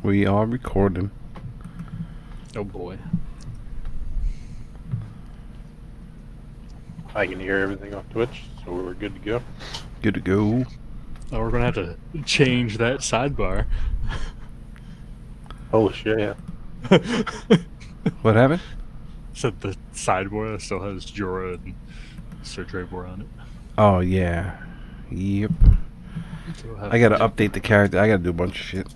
We are recording. Oh boy. I can hear everything on Twitch, so we're good to go. Good to go. Oh, we're gonna have to change that sidebar. Holy shit, yeah. What happened? So the sidebar still has Jorah and Sir Drabor on it. Oh, yeah. Yep. So we'll have I gotta to update the character. I gotta do a bunch of shit.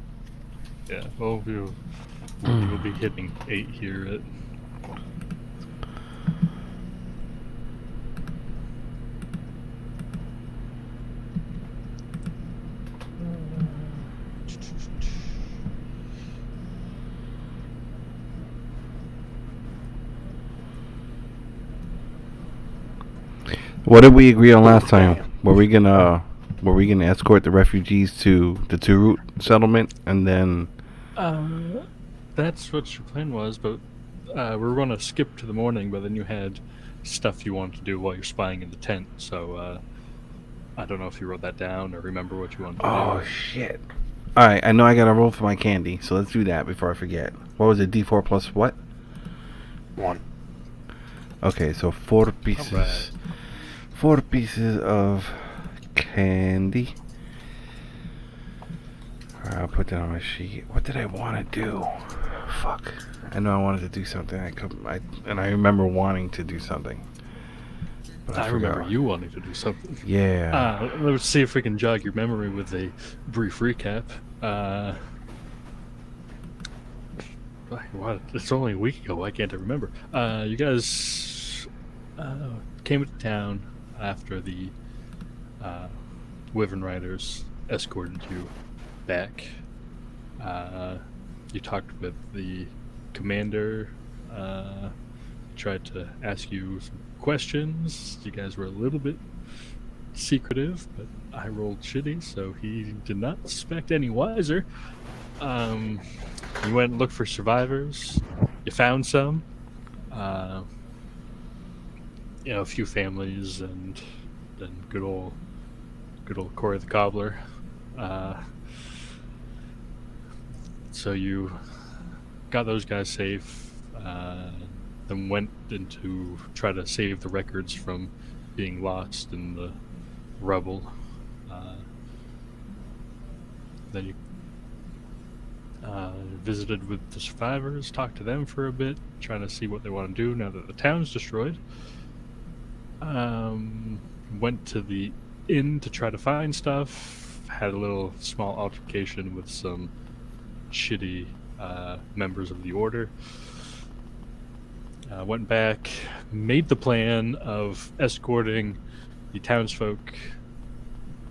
Yeah, well, we'll be hitting 8 here at... What did we agree on last time? Damn. Were we gonna escort the refugees to the Turut settlement and then? That's what your plan was, but we were gonna skip to the morning, but then you had stuff you wanted to do while you're spying in the tent, so I don't know if you wrote that down or remember what you wanted to Oh do. shit! All right, I know I gotta roll for my candy, so let's do that before I forget. What was it? D4 plus what? 1. Okay, so 4 pieces. Alright. 4 pieces of candy. Alright, I'll put that on my sheet. What did I want to do? Fuck. I know I wanted to do something. I remember wanting to do something. But I remember you wanting to do something. Yeah. Let's see if we can jog your memory with a brief recap. What? It's only a week ago. Why can't I remember? You guys came into town after the Wyvern Riders escorted you back. You talked with the commander. Tried to ask you some questions. You guys were a little bit secretive, but I rolled shitty, so he did not suspect any wiser. You went and looked for survivors. You found some. A few families, and then good old Corey the Cobbler. So you got those guys safe. Then went in to try to save the records from being lost in the rubble. Then you visited with the survivors, talked to them for a bit, trying to see what they want to do now that the town's destroyed. Went to the inn to try to find stuff, had a little small altercation with some shitty members of the order. Went back, made the plan of escorting the townsfolk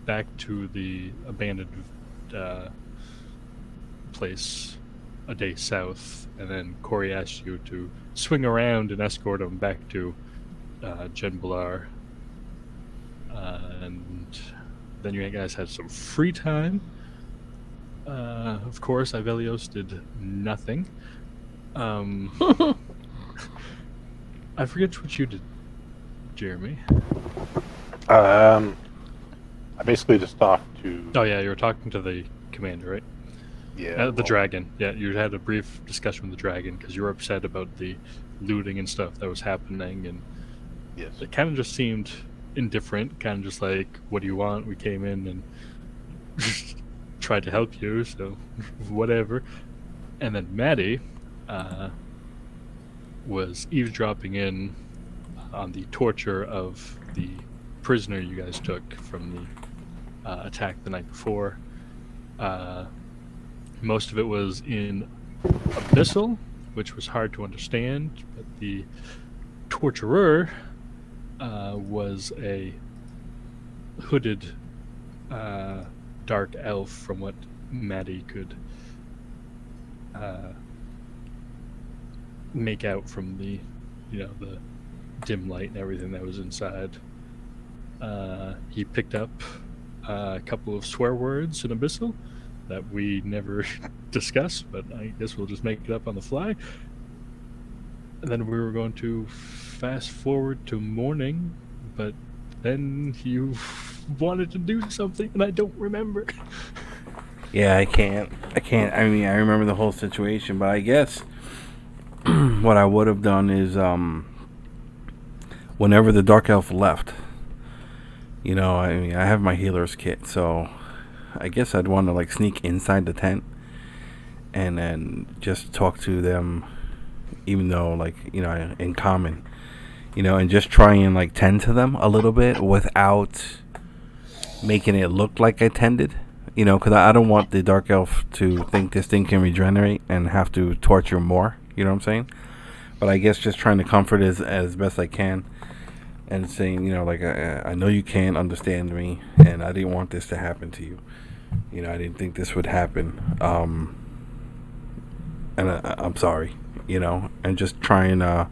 back to the abandoned place a day south, and then Corey asked you to swing around and escort him back to Jen Bilar. And then you guys had some free time. Of course, Ivelios did nothing. I forget what you did, Jeremy. I basically just talked to... Oh yeah, you were talking to the commander, right? Yeah. The dragon. Yeah, you had a brief discussion with the dragon because you were upset about the looting and stuff that was happening, and Yes. it kind of just seemed indifferent, kind of just like, what do you want? We came in and tried to help you, so whatever. And then Maddie was eavesdropping in on the torture of the prisoner you guys took from the attack the night before. Most of it was in Abyssal, which was hard to understand, but the torturer was a hooded dark elf, from what Maddie could make out from the dim light and everything that was inside. He picked up a couple of swear words in Abyssal that we never discussed, but I guess we'll just make it up on the fly. And then we were going to fast forward to morning, but then you wanted to do something and I don't remember. Yeah, I can't. I mean, I remember the whole situation, but I guess what I would have done is, whenever the dark elf left, I mean, I have my healer's kit, so I guess I'd want to like sneak inside the tent and then just talk to them, even though like in common, and just try and like tend to them a little bit without making it look like I tended. Because I don't want the dark elf to think this thing can regenerate and have to torture more. You know what I'm saying? But I guess just trying to comfort as best I can, and saying, like I know you can't understand me, and I didn't want this to happen to you. I didn't think this would happen. And I'm sorry. And just try and I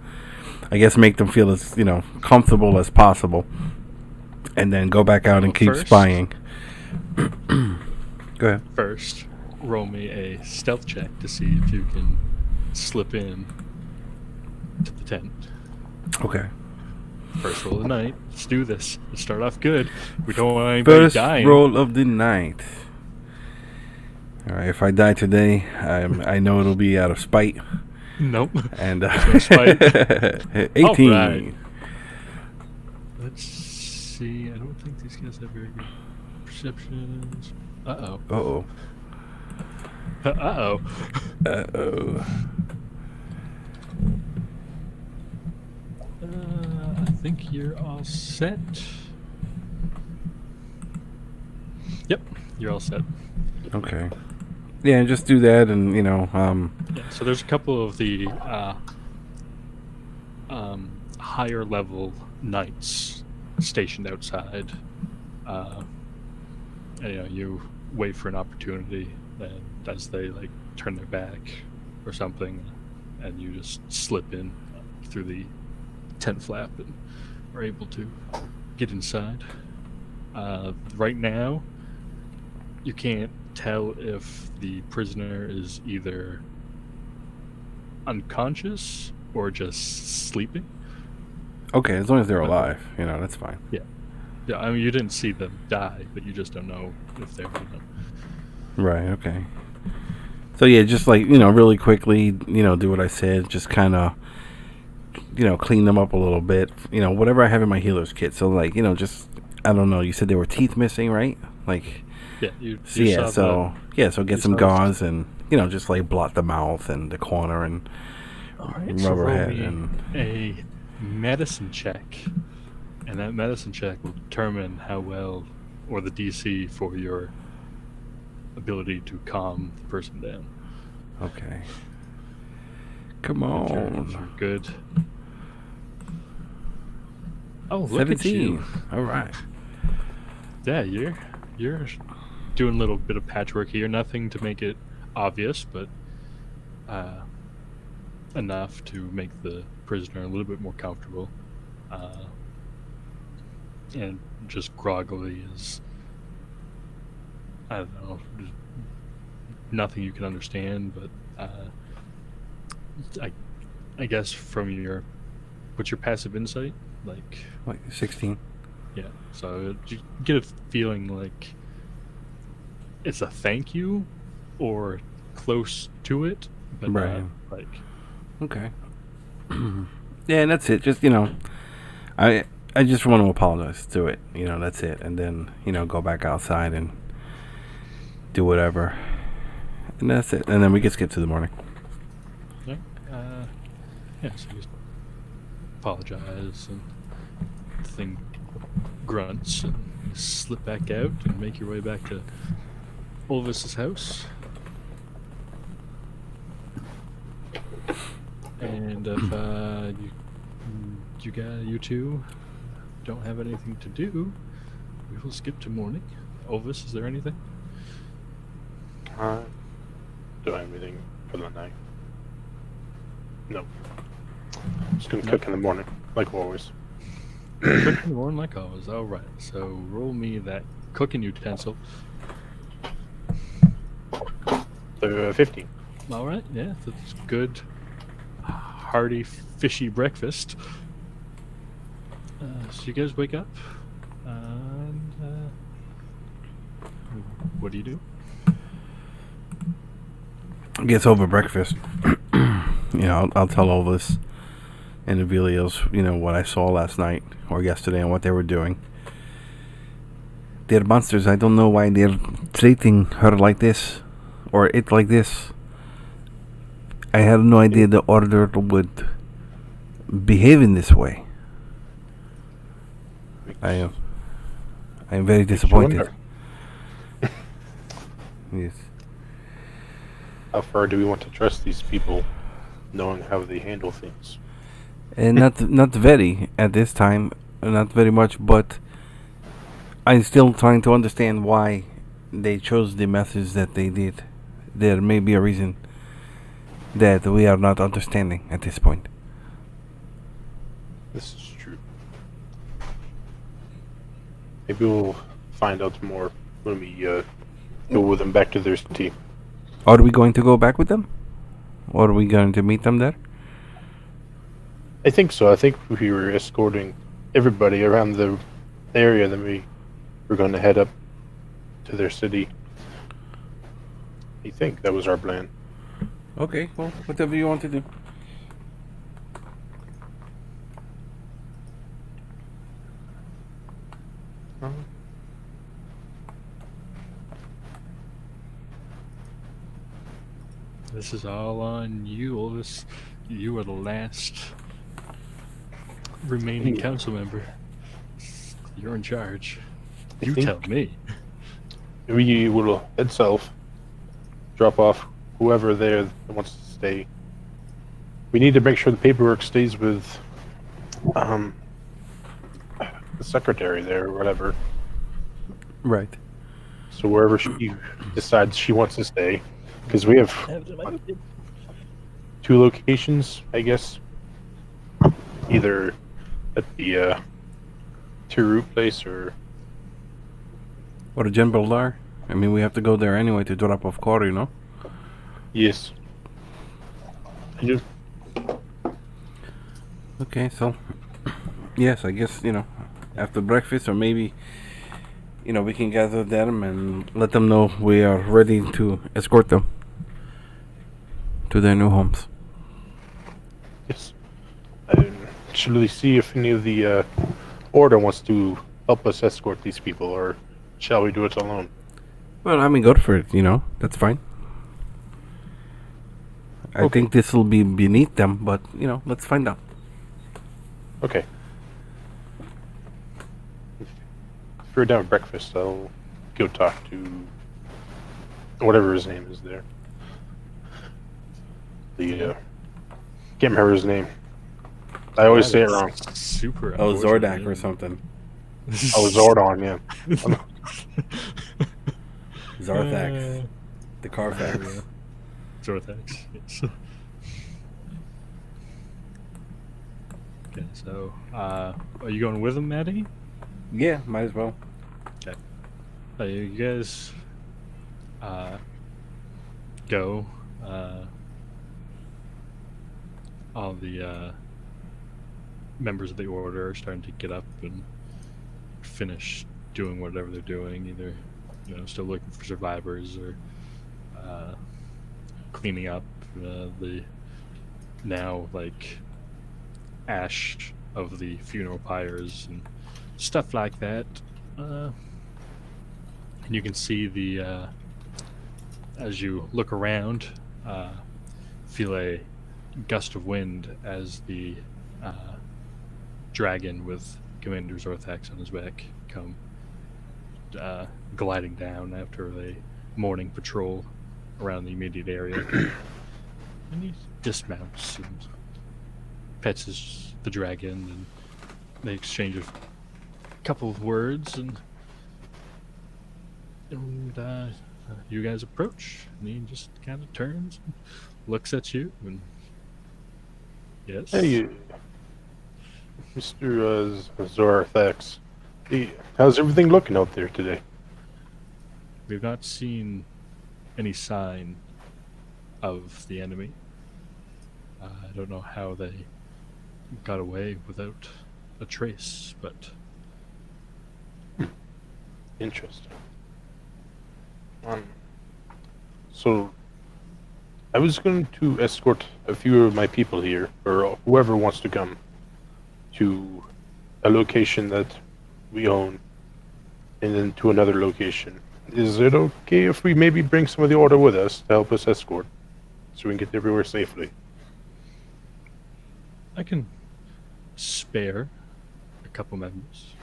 guess make them feel as comfortable as possible, and then go back out and keep spying. Go ahead. First, roll me a stealth check to see if you can slip in to the tent. Okay. First roll of the night. Let's do this. Let's start off good. We don't want anybody dying. First roll of the night. All right. If I die today, I know it'll be out of spite. Nope. And spite. 18. Right. Let's see. I don't think these guys have very good perceptions. Uh-oh. Uh-oh. Uh-oh. Uh-oh. I think you're all set. Yep, you're all set. Okay. Yeah, just do that, and Yeah, so there's a couple of the higher level knights stationed outside. And, you wait for an opportunity, and as they like turn their back or something, and you just slip in through the tent flap and are able to get inside. Right now, you can't tell if the prisoner is either unconscious or just sleeping. okay, as long as they're alive, that's fine. Yeah, I mean, you didn't see them die, but you just don't know if they're, Right. Okay. So yeah, just like really quickly, do what I said. Just kind of, clean them up a little bit. Whatever I have in my healer's kit. So like, just I don't know. You said there were teeth missing, right? Like. Yeah. You so get some gauze and just like blot the mouth and the corner and rubber head and a medicine check. And that medicine check will determine how well, or the DC for your ability to calm the person down. Okay. Come If on. you're good. Oh, look 17. at you. All right. Yeah, you're doing a little bit of patchwork here. Nothing to make it obvious, but enough to make the prisoner a little bit more comfortable. And just groggily is, I don't know, nothing you can understand, but I guess from what's your passive insight? Like 16. Yeah, so you get a feeling like it's a thank you or close to it, but Right. not like... Okay. Yeah, and that's it. Just I just want to apologize to it. That's it. And then go back outside and do whatever. And that's it. And then we can skip to the morning. Yeah, so you just apologize, and the thing grunts, and you slip back out and make your way back to Ulvis's house. And if you two don't have anything to do, we will skip to morning. Ulvis, is there anything? Do I have anything for the night? No. Just gonna cook in the morning, like always. Cook in the morning like always. All right. So roll me that cooking utensil. 15. All right. Yeah, that's good, hearty, fishy breakfast. So you guys wake up, and what do you do? Gets over breakfast. I'll tell all this individuals, what I saw last night or yesterday and what they were doing. They're monsters. I don't know why they're treating her like this or it like this. I had no idea the order would behave in this way. I am very disappointed. Yes. How far do we want to trust these people, knowing how they handle things? And not very at this time, not very much. But I'm still trying to understand why they chose the methods that they did. There may be a reason that we are not understanding at this point. This is true. Maybe we'll find out more when we go with them back to their city. Are we going to go back with them? Or are we going to meet them there? I think so. I think we were escorting everybody around the area, then we were going to head up to their city. I think that was our plan. Okay, well, whatever you want to do. This is all on you, Olvis. You are the last remaining council member. You're in charge. You tell me. We will head south, drop off whoever there that wants to stay. We need to make sure the paperwork stays with the secretary there or whatever. Right. So wherever she decides she wants to stay, because we have 2 locations, I guess. Either at the Tiru place or Jen Baldar. I mean, we have to go there anyway to drop off car, yes. I do. Okay, so yes, I guess after breakfast or maybe we can gather them and let them know we are ready to escort them to their new homes. Yes. Should we see if any of the order wants to help us escort these people, or shall we do it alone? Well, I mean, go for it. That's fine. I think this will be beneath them, but let's find out. Okay. If we're done with breakfast, I'll go talk to whatever his name is there. Can't remember his name. I always say it wrong. Super. Zordak or something. Oh, Zordon, yeah. Zarthax. The Carfax. Zorthax, yes. Okay, so, are you going with him, Maddie? Yeah, might as well. Okay. You guys, go, all the, members of the order are starting to get up and finish doing whatever they're doing, either still looking for survivors or cleaning up the now ash of the funeral pyres and stuff like that. And you can see the as you look around, feel a gust of wind as the dragon with Commander Zorthax on his back come gliding down after a morning patrol around the immediate area. And he dismounts and pets the dragon, and they exchange a couple of words, and you guys approach, and he just kind of turns and looks at you, and yes. Hey, Mr. Zorthax. Hey, how's everything looking out there today? We've not seen any sign of the enemy. I don't know how they got away without a trace, but interesting. So I was going to escort a few of my people here, or whoever wants to come, to a location that we own, and then to another location. Is it okay if we maybe bring some of the order with us to help us escort, so we can get everywhere safely? I can spare a couple members.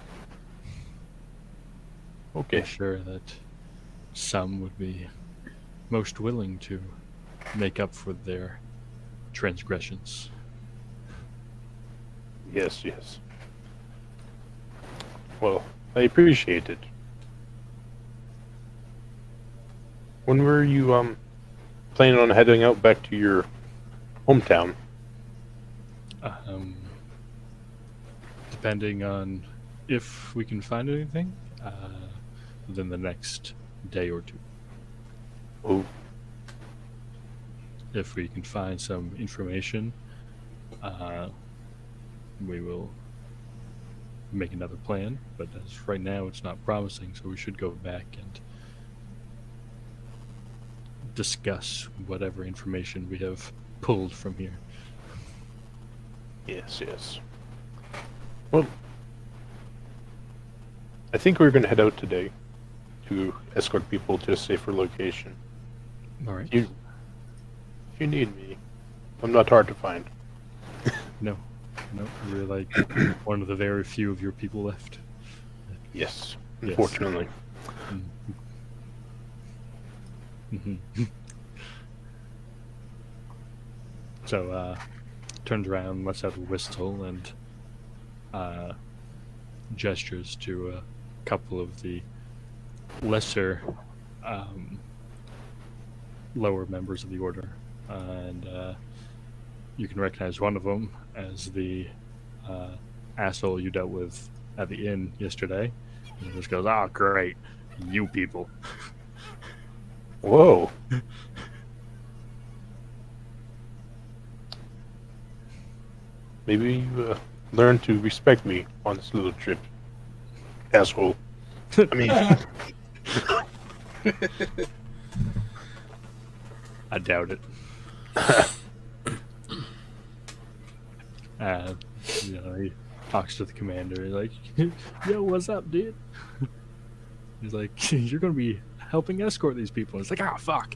Okay. I'm sure that some would be most willing to make up for their transgressions. Yes, yes. Well, I appreciate it. When were you planning on heading out back to your hometown? Um, Depending on if we can find anything, within the next day or two. Oh, If we can find some information, we will make another plan. But as right now, it's not promising, so we should go back and discuss whatever information we have pulled from here. yes, yes. Well, I think we're going to head out today to escort people to a safer location. All right. If you need me, I'm not hard to find. No, we're like one of the very few of your people left. Yes, Yes. unfortunately. Mm-hmm. So, turns around, lets out a whistle, and gestures to a couple of the lesser, lower members of the order, and you can recognize one of them as the asshole you dealt with at the inn yesterday. And he just goes, "Oh, great, you people." Whoa. Maybe you learn to respect me on this little trip, asshole. I mean, I doubt it. He talks to the commander. He's like, "Yo, what's up, dude?" He's like, "You're gonna be helping escort these people." It's like, "Ah, fuck."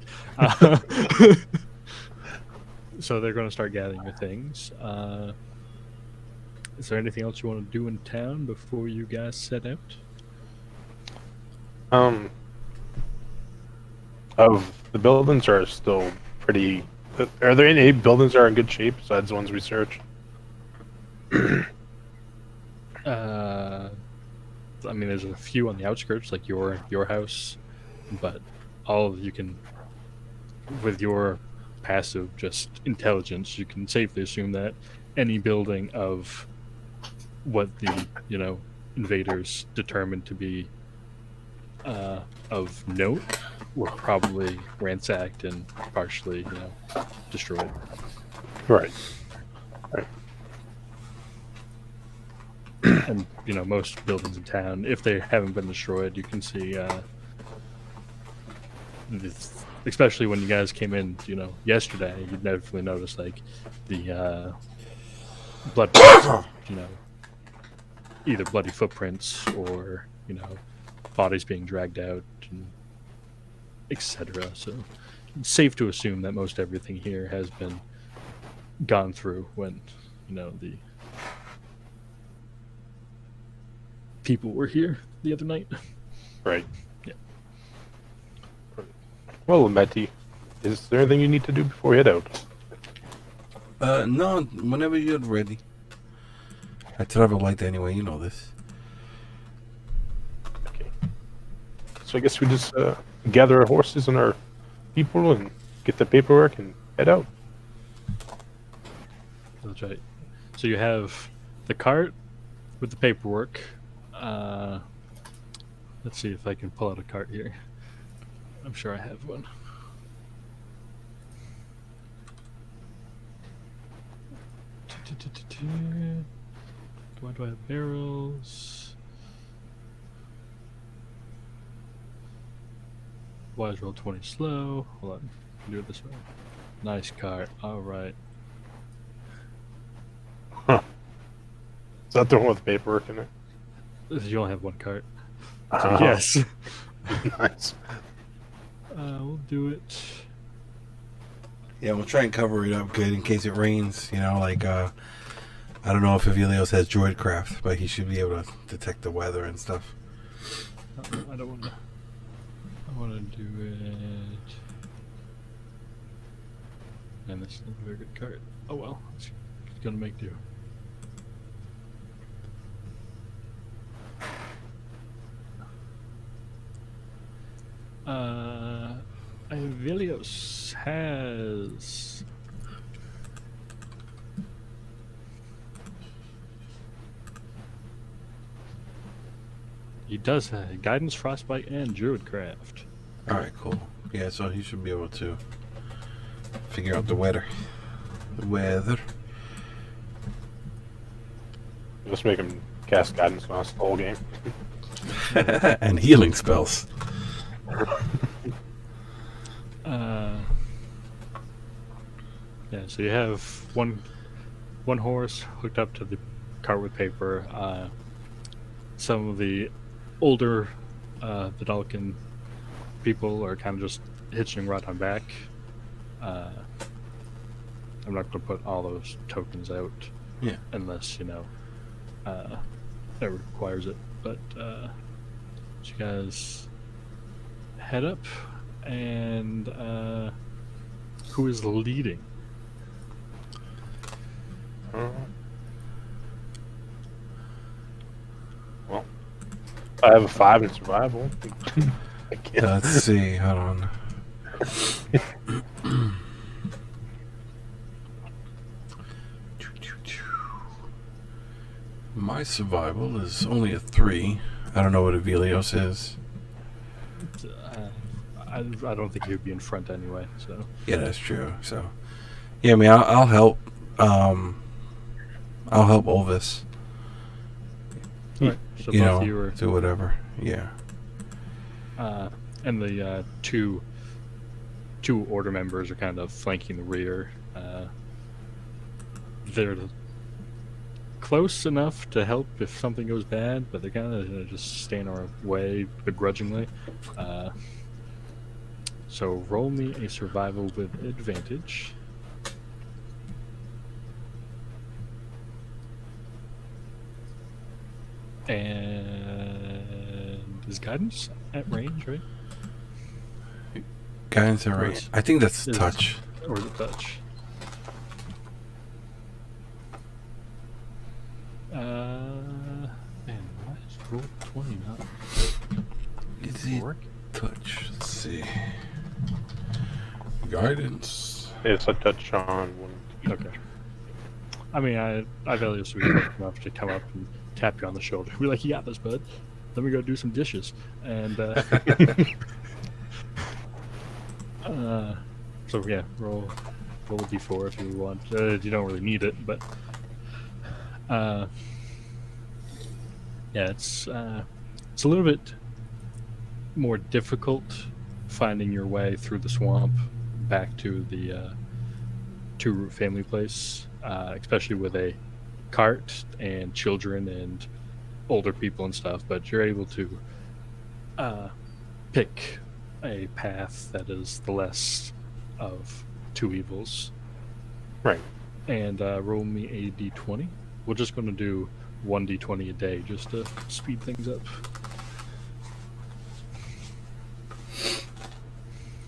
So they're gonna start gathering your things. Is there anything else you want to do in town before you guys set out? of the buildings are still pretty. Are there any buildings that are in good shape besides the ones we searched? I mean, there's a few on the outskirts, like your house, but all of you can, with your passive just intelligence, you can safely assume that any building of what the invaders determined to be of note were probably ransacked and partially destroyed. Right. And most buildings in town, if they haven't been destroyed, you can see especially when you guys came in yesterday, you definitely noticed like the blood either bloody footprints or bodies being dragged out and etc. So it's safe to assume that most everything here has been gone through when the people were here the other night. Right. Yeah. Well, Matty, is there anything you need to do before we head out? No, whenever you're ready. I travel light anyway, you know this. Okay. So I guess we just gather our horses and our people and get the paperwork and head out. That's right. So you have the cart with the paperwork. Let's see if I can pull out a cart here. I'm sure I have one. Why do I have barrels? Why is roll 20 slow? Hold on. Do it this way. Nice cart. All right. Huh. Is that the one with the paperwork in it? You only have one cart. So Oh, yes. nice. We'll do it. Yeah, we'll try and cover it up good in case it rains. You know, like I don't know if Avelios has Droidcraft, but he should be able to detect the weather and stuff. I don't want to. I want to do it. And this is not a very good cart. Oh well, it's gonna make do. Avelios has he does have guidance, frostbite, and druidcraft. All right, cool. Yeah, so he should be able to figure out the weather. The weather. Let's make him cast guidance on us the whole game. And healing spells. Yeah, so you have one horse hooked up to the cart with paper. Some of the older Vidalcan people are kind of just hitching right on back. I'm not going to put all those tokens out, Yeah. unless that requires it. But you guys head up, and who is leading? Well, I have a 5 in survival. I can't. Let's see. Hold on. My survival is only a 3. I don't know what Avelios is. I don't think he would be in front anyway. So Yeah, that's true. So, yeah, I mean, I'll help. I'll help Olvis. right. So You both know, of you are. do whatever. Yeah. And the two order members are kind of flanking the rear. They're close enough to help if something goes bad, but they're kind of just staying our way begrudgingly. So roll me a survival with advantage. And is guidance at range, right? Guidance and range. I think that's Is- touch. Or is it touch? Man, why is roll 20 not Is it work? touch? Let's see. Guidance. It's a touch on one. Okay. I mean, I value to be quick enough to come up and tap you on the shoulder. Be like, you got this, bud. Let me go do some dishes. And, so yeah, roll a d4 if you want. You don't really need it, but, yeah, it's a little bit more difficult finding your way through the swamp back to the two-root family place, especially with a cart and children and older people and stuff, but you're able to pick a path that is the less of two evils. Right. And roll me a d20. We're just going to do 1 d20 a day just to speed things up.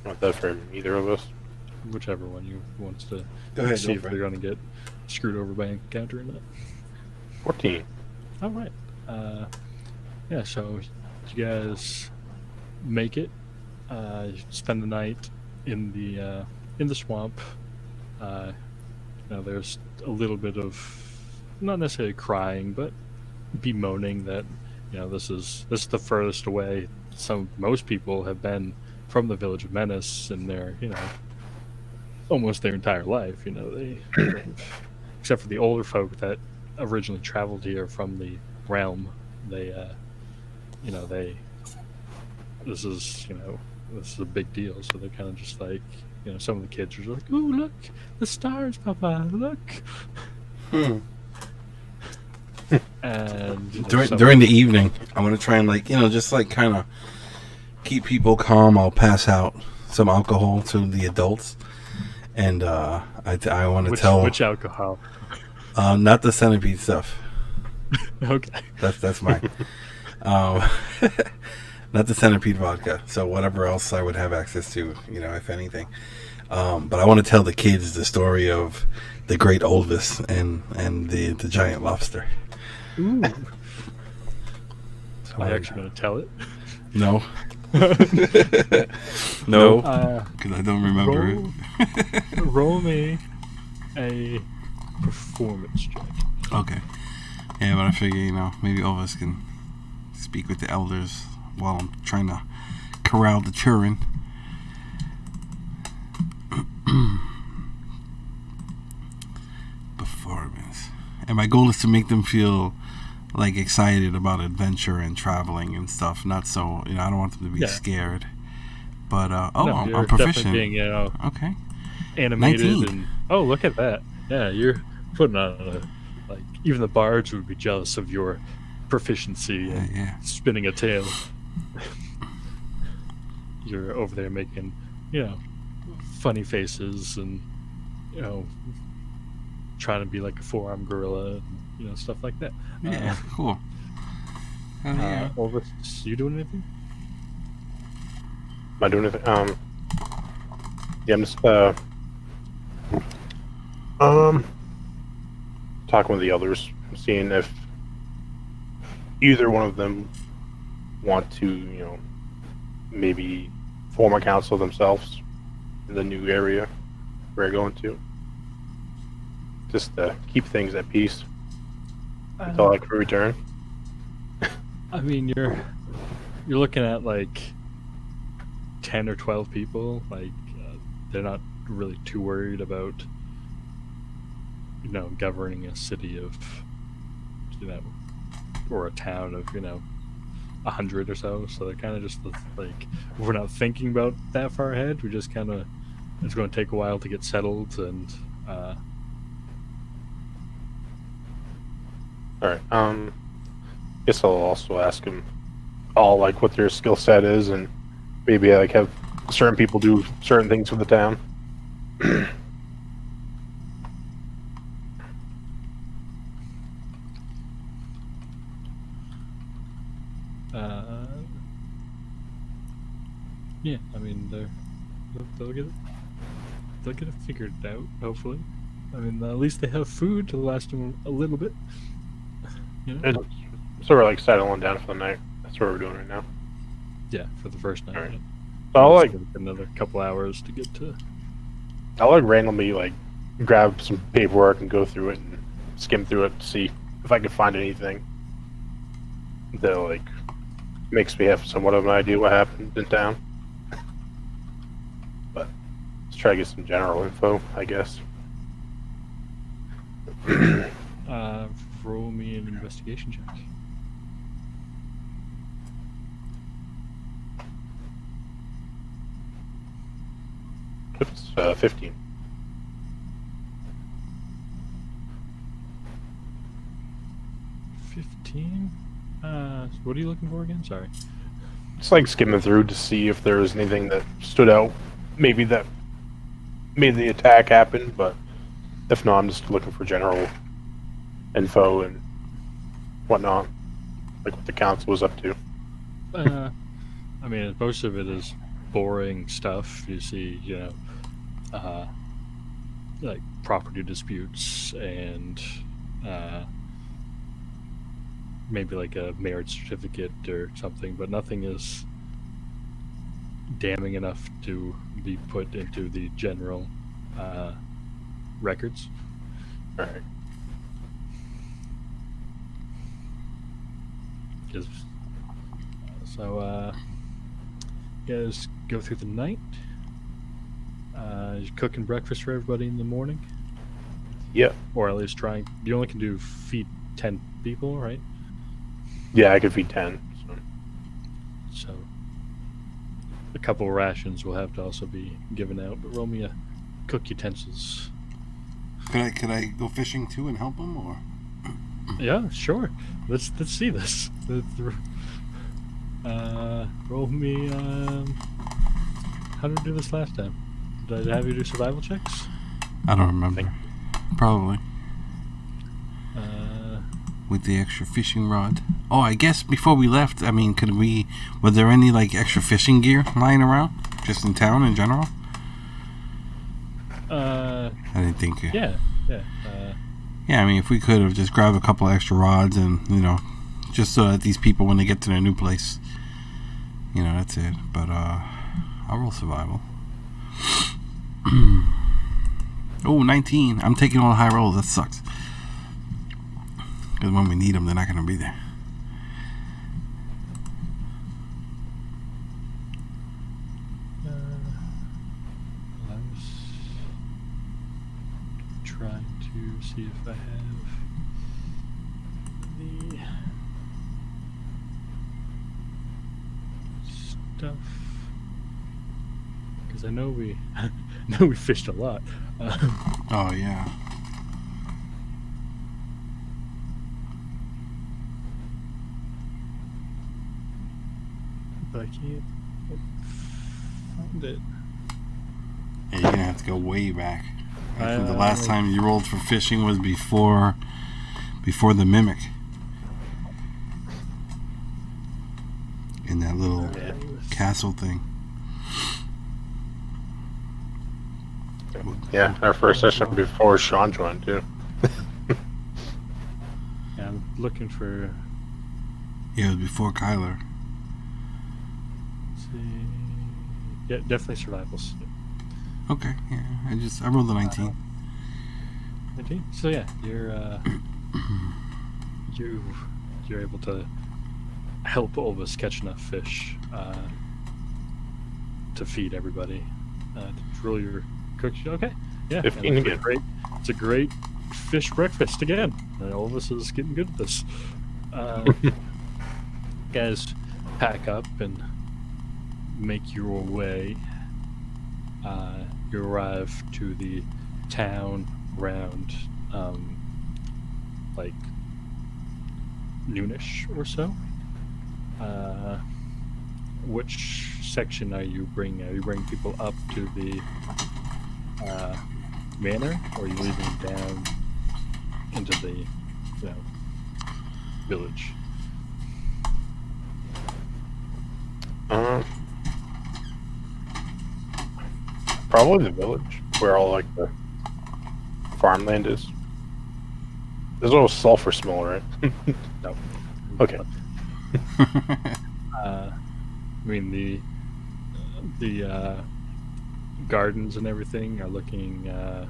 Not that for either of us. Whichever one you wants to Go ahead, see go if for they're it. going to get screwed over by an encounter or not. 14. All right. Yeah, so you guys make it. You spend the night in the swamp. There's a little bit of not necessarily crying, but bemoaning that this is the furthest away most people have been from the village of Menace in their almost their entire life. They except for the older folk that originally traveled here from the realm, this is a big deal, so they're kind of just like some of the kids were like, "Ooh, look, the stars, Papa, look!" Hmm. And During the evening, I want to try and just kind of keep people calm. I'll pass out some alcohol to the adults, and I want to tell which alcohol. Not the centipede stuff. Okay, That's mine. Not the centipede vodka. So whatever else I would have access to, if anything. But I want to tell the kids the story of the great Olvis and the giant lobster. Ooh. So Am I actually going to tell it? No. No. Because I don't remember it. Roll me a performance check. Okay. Yeah, but I figure, maybe Olvis can speak with the elders while I'm trying to corral the children. Performance. And my goal is to make them feel excited about adventure and traveling and stuff. Not so, I don't want them to be scared. But I'm proficient. Being, okay. Animated 19. And look at that. Yeah, you're putting on even the bards would be jealous of your proficiency and spinning a tail. You're over there making, funny faces and, trying to be like a four-armed gorilla, and, stuff like that. Yeah, cool. Yeah. Olvis, you doing anything? Am I doing anything? Yeah, I'm just talking with the others, seeing if either one of them want to, maybe form a council themselves in the new area we're going to. Just to keep things at peace until I can return. I mean, you're looking at 10 or 12 people. They're not really too worried about governing a city of or a town of 100 or so. So they're kind of just we're not thinking about that far ahead. We just kind of, it's going to take a while to get settled and. All right. Guess I'll also ask them all what their skill set is, and maybe have certain people do certain things for the town. Yeah, I mean they'll get it figured out. Hopefully, I mean at least they have food to last them a little bit. So we're settling down for the night. That's what we're doing right now. Yeah, for the first night. Right. So I'll another couple hours to get to. I'll randomly grab some paperwork and go through it and skim through it to see if I can find anything that makes me have somewhat of an idea what happened in town. But let's try to get some general info, I guess. Roll me an investigation check. It's 15. 15? So what are you looking for again? Sorry. It's skimming through to see if there was anything that stood out. Maybe that made the attack happen, but if not, I'm just looking for general info and whatnot, what the council was up to. I mean, most of it is boring stuff. You see, property disputes and maybe a marriage certificate or something, but nothing is damning enough to be put into the general records. All right. So, you guys go through the night. You're cooking breakfast for everybody in the morning. Yep. Or at least trying. You only can feed 10 people, right? Yeah, I could feed 10. So a couple rations will have to also be given out. But roll me a cook utensils. Could I go fishing too and help him, or? Yeah, sure. Let's see this. Roll me. How did I do this last time? Did I have you do survival checks? I don't remember. Probably. Uh, With the extra fishing rod. Oh, I guess before we left, I mean, was there any like extra fishing gear lying around, just in town in general? I didn't think. Yeah. Yeah, I mean, if we could have just grabbed a couple extra rods and, just so that these people, when they get to their new place, that's it. But, I'll roll survival. Oh, 19. I'm taking all the high rolls. That sucks. Because when we need them, they're not going to be there. I was trying to see if I have the stuff, because I know we fished a lot. Oh, yeah. But I can't find it. Yeah, you're going to have to go way back. I think the last Uh, time you rolled for fishing was before the mimic. In that little castle thing. Yeah, our first session before Sean joined too. Yeah, I'm looking for. Yeah, it was before Kyler. Let's see. Yeah, definitely survivals. Okay, yeah. I rolled a 19. 19? So yeah, you're able to help Olvis catch enough fish to feed everybody. To drill your cooks. Okay, yeah. 15 and again. It's a great fish breakfast again. Olvis is getting good at this. Guys, pack up and make your way. You arrive to the town around like noonish or so. Which section are you bringing? Are you bringing people up to the manor, or are you leaving them down into the village? Probably the village where all like the farmland is. There's a little sulfur smell, right? No. Okay. I mean the gardens and everything are looking a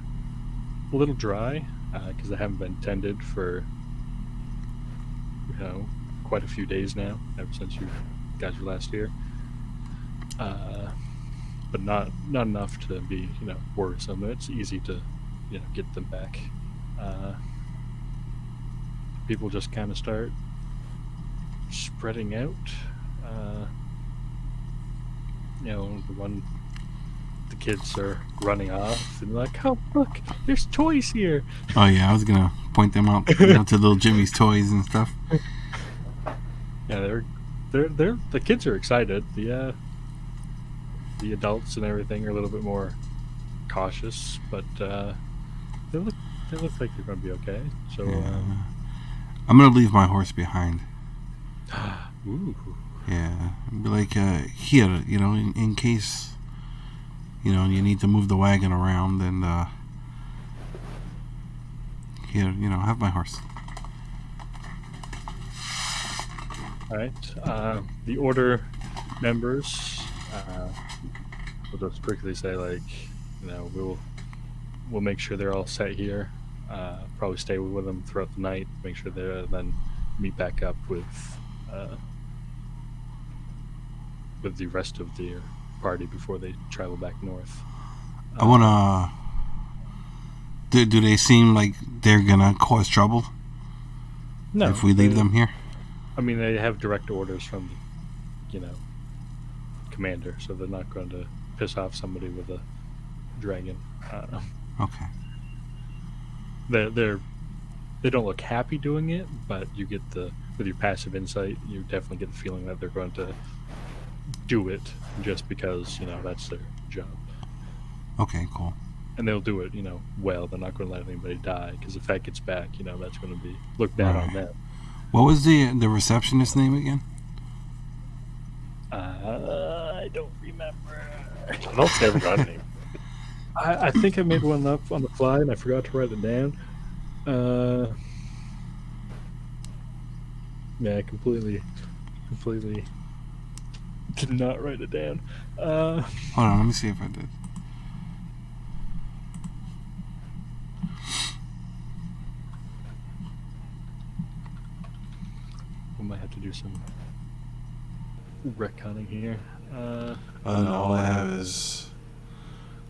little dry because they haven't been tended for quite a few days now, ever since you guys were last here. But not enough to be worrisome. It's easy to get them back. People just kind of start spreading out. The kids are running off and like, oh look, there's toys here. Oh yeah, I was gonna point them out, to little Jimmy's toys and stuff. Yeah, they're the kids are excited. The adults and everything are a little bit more cautious, but they look like they're gonna be okay. So I'm gonna leave my horse behind. ooh. Yeah, be like here, in case you need to move the wagon around, and here, have my horse. All right. The order members will just quickly say, like, we'll make sure they're all set here. Probably stay with them throughout the night. Make sure they then meet back up with the rest of the party before they travel back north. I wanna. Do they seem like they're gonna cause trouble? No, if we leave them here. I mean, they have direct orders from, commander, so they're not going to piss off somebody with a dragon. Okay. They don't look happy doing it, but you get with your passive insight, you definitely get the feeling that they're going to do it just because that's their job. Okay, cool. And they'll do it, well. They're not going to let anybody die, because if that gets back, that's going to be looked down on them. What was the receptionist's name again? I don't remember. I don't know if they ever got a name. I think I made one up on the fly, and I forgot to write it down. Yeah, completely did not write it down. Hold on, let me see if I did. We might have to do some retconning here. All I have is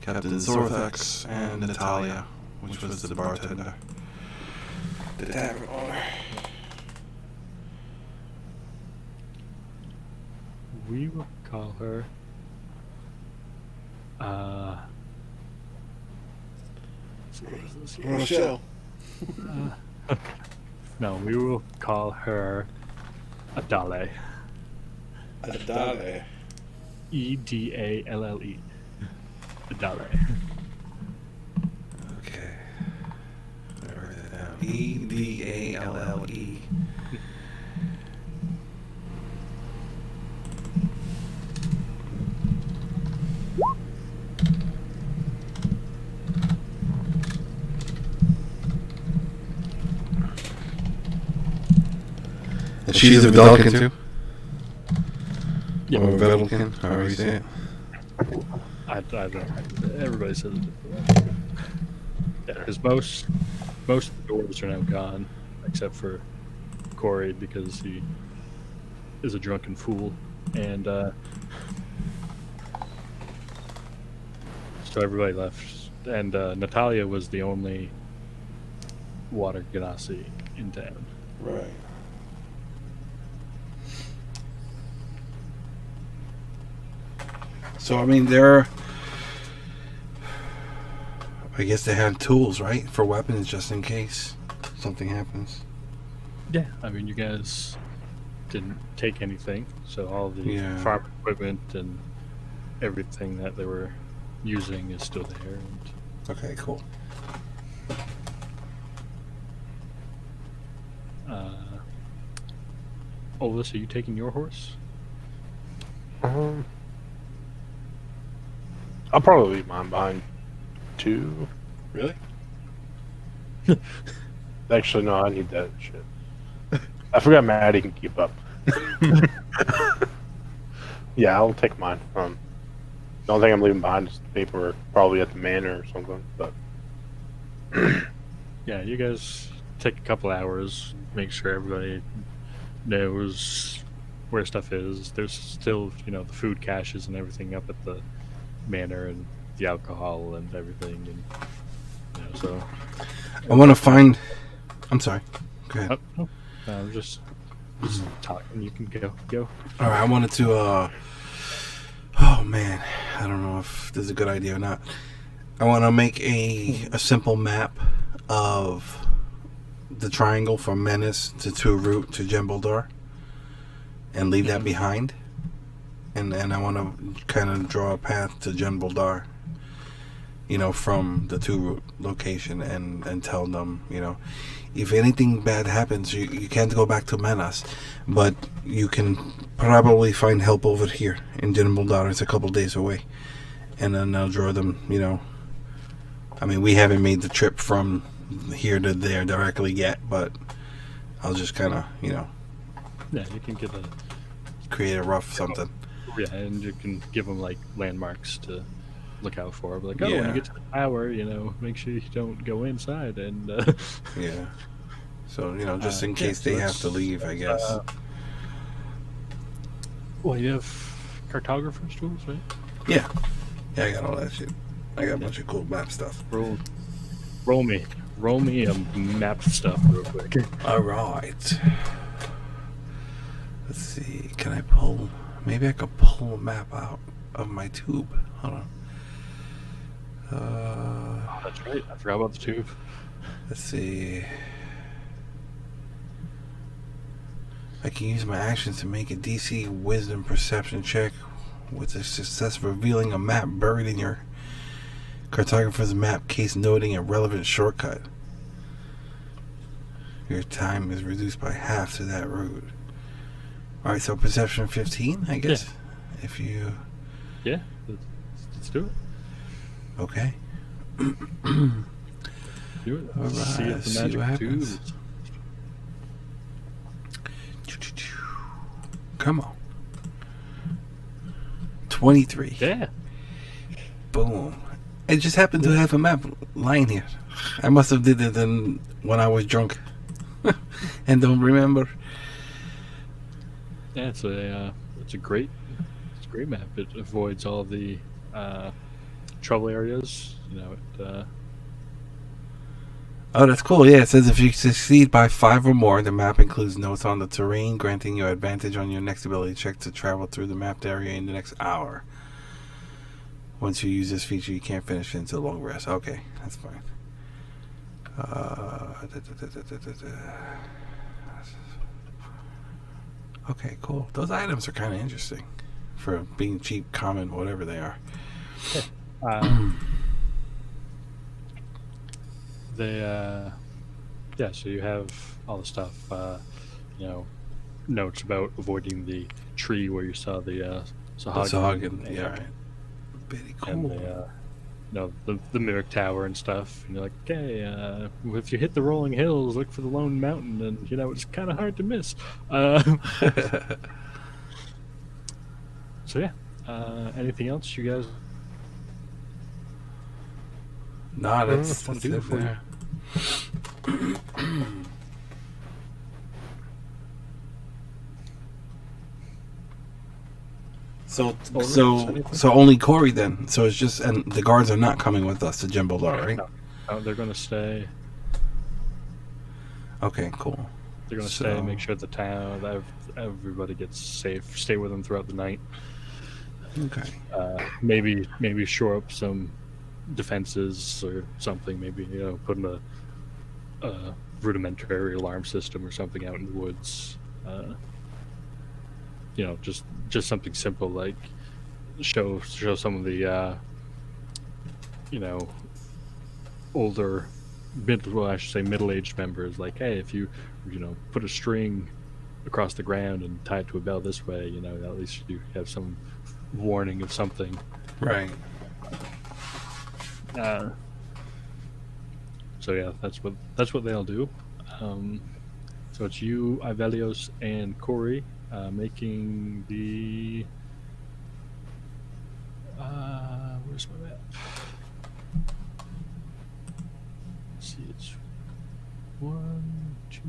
Captain Zorthax and Natalia, which was the bartender. The tavern owner. We will call her. Rochelle. No, we will call her Adale. Adale. Edalle. Adale. Okay. I write that down. Edalle. And she's a Vedalken too? Yeah. Or Vedalken, however you say it. I don't know. Everybody says it different. Yeah, because most of the dwarves are now gone, except for Corey, because he is a drunken fool. And so everybody left. And Natalia was the only water ganassi in town. Right. So, I mean, I guess they have tools, right? For weapons, just in case something happens. Yeah, I mean, you guys didn't take anything, so all the farm equipment and everything that they were using is still there. Okay, cool. Olis, are you taking your horse? I'll probably leave mine behind too. Really? Actually, no, I need that shit. I forgot Maddie can keep up. Yeah, I'll take mine. The only thing I'm leaving behind is the paperwork, probably at the manor or something. But yeah, you guys take a couple hours, make sure everybody knows where stuff is. There's still, the food caches and everything up at the manor, and the alcohol and everything, and so. I want to find. I'm sorry. Go ahead. No, I'm just talking. You can go. All right, I wanted to. Oh man, I don't know if this is a good idea or not. I want to make a simple map of the triangle from Menace to Two Root to Jembeldar, and leave that behind. And I want to kind of draw a path to Jembeldar, from the Two Root location, and tell them, if anything bad happens, you can't go back to Menace, but you can probably find help over here in Jembeldar. It's a couple days away. And then I'll draw them, I mean, we haven't made the trip from here to there directly yet, but I'll just kind of, Yeah, you can get create a rough something. Yeah, and you can give them like landmarks to look out for. Like, when you get to the tower, make sure you don't go inside. And yeah. So just in case they have to leave, I guess. Well, you have cartographer's tools, right? Yeah, I got all that shit. I got a bunch of cool map stuff. Roll me a map stuff real quick. All right. Let's see. Can I pull Maybe I could pull a map out of my tube. Hold on. That's right. I forgot about the tube. Let's see. I can use my actions to make a DC Wisdom Perception check with the success of revealing a map buried in your cartographer's map case, noting a relevant shortcut. Your time is reduced by half to that route. Alright, so Perception 15, I guess? Yeah. If you... Yeah, let's do it. Okay. Do it. All right, See if the see magic what happens. tube. Come on. 23. Yeah. Boom. It just happened to have a map lying here. I must have did it when I was drunk and don't remember. Yeah, it's a great map. It avoids all the trouble areas. You know, Oh, that's cool. Yeah, it says if you succeed by 5 or more, the map includes notes on the terrain, granting you advantage on your next ability check to travel through the mapped area in the next hour. Once you use this feature, you can't finish it until long rest. Okay, that's fine. Okay, cool. Those items are kind of interesting for being cheap, common, whatever they are. So you have all the stuff, notes about avoiding the tree where you saw the Sahagin. Yeah, right. Very cool. And the Mimic Tower and stuff. And you're like, okay, if you hit the rolling hills, look for the lone mountain, and it's kind of hard to miss. So yeah, anything else you guys? No, that's want to do it for there. So only Corey then. So it's just, and the guards are not coming with us to Jimbolar, right? No, they're going to stay. Okay, cool. They're going to stay and make sure the town, that everybody gets safe. Stay with them throughout the night. Okay. Maybe shore up some defenses or something. Maybe put in a rudimentary alarm system or something out in the woods. Just something simple like show some of the older middle-aged members, like, hey, if you put a string across the ground and tie it to a bell this way, at least you have some warning of something. Right. So yeah, that's what they'll do. So it's you, Ivelios, and Corey making the. Where's my map? Let's see, it's 1, 2,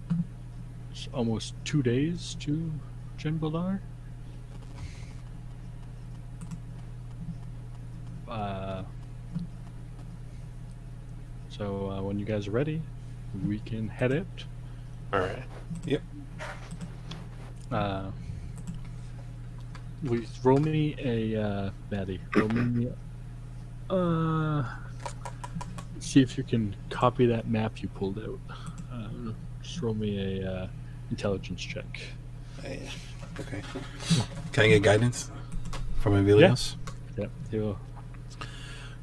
3. It's almost 2 days to Jimbolar. So when you guys are ready, we can head out. All right. Yep. Roll me a Maddie. Roll me. See if you can copy that map you pulled out. Just roll me a intelligence check. Okay. Can I get guidance from Avilios? Yep. He will.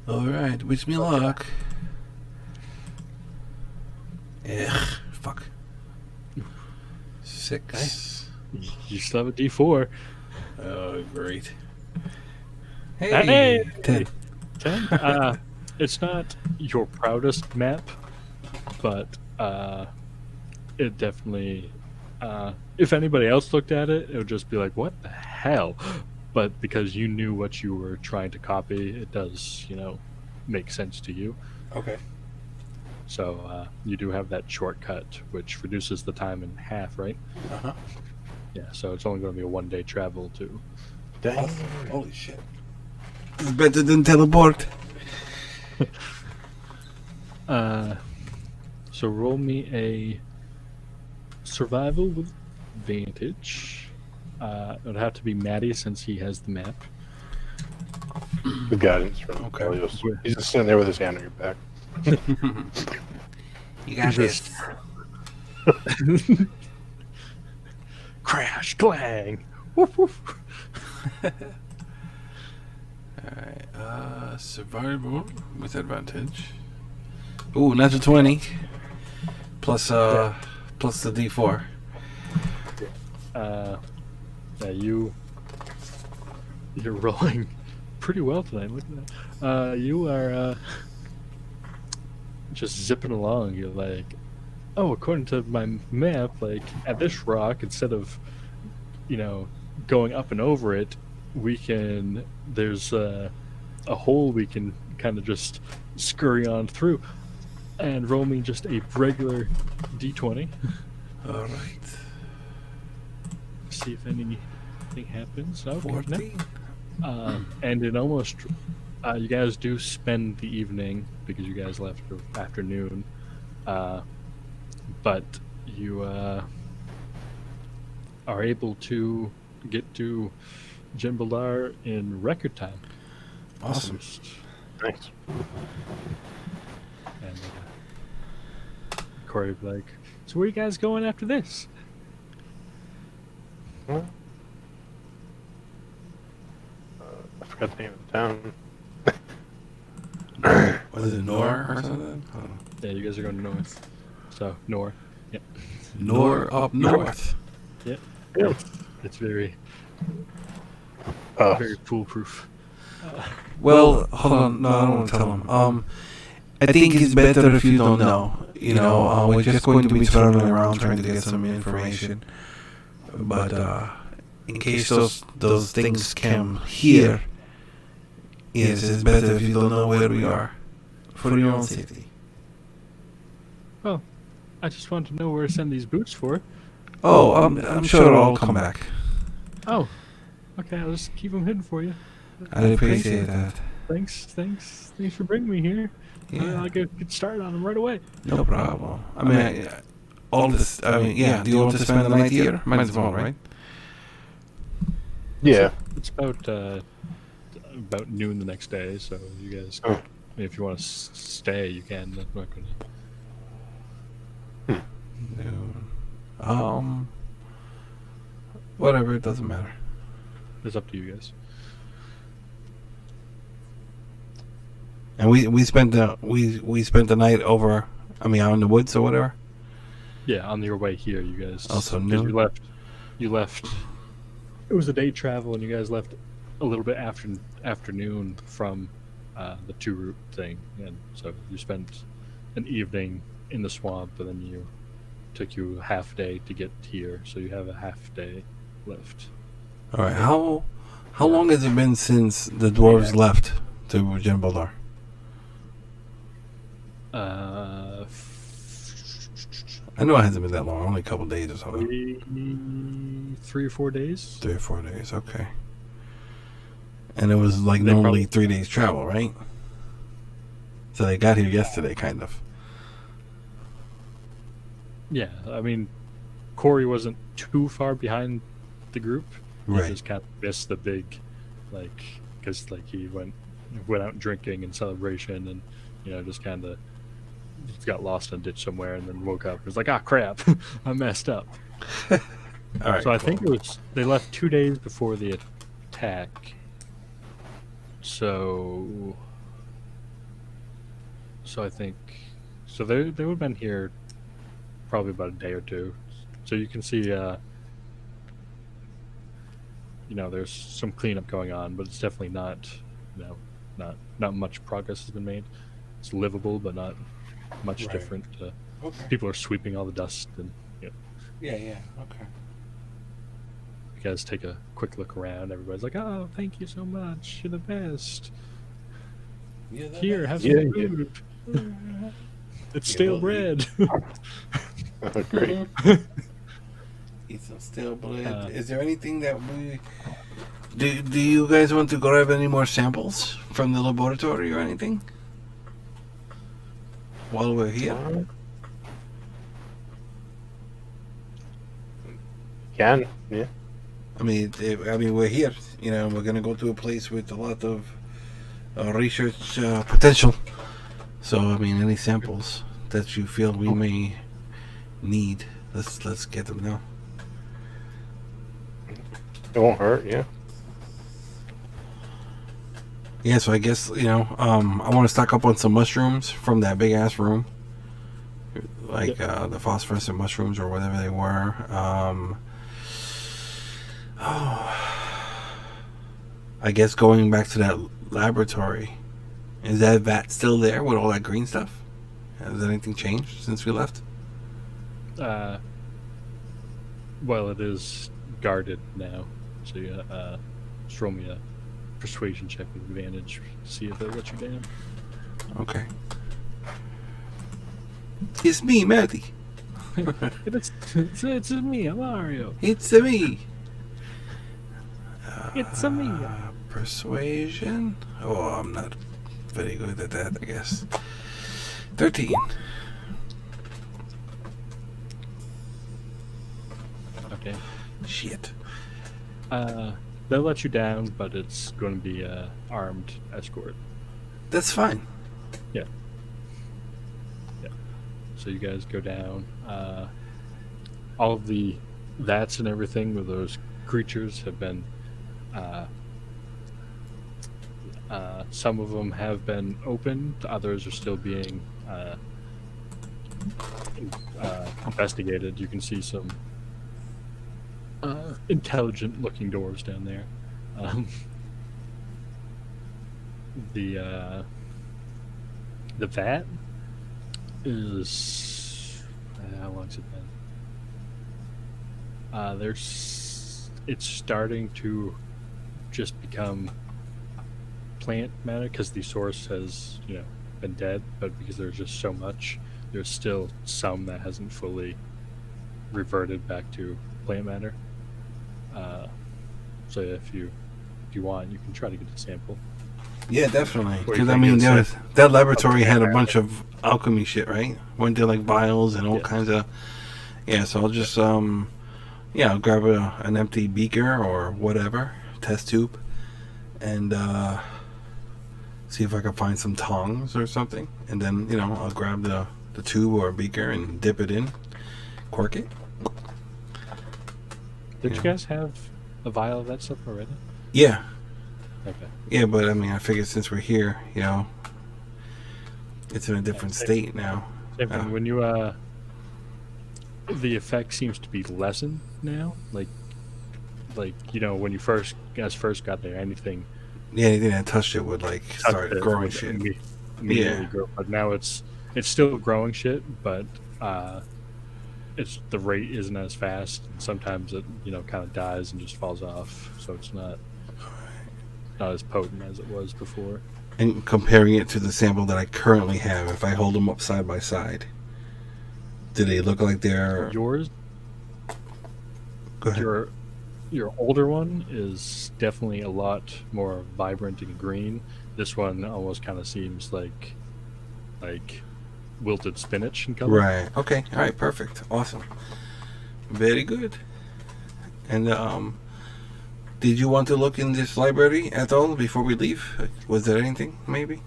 All right. Wish me luck. Fuck. 6. You still have a D4. Oh, great. Hey, Hey! 10. 10. It's not your proudest map, but it definitely. If anybody else looked at it, it would just be like, "What the hell?" But because you knew what you were trying to copy, it does, make sense to you. Okay. So you do have that shortcut, which reduces the time in half, right? Uh-huh. Yeah, so it's only going to be a 1-day travel to. Dang. Holy shit. It's better than teleport. So roll me a survival with advantage. It would have to be Maddie since he has the map. The guidance from Okay. Helios. He's just sitting there with his hand on your back. You got Just- Crash, clang. Woof, woof. Alright, survival with advantage. Ooh, natural 20. Plus the D4. Yeah, you're rolling pretty well tonight. Look at that. You are just zipping along. You're like, oh, according to my map, like at this rock, instead of going up and over it, there's a hole we can kind of just scurry on through. And roll me just a regular d20. Alright. See if anything happens. Okay, 14. no. And it almost, you guys do spend the evening because you guys left afternoon. But you are able to get to Jimbaldar in record time. Awesome. Nice. And Corey would be like, so where are you guys going after this? Well, I forgot the name of the town. Was it Nor or something? Oh. Yeah, you guys are going north. So, Nor. Yeah. Nor up north. Yeah. Yeah. It's very, Uh, very foolproof. Well, hold on. No, I don't want to tell him. I think it's better if you don't know. We're just going to be traveling around trying to get some information. But in case those things come here, yes, it's better if you don't know where we are, for your own safety. Well, I just want to know where to send these boots for. Oh, I'm sure it'll all come back. Oh, okay. I'll just keep them hidden for you. I appreciate that. Thanks for bringing me here. Yeah. I'll get started on them right away. No problem. I mean, all this. I mean, yeah. Do you want to spend the night here? Might as well, right? yeah. It's about noon the next day, so you guys, Oh. if you want to stay, you can. I'm not gonna. No. Whatever. It doesn't matter. It's up to you guys. And we spent the night over. I mean, out in the woods or whatever. Yeah, on your way here, you guys. Also 'cause noon? You left. It was a day travel, and you guys left a little bit afternoon from the two route thing, and so you spent an evening in the swamp, and then took you a half day to get here, so you have a half day left. All right. How long has it been since the dwarves left to Jimbaldar? I know it hasn't been that long. Only a couple days or something. 3 or 4 days. 3 or 4 days. Okay. And it was like They normally probably- 3 days travel, right? So they got here yesterday, kind of. Yeah, I mean, Corey wasn't too far behind the group. He Right. just kind of missed the big, because he went out drinking and celebration, and just kind of got lost in a ditch somewhere, and then woke up and was like, ah, crap, I messed up. All right. So I think they left 2 days before the attack. So I think they would have been here probably about a day or two. So you can see there's some cleanup going on, but it's definitely not not much progress has been made. It's livable, but not much Right. different. Okay. People are sweeping all the dust, and Yeah. Okay. you guys take a quick look around. Everybody's like, "Oh, thank you so much. You're the best. Yeah, Here, have some Yeah, yeah. food. It's stale bread." Great. Eat some stale bread. Uh, Is there anything that we... Do you guys want to grab any more samples from the laboratory or anything? While we're here? Can, yeah. We're here. We're gonna go to a place with a lot of research potential. So, any samples that you feel we may need, let's get them now. It won't hurt, yeah. Yeah, so I guess, I want to stock up on some mushrooms from that big ass room. Like the phosphorescent mushrooms or whatever they were. I guess going back to that laboratory, is that vat still there with all that green stuff? Has anything changed since we left? Well, it is guarded now, so you just roll me a persuasion check with advantage to see if it lets you down. Okay. It's me, Matty. It's me, I'm Mario. It's me. It's me. Persuasion? Oh, I'm not very good at that, I guess. 13. Okay. Shit. They'll let you down, but it's going to be a armed escort. That's fine. Yeah. So you guys go down. All of the vats and everything with those creatures have been. Some of them have been opened. Others are still being investigated. You can see some intelligent-looking doors down there. The vat is how long's it been? It's starting to just become plant matter because the source has been dead, but because there's just so much, there's still some that hasn't fully reverted back to plant matter. So if you want, you can try to get a sample. Yeah, definitely. Or you Because can get that laboratory had a bunch of alchemy shit, right? Went there like vials and all kinds of. Yeah, so I'll just I'll grab an empty beaker or whatever test tube, and see if I can find some tongs or something, and then I'll grab the tube or beaker and dip it in, cork it. Did you guys have a vial of that stuff already? Yeah. Okay. Yeah, but I figured since we're here, it's in a different state now. Same thing. When you the effect seems to be lessened now. Like when you first got there, anything. Yeah, anything that touched it would start growing shit. Immediately grow. But now it's still growing shit, but the rate isn't as fast. Sometimes it kind of dies and just falls off, so it's not as potent as it was before. And comparing it to the sample that I currently have, if I hold them up side by side, do they look like they're yours? Go ahead. Your older one is definitely a lot more vibrant and green. This one almost kind of seems like wilted spinach in color. Right. Okay. All right. Perfect. Awesome. Very good. And did you want to look in this library at all before we leave? Was there anything maybe?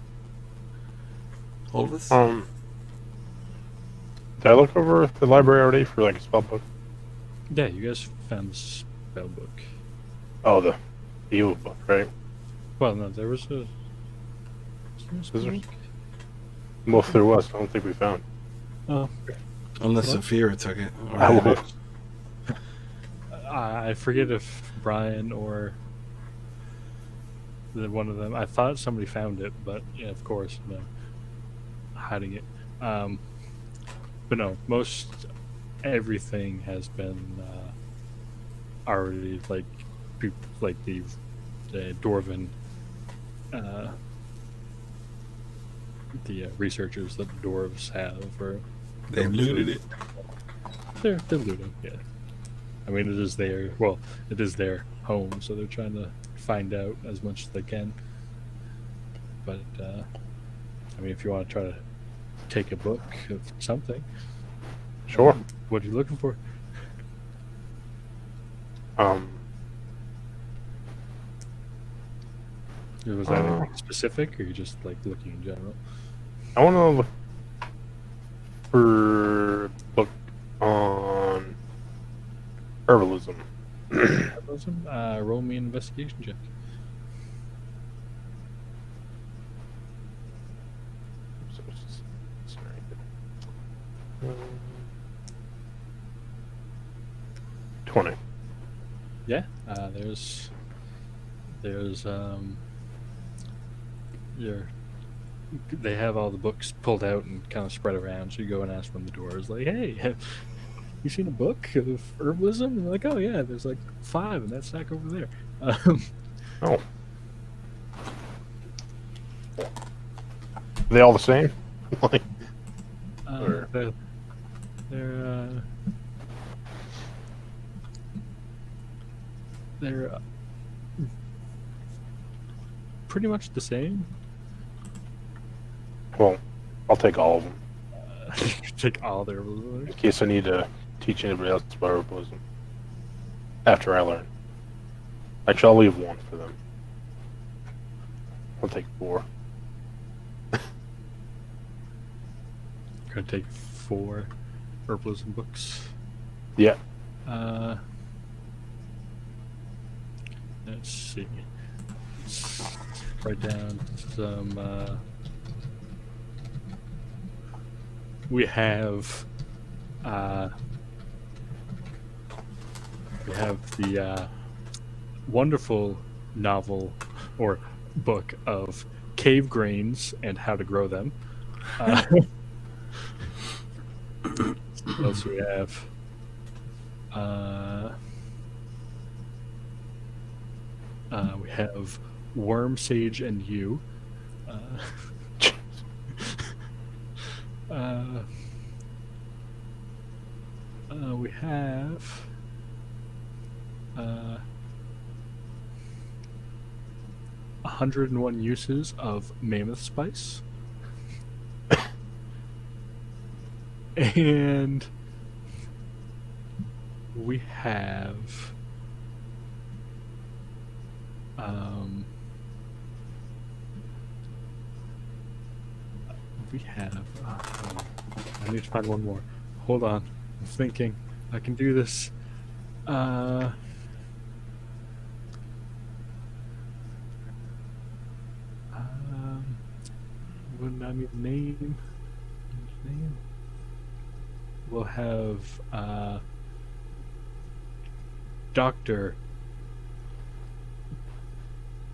All of us? Did I look over the library already for a spell book? Yeah, you guys found the spell book. Oh, the evil book, right? Well, no, there was a. Most there was. I don't think we found. Oh. Unless Saphira took it. I forget if Brian or one of them. I thought somebody found it, but yeah, of course, no, hiding it. But no, most everything has been already the Dwarven, the researchers that the dwarves have, or they looted it. They're looting, yeah. I mean, it is their home, so they're trying to find out as much as they can. But if you want to try to take a book of something, sure. What are you looking for? Was that anything specific, or you just like looking in general? I want to look for a book on herbalism. Roll me an investigation check. So it's just- it's right. 20. Yeah, there's they have all the books pulled out and kind of spread around. So you go and ask them the doors, like, "Hey, have you seen a book of herbalism?" And they're like, "Oh yeah, there's like 5 in that stack over there." Oh. Are they all the same? Like, or- they're pretty much the same. well, I'll take all of them Take all their herbalism. in case I need to teach anybody else about herbalism. After I learn. Actually, I'll leave 1 for them. I'll take 4. Gonna take 4 herbalism books. Yeah. Let's see. Let's write down some. We have the wonderful novel or book of cave grains and how to grow them. What else do we have? We have Worm, Sage, and You. We have 101 uses of mammoth spice. And we have I need to find one more. Hold on. I'm thinking. I can do this. Wouldn't I need a name? We'll have Dr.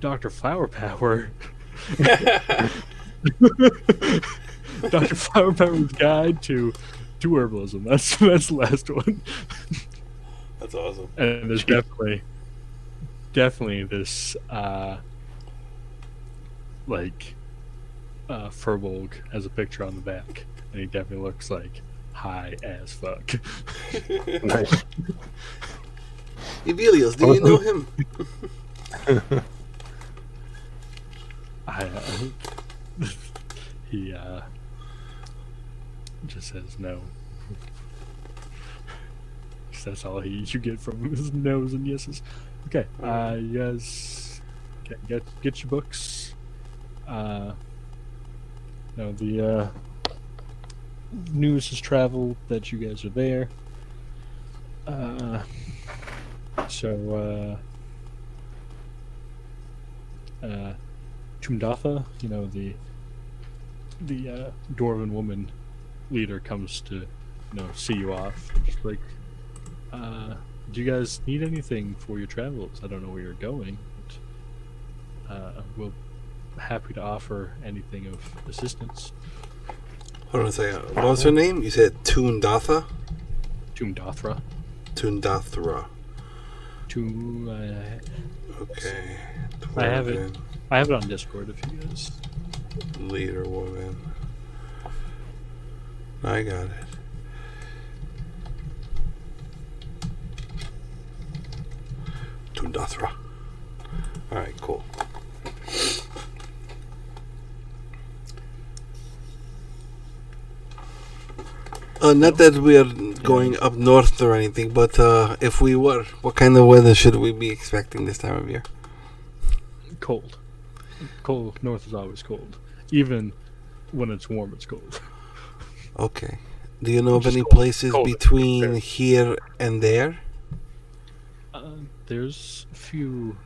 Flower Power. Dr. Flower Power's Guide to Herbalism. That's the last one. That's awesome. And there's definitely this Furbolg has a picture on the back, and he definitely looks like high as fuck. Nice. Evelios, do you know him? He just says no. 'Cause that's all you get from him is no's and yeses. Okay, you guys get your books. The news has traveled that you guys are there. Tumdatha, the dwarven woman leader comes to, see you off. She's like, do you guys need anything for your travels? I don't know where you're going, but we'll happy to offer anything of assistance. Hold on a second. What was her name? You said Tumdatha? Tumdathra. Tumdathra. Okay. I have it. I have it on Discord if you guys. Leader woman. I got it. Tumdathra. Alright, cool. Not that we are going up north or anything, but if we were, what kind of weather should we be expecting this time of year? Cold. Cold north is always cold. Even when it's warm, it's cold. Okay. Do you know of Just any cold- places cold. between here and there? There's a few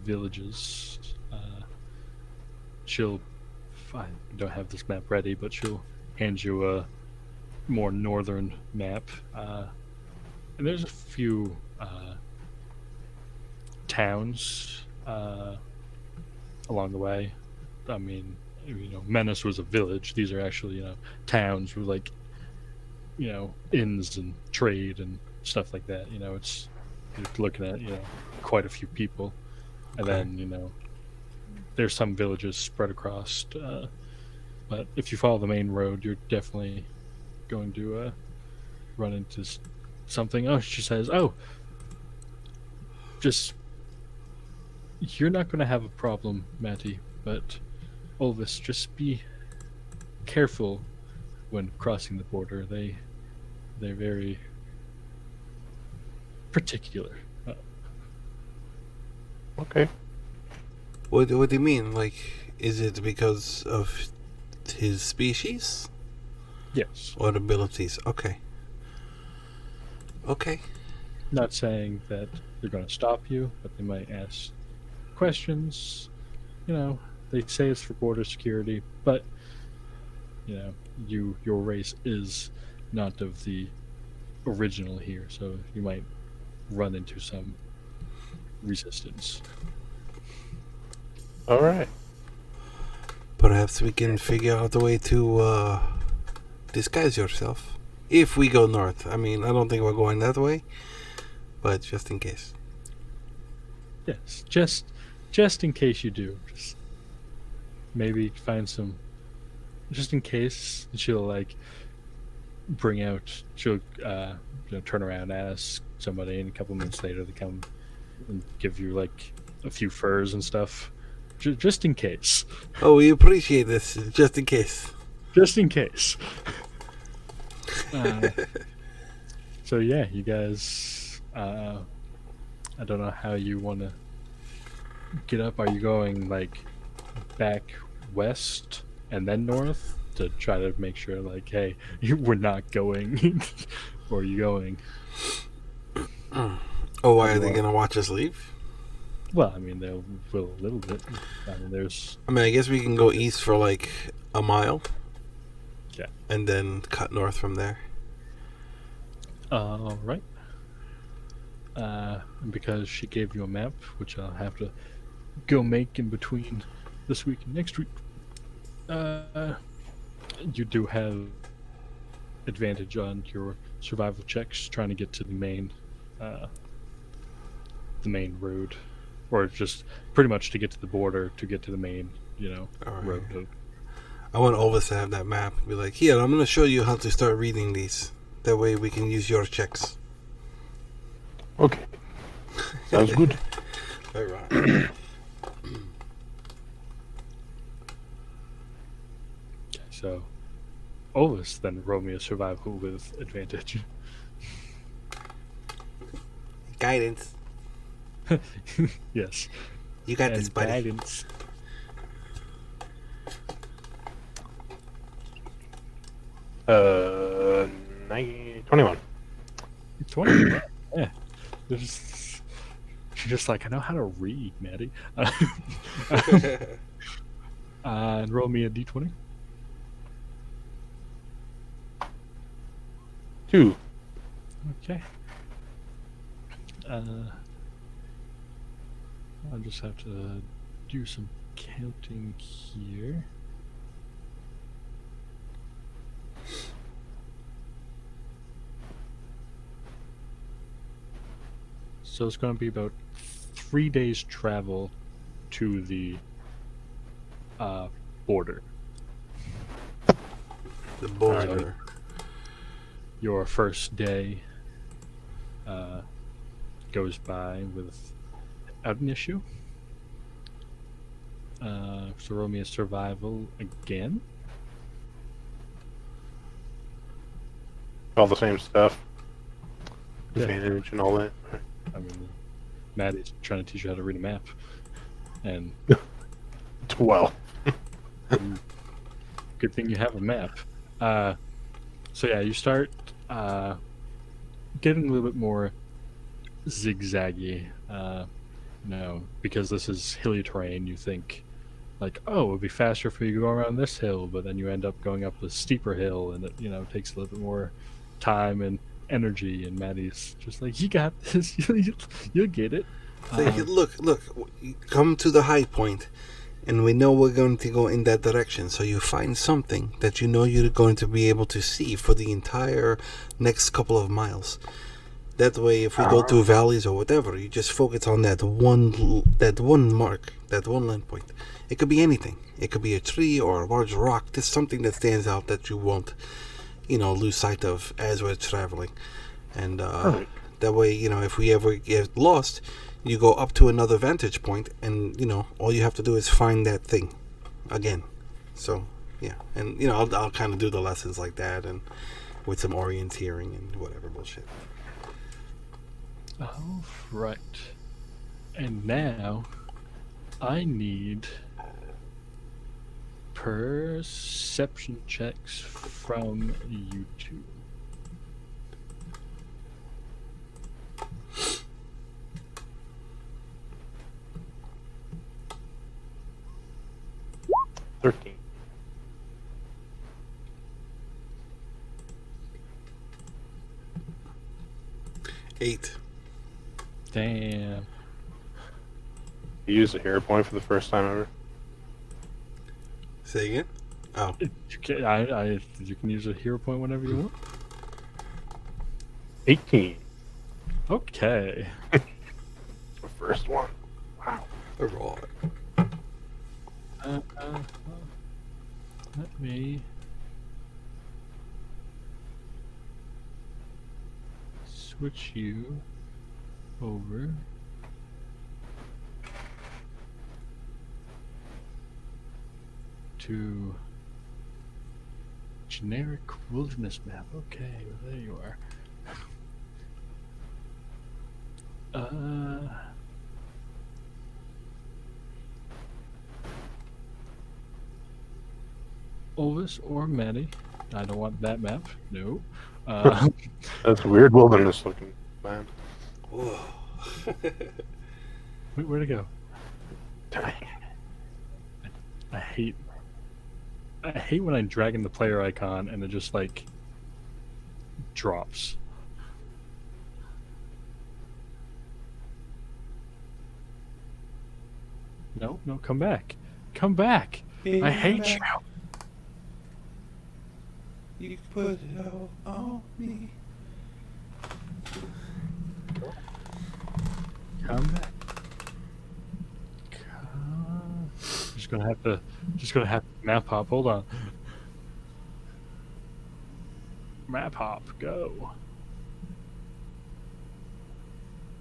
villages. I don't have this map ready, but she'll hand you a more northern map. And there's a few towns along the way. I mean, Menace was a village. These are actually, towns with like, inns and trade and stuff like that. It's you're looking at, quite a few people, and Okay. then there's some villages spread across. But if you follow the main road, you're definitely going to run into something. Oh, she says, "Oh, just you're not going to have a problem, Matty, but Olvis, just be careful when crossing the border. They're very particular." Okay. What do you mean? Like, is it because of his species Yes. or abilities? Okay. Okay. Not saying that they're going to stop you, but they might ask questions. They say it's for border security, but your race is not of the original here, so you might run into some resistance. All right. Perhaps we can figure out a way to disguise yourself. If we go north. I mean, I don't think we're going that way, but just in case. Yes, just in case you do, just maybe find some, just in case. She'll like bring out. She'll turn around, ask somebody, and a couple minutes later they come and give you like a few furs and stuff, just in case. Oh, we appreciate this, just in case. Just in case. So yeah, you guys. I don't know how you want to get up. Are you going like back west and then north to try to make sure, like, hey, we're not going, or are you going? Oh, why are they gonna watch us leave? Well, I mean, they'll will a little bit. I mean, there's I mean, I guess we can go east for like a mile. Yeah. And then cut north from there. right. And because she gave you a map, which I'll have to go make in between this week and next week, you do have advantage on your survival checks trying to get to the main road, or just pretty much to get to the border, to get to the main, All right. road. I want Elvis to have that map. Be like, here, I'm gonna show you how to start reading these. That way we can use your checks. Okay. Sounds good. All right. So, Olvis then roll me a survival with advantage. Guidance. Yes. You got And this, buddy. guidance. Uh, 21. 20. Yeah. She's just like, I know how to read, Maddie. And roll me a d20. 2. Okay. I'll just have to do some counting here. So it's going to be about 3 days travel to the border. The border. Your first day goes by without an issue. So roll me a survival again. All the same stuff. Yeah. Advantage and all that. I mean, Maddie's trying to teach you how to read a map, and Well, Good thing you have a map. So yeah, you start getting a little bit more zigzaggy. Because this is hilly terrain. You think like, oh, it would be faster if we go around this hill, but then you end up going up a steeper hill, and it takes a little bit more time and energy. And Maddie's just like, you got this, you'll get it. Look, come to the high point, and we know we're going to go in that direction. So you find something that you know you're going to be able to see for the entire next couple of miles. That way, if we go through valleys or whatever, you just focus on that one mark, that one line point. It could be anything. It could be a tree or a large rock. Just something that stands out that you won't, lose sight of as we're traveling. And that way, if we ever get lost, you go up to another vantage point, and all you have to do is find that thing again. So yeah, and I'll kind of do the lessons like that, and with some orienteering and whatever bullshit. All right. And now I need perception checks from you two. $13. 8. Damn. You use a hero point for the first time ever. Say again? Oh. You can use a hero point whenever you want. 18. Okay. The first one. Wow. Alright. Let me switch you over to generic wilderness map. Okay, well, there you are. Olvis or Maddie? I don't want that map. No. That's weird wilderness looking, man. Whoa. Wait, where'd it go? I hate when I drag in the player icon and it just like drops. No, come back. Come back. I hate you. You put it all on me. Come back. Just gonna have to map hop. Hold on. Map hop, go.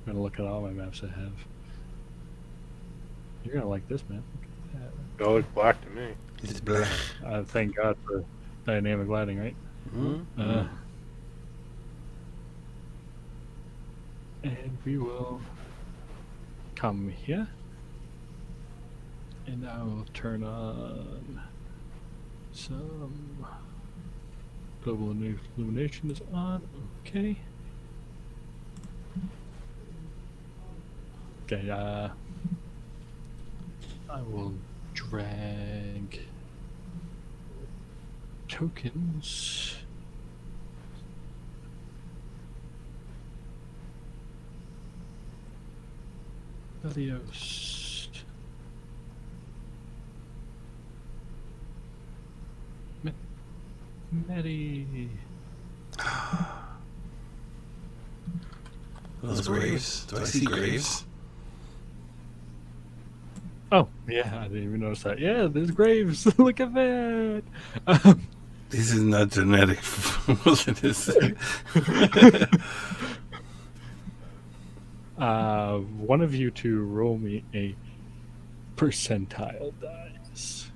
I'm gonna look at all my maps I have. You're gonna like this map. Look at that. They look black to me. It's black. Thank God for dynamic lighting, right? Mm-hmm. And we will come here, and I will turn on some global illumination is on. Okay. Okay. I will drag tokens. Helios. Maddie. Those graves. Do I see graves? Oh, yeah, I didn't even notice that. Yeah, there's graves. Look at that. This is not genetic. Wilderness. One of you two roll me a percentile dice.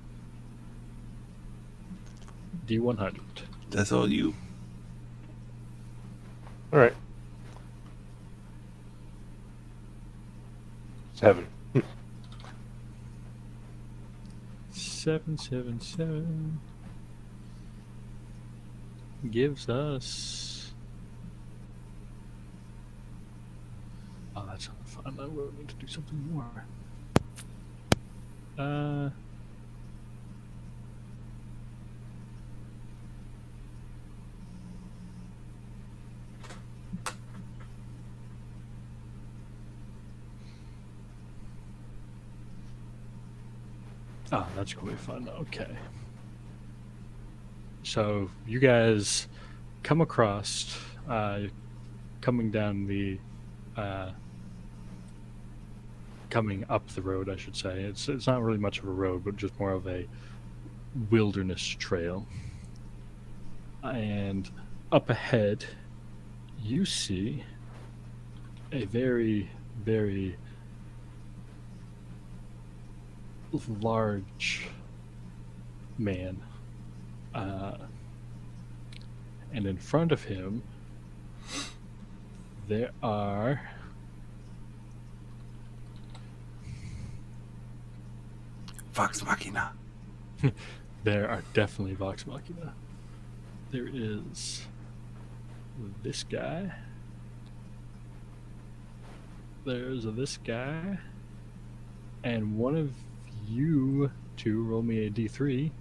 D100. That's all you. All right. 7. 777 gives us. Oh, that's not fun. I will need to do something more. Oh, that's going to be fun. Okay. So you guys come across, coming down the, coming up the road, I should say. It's not really much of a road, but just more of a wilderness trail. And up ahead, you see a very, very large man, and in front of him there are Vox Machina. there are definitely Vox Machina. There is this guy. There's this guy, and one of you two roll me a d3.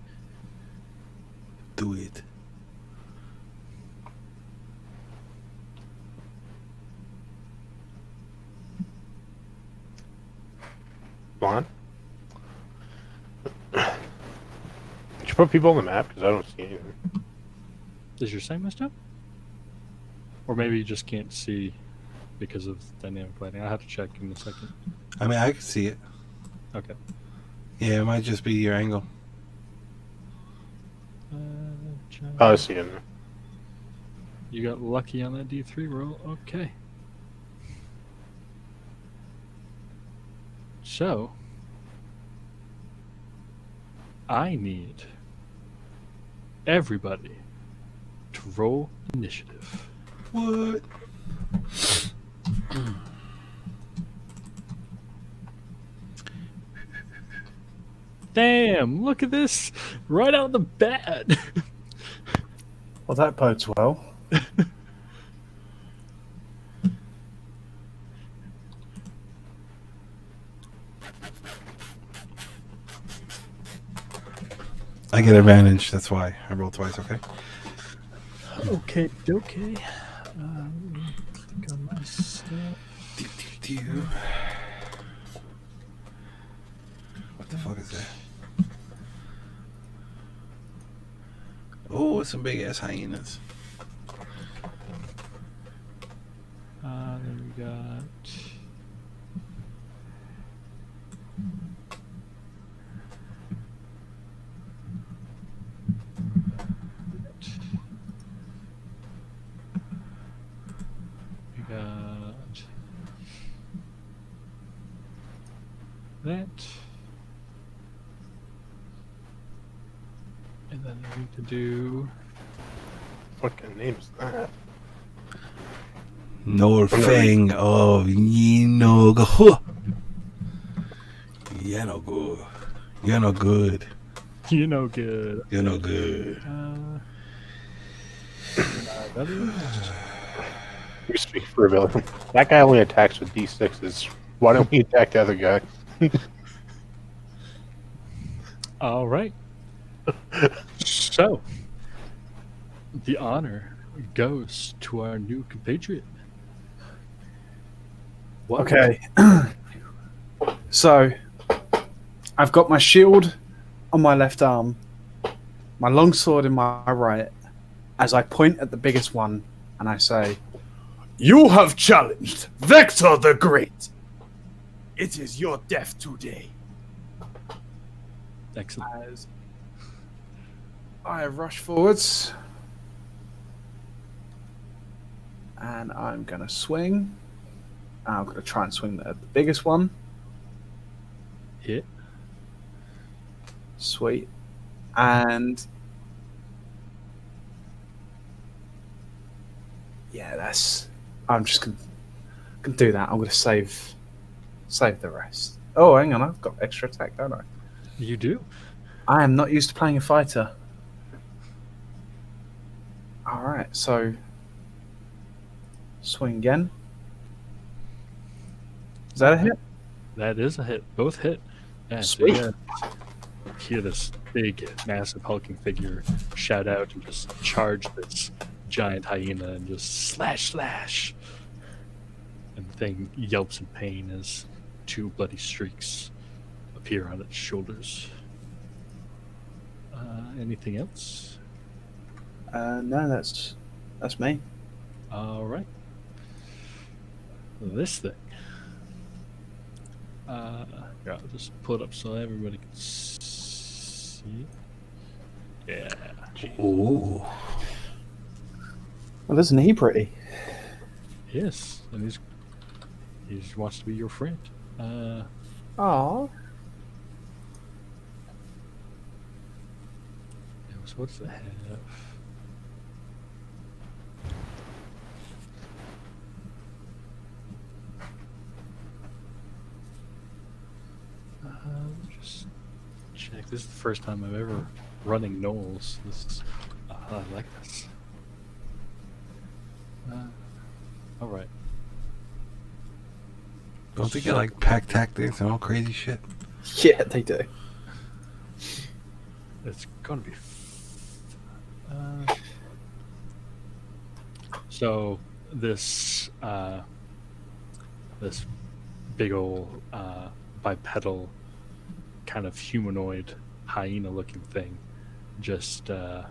Do it. Blonde? Did you put people on the map? Because I don't see anything. Is your sight messed up? Or maybe you just can't see because of dynamic lighting. I'll have to check in a second. I mean, I can see it. Okay. Yeah, it might just be your angle. I see it. You got lucky on that D3 roll. Okay. So, I need everybody to roll initiative. What? Damn, look at this. Right out the bat. Well, that bodes well. I get advantage. That's why I roll twice. Okay. Okay. Click on my stuff. What the fuck is that? Oh, some big ass hyenas. Then we got. That. And then I need to do. What kind of name is that? Norfang of Yinogo. You're no good. You're no good. You know good. You're no good. You speak for a villain. That guy only attacks with D6s. Why don't we attack the other guy? All right. So, the honor goes to our new compatriot. What? Okay. So, I've got my shield on my left arm, my longsword in my right, as I point at the biggest one and I say, "You have challenged Vector the Great. It is your death today." Excellent. As I rush forwards, and I'm going to swing. I'm going to try and swing at the biggest one. Hit. Sweet. And yeah, I'm just gonna do that. I'm gonna save the rest. Oh, hang on, I've got extra attack, don't I? You do? I am not used to playing a fighter. Alright, so swing again. Is that a hit? That is a hit. Both hit. Yeah, Sweet. so you hear this big, massive hulking figure shout out and just charge this giant hyena and just slash, slash. And the thing yelps in pain as 2 bloody streaks appear on its shoulders. Anything else? No, that's me. All right. This thing. Here, I'll just pull it up so everybody can see. Yeah. Ooh. Well, isn't he pretty? Yes, and he just wants to be your friend. Aww. So what's the head of? Just check. This is the first time I've ever running Knowles. This is, I like this. All right. Don't they get like pack tactics and all crazy shit? Yeah, they do. It's gonna be. So this this big old bipedal kind of humanoid hyena-looking thing just kind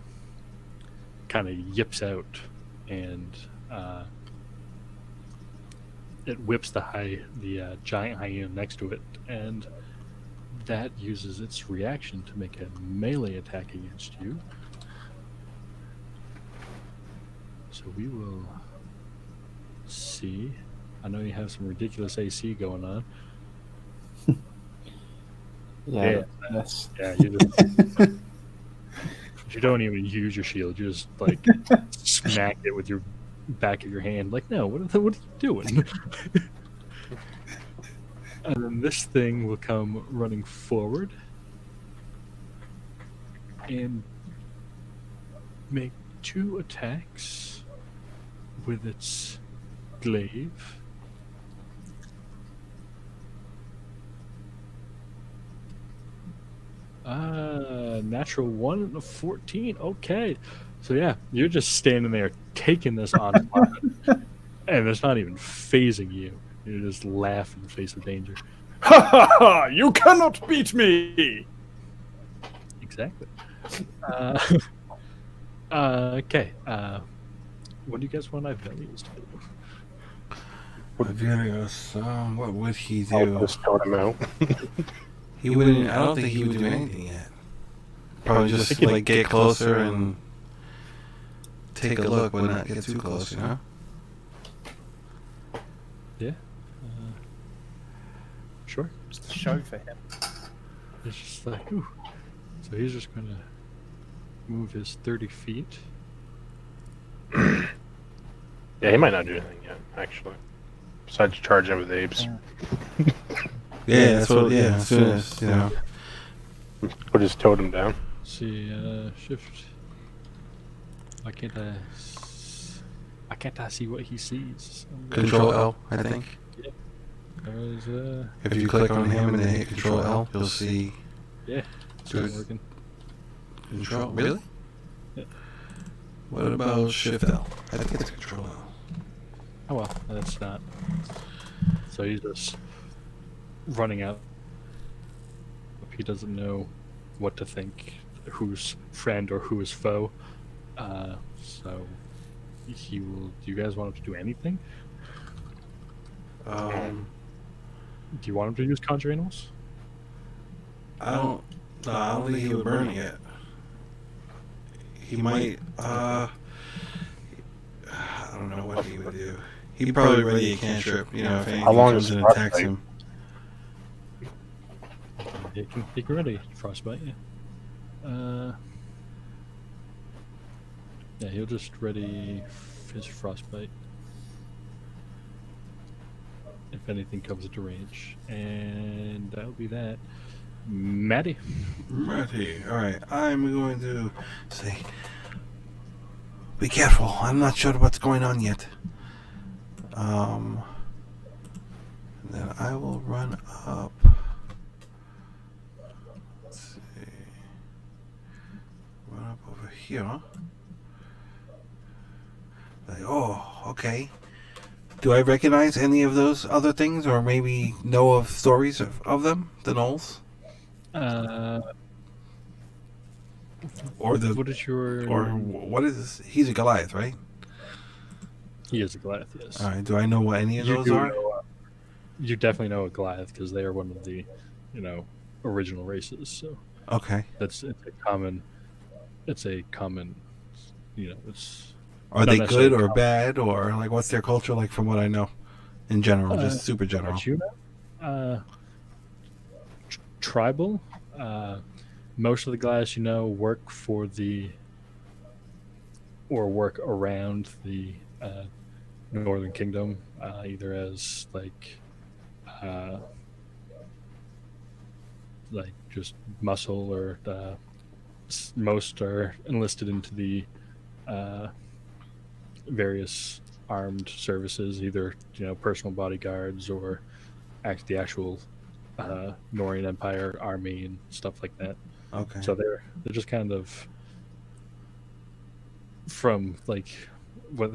of yips out and it whips the giant hyena next to it, and that uses its reaction to make a melee attack against you. So we will see. I know you have some ridiculous AC going on. Yeah. Yes. Yeah, you just you don't even use your shield. You just like smack it with your back of your hand. Like, no, what are you doing? And then this thing will come running forward and make 2 attacks with its glaive. Natural 1 and a 14. Okay. So yeah, you're just standing there taking this on and it's not even phasing you. You're just laughing in the face of danger. Ha ha ha! You cannot beat me! Exactly. Okay. What do you guys want Ivelius to do? Virios, what would he I'll do? just count him out. He wouldn't. I don't think he would do anything yet. Probably just like get closer and take a look, but not get too close. You know. Yeah. Sure. It's the show for him. It's just like, ooh. So he's just going to move his 30 feet. Yeah, he might not do anything yet, actually. Besides charging with apes. Yeah, that's what. Yeah, as soon as you know. Put his totem down. See, shift. Why can't I see what he sees? Control L, I think. There's, If you click on him and then hit Control L, you'll see. yeah, it's not working. Control. Really? Yeah. What about Shift L? I think it's Control L. Oh well, that's not. So he's just running out. He doesn't know what to think, who's friend or who is foe. So he will. Do you guys want him to do anything? Um, Do you want him to use conjure animals? I don't. No, I don't think he would burn it yet. He might. I don't know what he would do. He'd probably ready a cantrip. You know, if anything How long comes is and Frostbite? attacks him. He can ready frostbite. Yeah. Yeah, he'll just ready his frostbite. If anything comes into range, and that'll be that. Maddie. Matty. All right, I'm going to say, be careful. I'm not sure what's going on yet. Then I will run up. Let's see. Run up over here. Like, oh, okay. Do I recognize any of those other things, or maybe know of stories of them? The gnolls, or the, What is your? or what is this? He's a Goliath, right? He is a Goliath. Yes. All right. Do I know what any of You those do are? know, you definitely know a Goliath because they are one of the, original races. So Okay. it's a common. It's a common. It's Are not they necessarily good or common. bad, or like what's their culture like? From what I know, in general, just super general. What you know? Tribal. Most of the guys work for work around the Northern Kingdom, either as uh, just muscle or most are enlisted into the various armed services, either personal bodyguards or the actual Norian Empire army and stuff like that. Okay. So they're just kind of from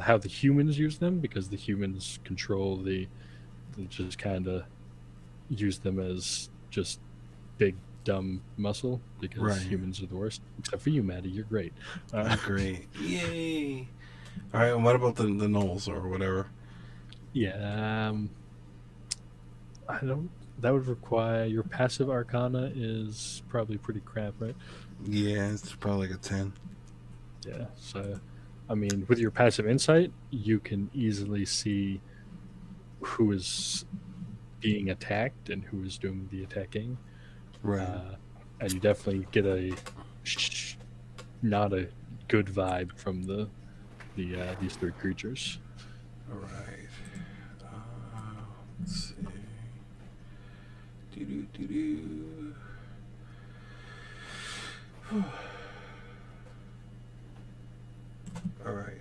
how the humans use them, because the humans control they just kind of use them as just big dumb muscle, because Right. humans are the worst. Except for you, Maddie, you're great. Great. Yay. All right. And what about the gnolls or whatever? Yeah, I don't. That would require your passive Arcana is probably pretty crap, right? Yeah, it's probably like a 10. Yeah. So, I mean, with your passive Insight, you can easily see who is being attacked and who is doing the attacking. Right. And you definitely get not a good vibe from these three creatures. All right. Let's see. Do. All right.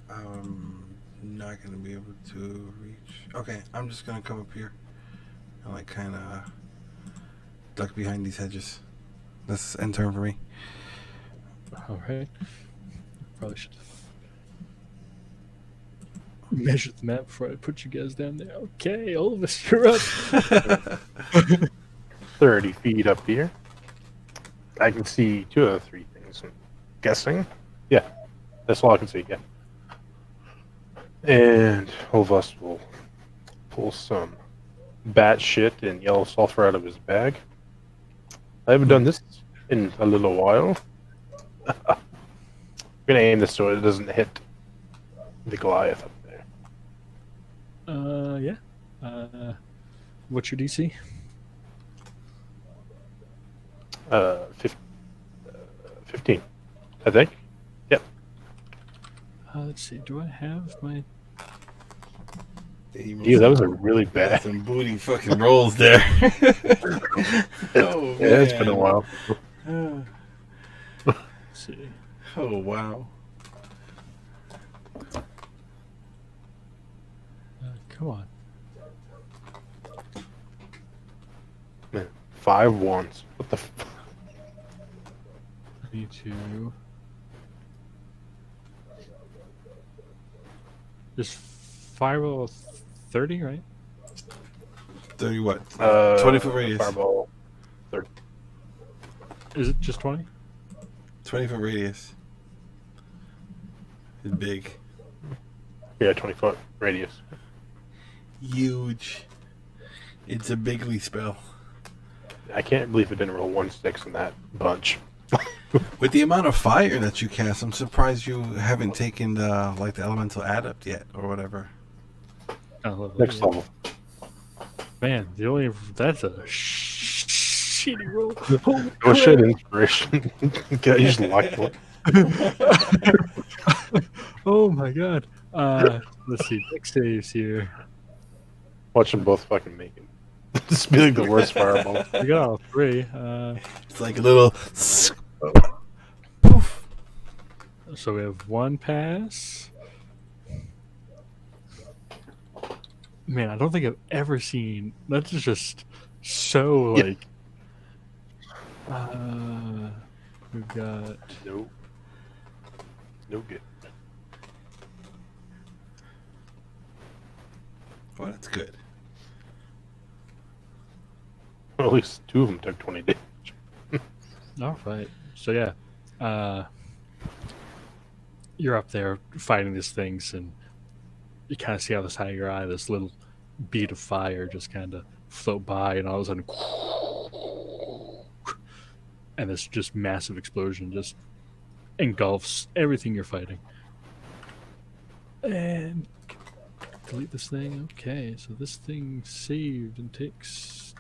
I'm not gonna be able to reach. Okay, I'm just gonna come up here and kind of duck behind these hedges. That's end turn for me. All right. Probably should have measured the map before I put you guys down there. Okay, Olvis, you're up. 30 feet up here. I can see 2 of the 3 things, I'm guessing. Yeah, that's all I can see, yeah. And Olvis will pull some bat shit and yellow sulfur out of his bag. I haven't done this in a little while. I'm going to aim this so it doesn't hit the Goliath up there. Yeah. What's your DC? 15, I think. Yep. Let's see. Do I have my? Ew, that was a really bad. Some booty fucking rolls there. Oh, Yeah, it's been a while. Let's see. Oh, wow. Come on. Man, 5 ones. What the? I need to. Just fireball 30, right? 30 what? 20-foot radius. Fireball. Is it just 20? 20-foot radius. It's big. Yeah, 20-foot radius. Huge. It's a bigly spell. I can't believe it didn't roll 1/6 in that bunch. With the amount of fire that you cast, I'm surprised you haven't taken the elemental adept yet or whatever. Next level. Man, that's a shitty roll. Holy Oh shit, crap. inspiration. You just locked one. Oh my god. Let's see. Next saves here. Watch them both fucking make it. This is like the worst fireball. You got all three. It's like a little. So we have one pass. Man, I don't think I've ever seen. That's just so Yeah. like. We've got. No. No good. Well, that's good. Well, at least 2 of them took 20 damage. All right. So yeah, you're up there fighting these things, and you kind of see out the side of your eye this little bead of fire just kind of float by, and all of a sudden, and this just massive explosion just engulfs everything you're fighting. And delete this thing. Okay, so this thing saved and takes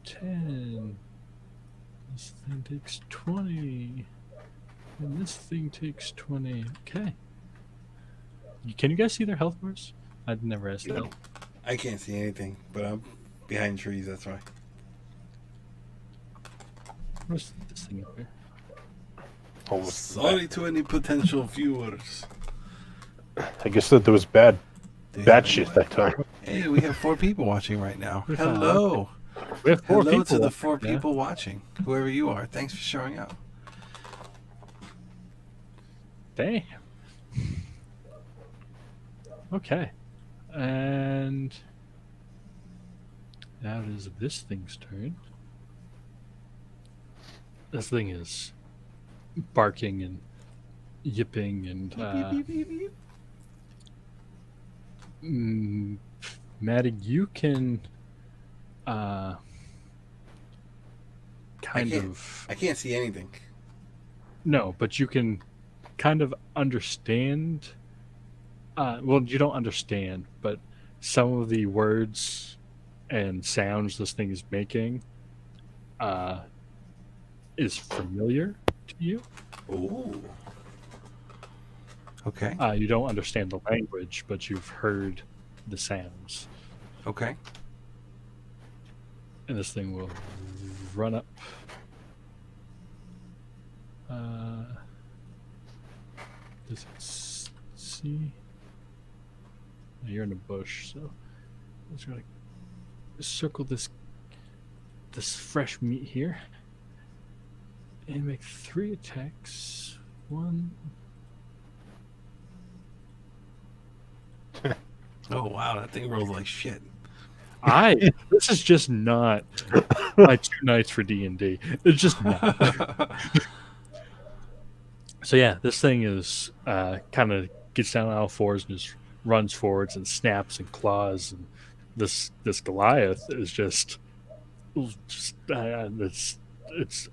10. This thing takes 20. And this thing takes 20. Okay. Can you guys see their health bars? I'd never asked that. I can't see anything, but I'm behind trees, that's why. What's this thing up here? Almost. Sorry to any potential viewers. I guess that there was bad shit that time. Hey, we have 4 people watching right now. Okay. Hello. We have 4 Hello people. to the 4 yeah. people watching. Whoever you are, thanks for showing up. Damn. Okay. And now it is this thing's turn. This thing is barking and yipping and Maddie, you can kind of I can't see anything. no, but you can kind of understand. Well, you don't understand, but some of the words and sounds this thing is making is familiar to you. Ooh. Okay. You don't understand the language, but you've heard the sounds. Okay. And this thing will run up. Does it see? No, you're in a bush, so I'm just gonna circle this fresh meat here and make 3 attacks. 1. Oh wow, that thing rolls like shit. This is just not my 2 nights for D&D. It's just not. So yeah, this thing is kind of gets down on all 4s and just runs forwards and snaps and claws, and this Goliath is just it's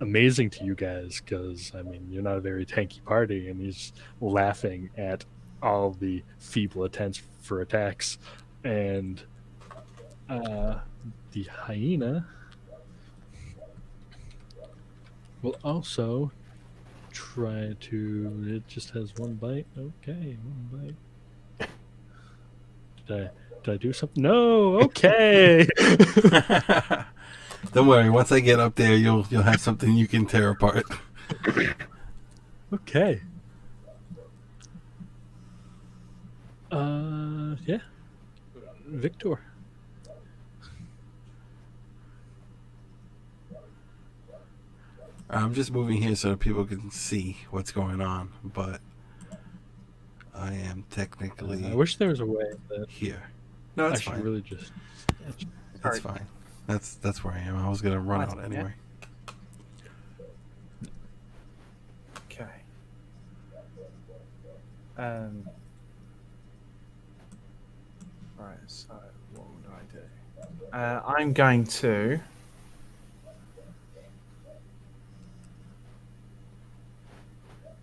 amazing to you guys because I mean you're not a very tanky party, and he's laughing at all the feeble attempts for attacks, and the hyena will also try to. It just has 1 bite. Okay, 1 bite. Did I do something? No. Okay. Don't worry. Once I get up there, you'll have something you can tear apart. Okay. Yeah. Victor. I'm just moving here so that people can see what's going on, but I am technically I wish there was a way that here. No, I that's should fine. really just. That's fine. That's where I am. I was gonna run out anyway. Okay. Right, so what would I do? I'm going to.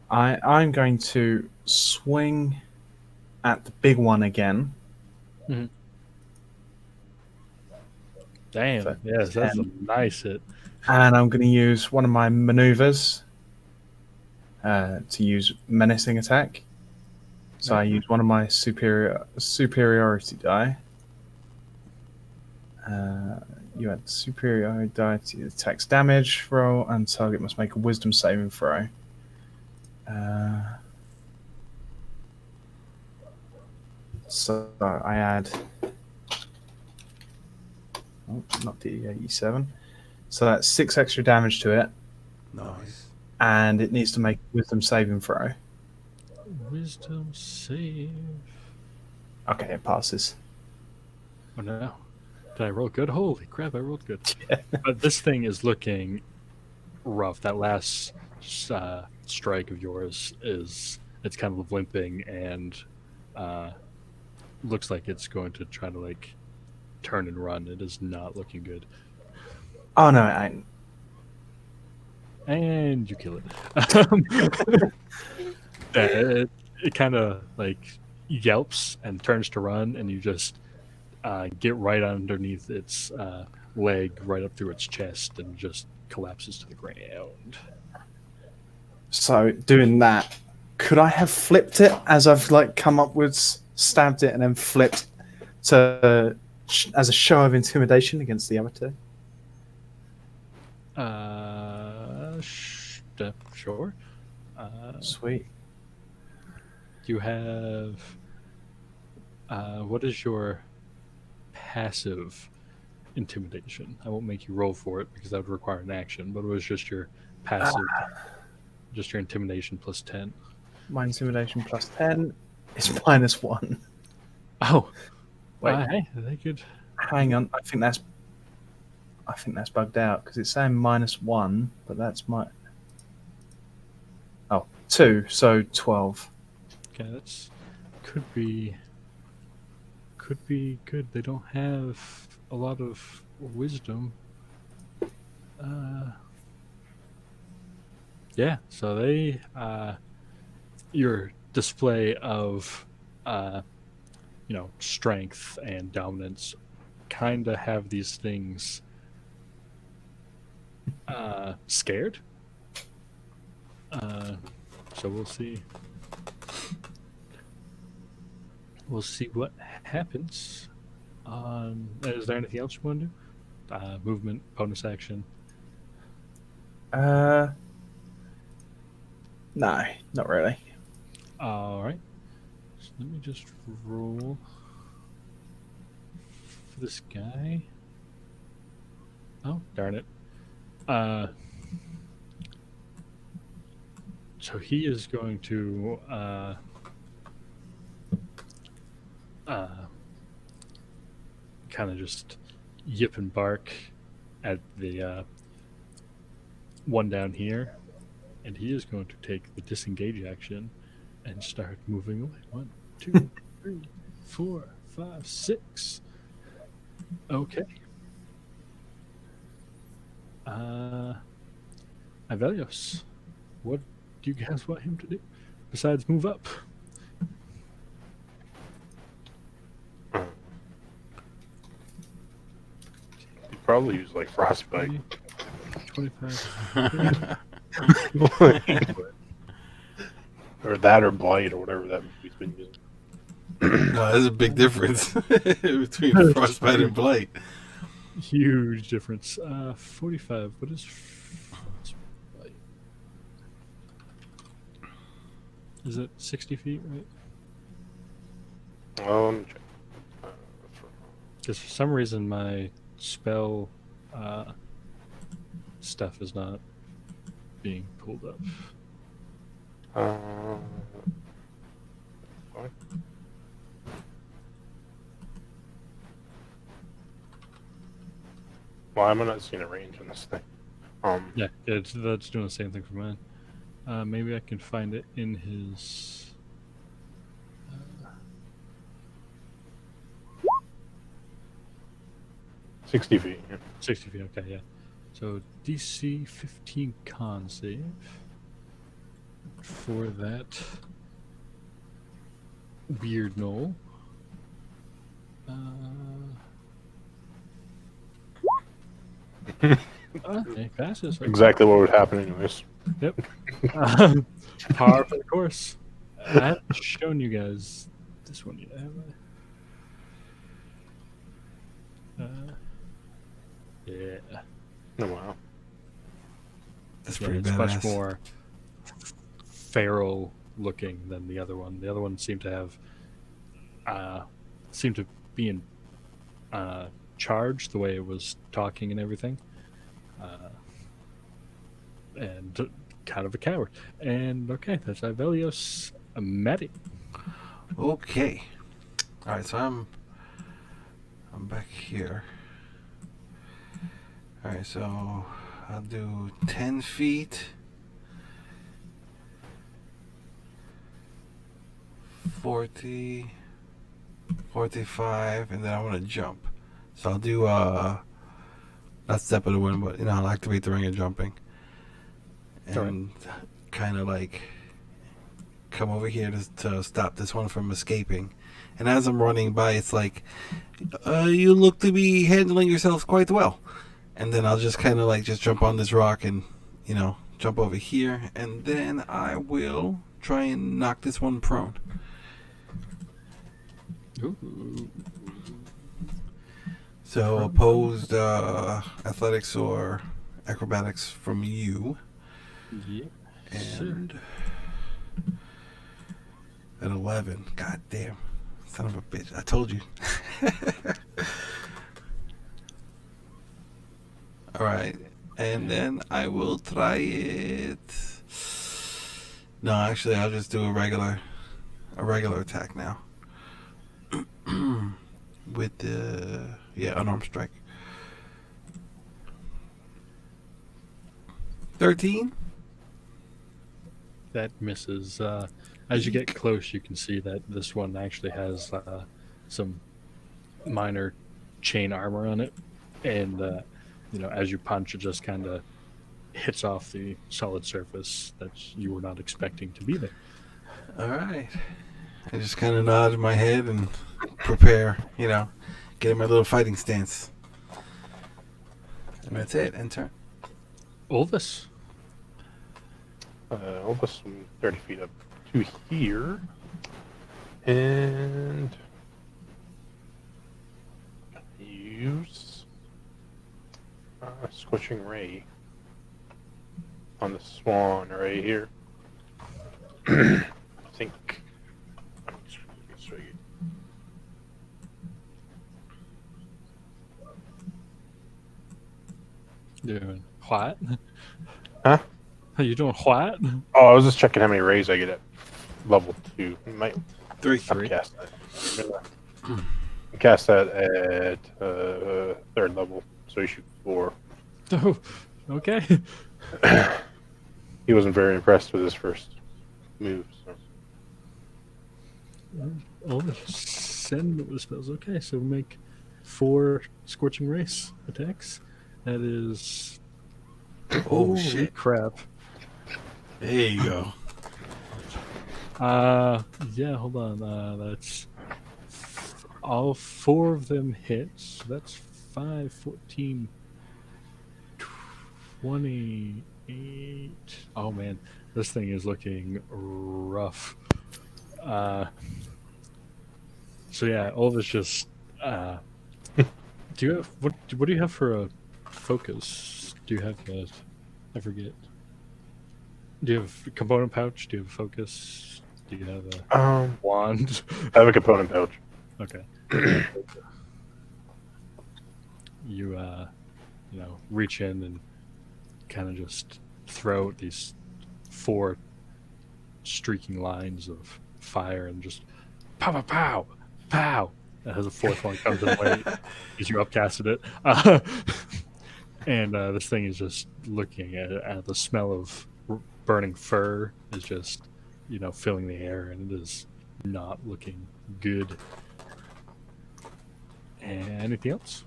I'm going to swing at the big one again. Damn. So, Yes, that's a nice hit. And I'm going to use one of my maneuvers to use menacing attack. So I use one of my superiority die. You had superiority attacks damage roll, and target must make a wisdom saving throw. So I add. Oh, not D87. So that's 6 extra damage to it, Nice. and it needs to make a wisdom saving throw. Wisdom save. Okay, it passes. Oh no. Did I roll good? Holy crap, I rolled good. But this thing is looking rough. That last strike of yours it's kind of limping and looks like it's going to try to like turn and run. It is not looking good. Oh no, it ain't. And you kill it. It kind of like yelps and turns to run, and you just get right underneath its leg, right up through its chest, and just collapses to the ground. So doing that, could I have flipped it as I've like come upwards, stabbed it, and then flipped to as a show of intimidation against the other two? Sure. Sweet. You have. What is your passive intimidation? I won't make you roll for it because that would require an action, but it was just your passive, just your intimidation plus 10. My intimidation plus 10 is -1. Oh, Wait, hey, they could. hang on. I think that's bugged out because it's saying -1, but that's my 2, so 12. Okay, that's could be good. They don't have a lot of wisdom. Yeah, so they your display of strength and dominance kind of have these things scared. So we'll see. We'll see what happens. Is there anything else you want to do? Movement, bonus action. No, not really. All right. So let me just roll for this guy. Oh, darn it. So he is going to kind of just yip and bark at the one down here, and he is going to take the disengage action and start moving away. 1, 2, 3, 4, 5, 6. Okay. Avelios, what do you guys want him to do besides move up? You'd probably use like frostbite. 25. Or that or blight or whatever that movie's been using. No, there's a big difference between frostbite and blight. Huge difference. 45. What is frostbite? Is it 60 feet, right? Let me check. Because for some reason my spell stuff is not being pulled up. What? Well, I'm not seeing a range on this thing. Yeah, that's doing the same thing for mine. Maybe I can find it in his. 60 feet. Yeah. 60 feet, okay, yeah. So DC 15 con save for that weird knoll. Okay, passes. Right? Exactly what would happen anyways. Yep. Par for the course. I haven't shown you guys this one yet, have I? Yeah. Oh wow. That's Yeah, pretty it's badass. much more feral looking than the other one. The other one seemed to have seemed to be in charge the way it was talking and everything, and kind of a coward. And okay, that's Ivelios Medi. Okay. All right, so I'm back here. All right, so I'll do 10 feet, 40, 45, and then I want to jump. So I'll do not step of the wind, but I'll activate the ring of jumping, and kind of like come over here to stop this one from escaping. And as I'm running by, it's like, you look to be handling yourselves quite well. And then I'll just kind of like just jump on this rock and, jump over here. And then I will try and knock this one prone. Ooh. So opposed athletics or acrobatics from you. Yeah. And an 11. God damn. Son of a bitch. I told you. All right. And then I will try it. No, actually, I'll just do a regular attack now. With the unarmed strike. 13. That misses. As you get close, you can see that this one actually has some minor chain armor on it, and as you punch, it just kind of hits off the solid surface that you were not expecting to be there. All right. I just kind of nod my head and prepare, get in my little fighting stance. And that's it. End turn. Ulvis. Almost 30 feet up to here. And use Scorching Ray on the swan right here. I think. Doing what? Huh? Are you doing what? Oh, I was just checking how many rays I get at level 2. Might 3. cast that. Cast that at 3rd level, so you shoot 4. Oh, okay. He wasn't very impressed with his first move. So. Ulvis, send the spells. Okay, so we make 4 Scorching Race attacks. That is. Oh, Holy shit. crap. There you go. Yeah, hold on. That's all 4 of them hits. So that's 5, 14, 28. Oh man, this thing is looking rough. So yeah, Ulvis just. Do you have what do you have for a focus? Do you have a? I forget. Do you have a component pouch? Do you have a focus? Do you have a wand? I have a component pouch. Okay. You reach in and kind of just throw out these 4 streaking lines of fire and just pow pow pow pow. That has a 4th one comes in way because you upcasted it. And this thing is just looking at the smell of burning fur is just filling the air, and it is not looking good. And anything else?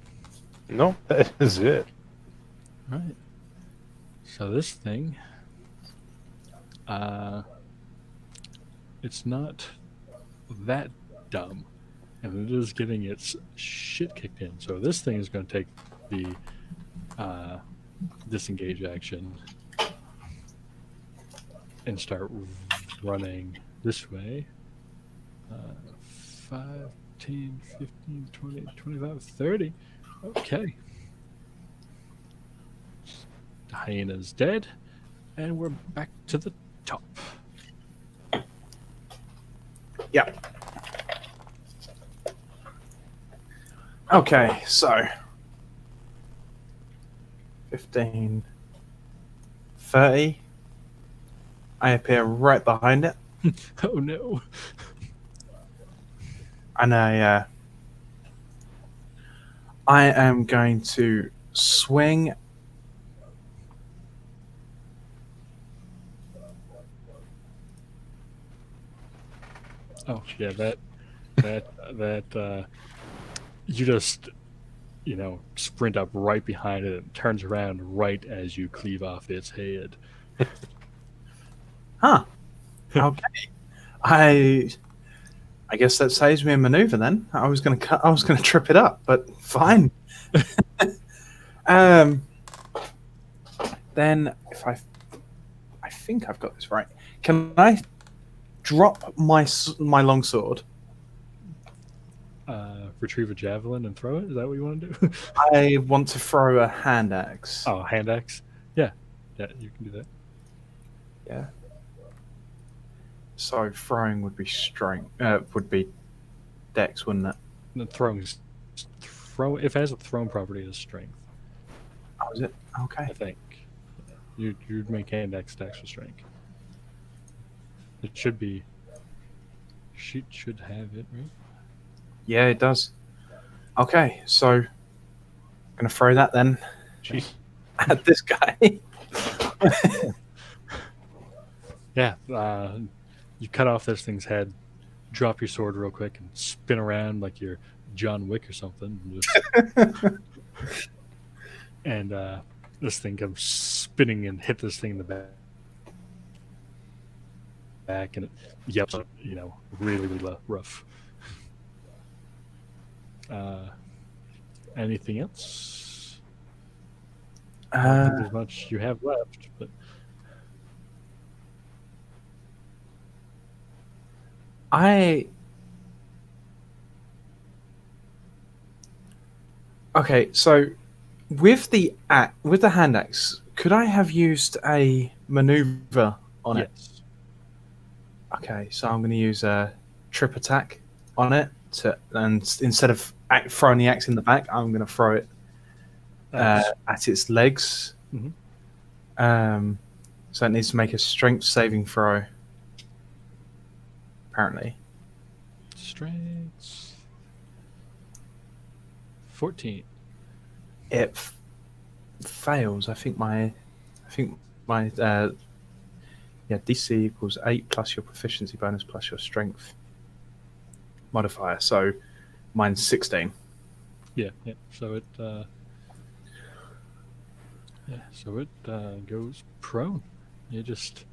No, that is it. All right. So this thing, it's not that dumb, and it is getting its shit kicked in. So this thing is going to take the disengage action and start running this way. 5, 10, 15, 20, 25, 30. Okay. The hyena's dead, and we're back to the top. Yep. Okay, so 15, 30. I appear right behind it, Oh no. and I am going to swing. Oh yeah, that you just sprint up right behind it and turns around right as you cleave off its head. Huh. Okay. I guess that saves me a maneuver then. I was gonna trip it up, but fine. Then if I think I've got this right. Can I drop my longsword? Retrieve a javelin and throw it. Is that what you want to do? I want to throw a hand axe. Oh, hand axe. Yeah, you can do that. Yeah. So throwing would be strength. Would be dex, wouldn't it? The throw if it has a thrown property, is strength. Oh, is it? Okay. I think you'd make hand axe dex with strength. It should be. She should have it, right? Yeah, it does. Okay, so I'm gonna throw that then Jeez. at this guy. Yeah, you cut off this thing's head, drop your sword real quick, and spin around like you're John Wick or something. And this thing comes spinning and hit this thing in the back, and it yelps, really, really rough. Anything else? I don't think there's much you have left, but Okay, so with the hand axe, could I have used a maneuver on it? yes. Okay, so I'm going to use a trip attack on it and instead of throwing the axe in the back, I'm going to throw it at its legs. Mhm. So it needs to make a strength saving throw. Apparently, Strengths 14. it fails. I think my DC equals 8 plus your proficiency bonus plus your strength modifier. So mine's 16. Yeah. So it goes prone. You just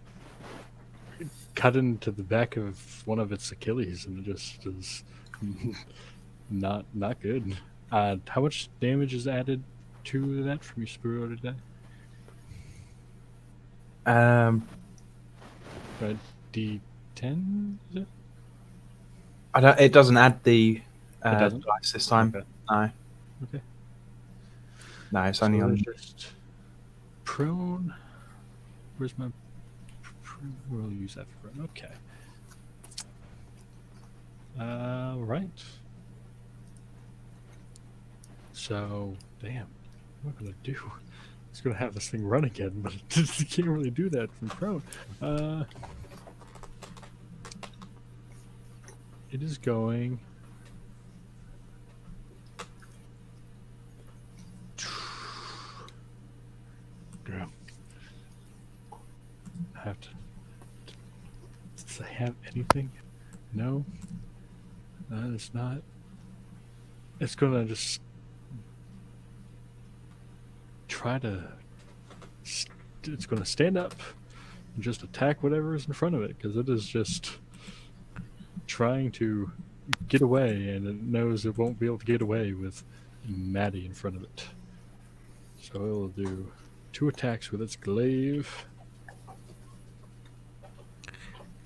cut into the back of one of its Achilles, and it just is not good. How much damage is added to that from your superiority die? D10, is it? It doesn't add the doesn't? dice this time. Okay. No. Okay. No, it's only So on. there's just prone. Where's my? We'll use that for prone. Okay. Right. So, damn, what am I gonna do? It's gonna have this thing run again, but you can't really do that from prone. It is going. Damn. I have to. Does it have anything? No. It's not. It's gonna just try to. It's gonna stand up and just attack whatever is in front of it, because it is just trying to get away, and it knows it won't be able to get away with Maddie in front of it. So it will do 2 attacks with its glaive.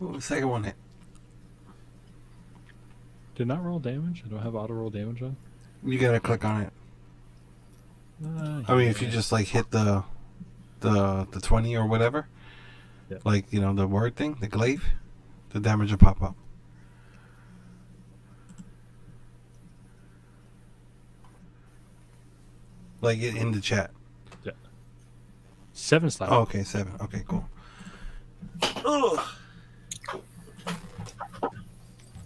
Ooh, the second one hit. Did not roll damage. I don't have auto roll damage on. You gotta click on it. I mean, if you just like hit the the 20 or whatever, Yeah. like the word thing, the glaive, the damage will pop up. Like in the chat. 7 slap. Oh, okay, 7. Okay, cool. Ugh.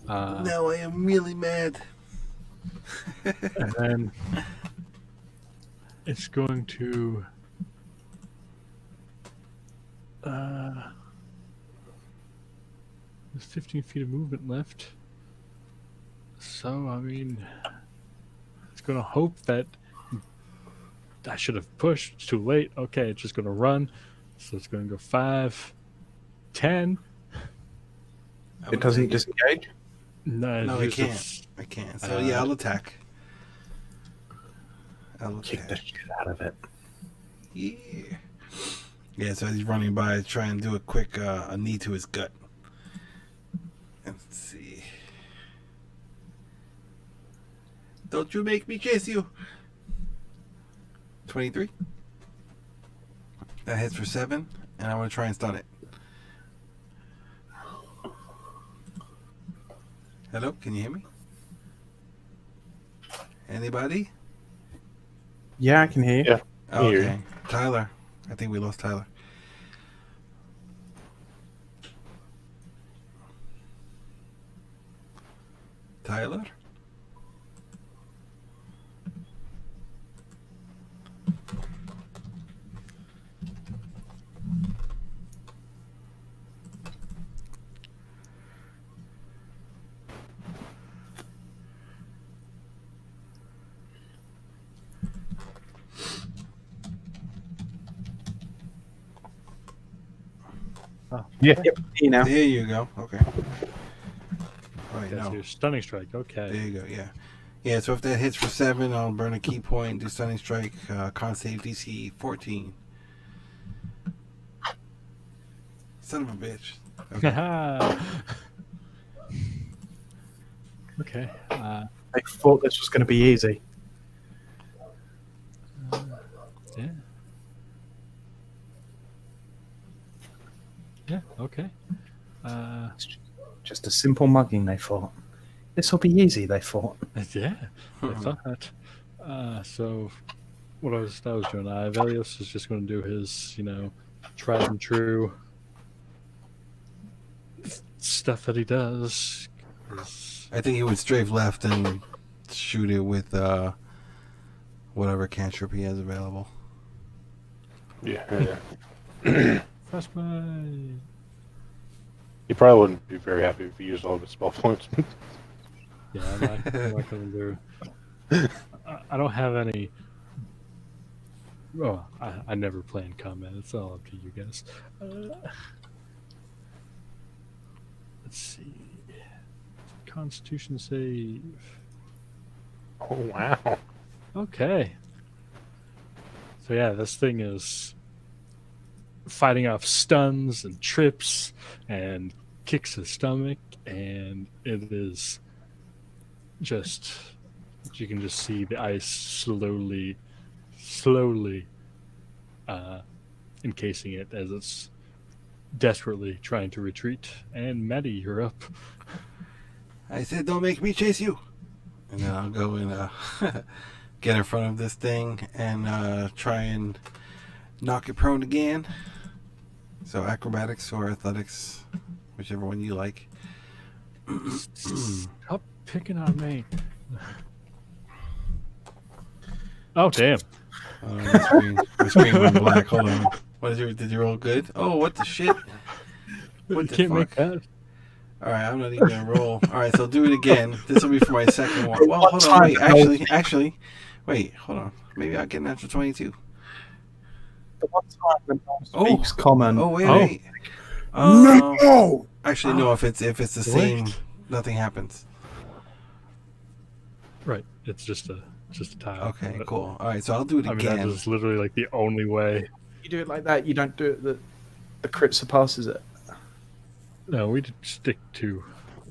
Now I am really mad. And then it's going to there's 15 feet of movement left. So I mean, it's going to hope that I should have pushed. It's too late. Okay, it's just going to run. So it's going to go 5, 10. It doesn't disengage. No, I it's can't. just- I can't. So yeah, I'll attack. Kick the shit out of it. Yeah. Yeah, so he's running by, trying to do a quick a knee to his gut. Let's see. Don't you make me chase you. 23. That hits for 7, and I want to try and stun it. Hello, can you hear me? Anybody? Yeah, I can hear you. Yeah. Oh, Hear okay. Tyler. I think we lost Tyler. Tyler? Yeah. Yep, you know. There you go. Okay. Wait, That's no. your stunning strike. Okay. There you go. Yeah. Yeah, so if that hits for 7, I'll burn a key point, do stunning strike, con save DC 14. Son of a bitch. Okay. Okay. I thought this was going to be easy. Yeah. Yeah. Okay. Just a simple mugging, they thought. This will be easy, they thought. Yeah. I thought. So, what I was doing, Velios is just going to do his, tried and true stuff that he does. 'Cause- I think he would strafe left and shoot it with whatever cantrip he has available. Yeah. Frostbite. He probably wouldn't be very happy if he used all of his spell points. Yeah, I'm not going to do. I don't have any. Oh, I never play in combat. It's all up to you guys. Let's see. Constitution save. Oh, wow. Okay. So yeah, this thing is fighting off stuns and trips and kicks his stomach, and it is just, you can just see the ice slowly encasing it as it's desperately trying to retreat. And Maddie, you're up. I said, don't make me chase you. And then I'll go and get in front of this thing and try and knock it prone again. So acrobatics or athletics, whichever one you like. Stop picking on me. Oh, damn. My screen went black. Hold on. Did you roll good? Oh, what the shit? You What the can't make fuck? that. Alright, I'm not even gonna roll. Alright, so do it again. This will be for my second one. Well, hold on, wait, actually, wait, hold on. Maybe I'll get an extra 22. The one time when no one speaks common. Oh, wait. No! Actually, no, if it's the same, nothing happens. Right. It's just a tile. Okay, But, cool. Alright, so I'll do it I mean, again. that is literally like the only way. You do it like that, you don't do it the crit surpasses it. No, we did stick to.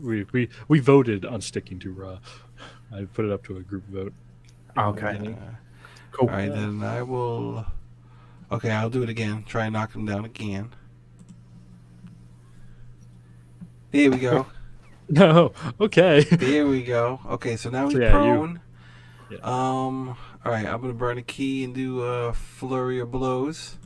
We voted on sticking to raw. I put it up to a group vote. Okay. Cool. Alright, then I will. Okay, I'll do it again. Try and knock him down again. There we go. No. Okay. There we go. Okay, so now he's So, yeah, prone. Yeah. All right, I'm gonna burn a key and do a flurry of blows.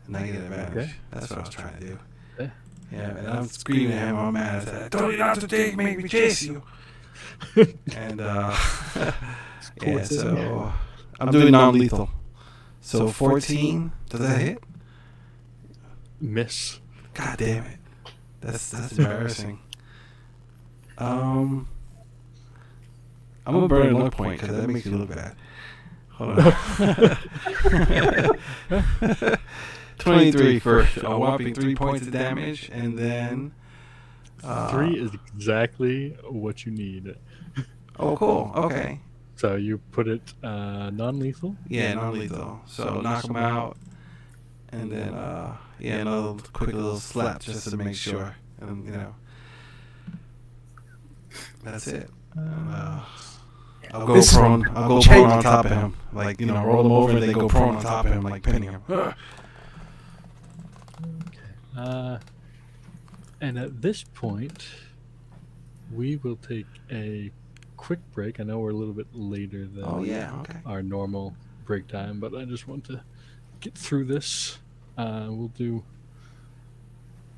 And I get advantage. Okay. That's what I was trying to do. Yeah. Yeah, and I'm screaming at him. I'm mad. I told you not to make me chase you. And yeah, so I'm doing non-lethal. So 14. Does that hit? Miss. God damn it. That's embarrassing. I'm gonna burn a luck point because that makes you look bad. Hold on. 23 for a whopping 3 points of damage, and then 3 is exactly what you need. Oh, cool. Okay. So you put it non-lethal. Yeah, non-lethal. So knock him out, and then another quick little slap just to make sure, and that's it. And, I'll go prone. I'll go prone on top of him, like roll him over, and then go prone on top of him, like pinning him. And at this point, we will take a quick break. I know we're a little bit later than Okay. our normal break time, but I just want to get through this. We'll do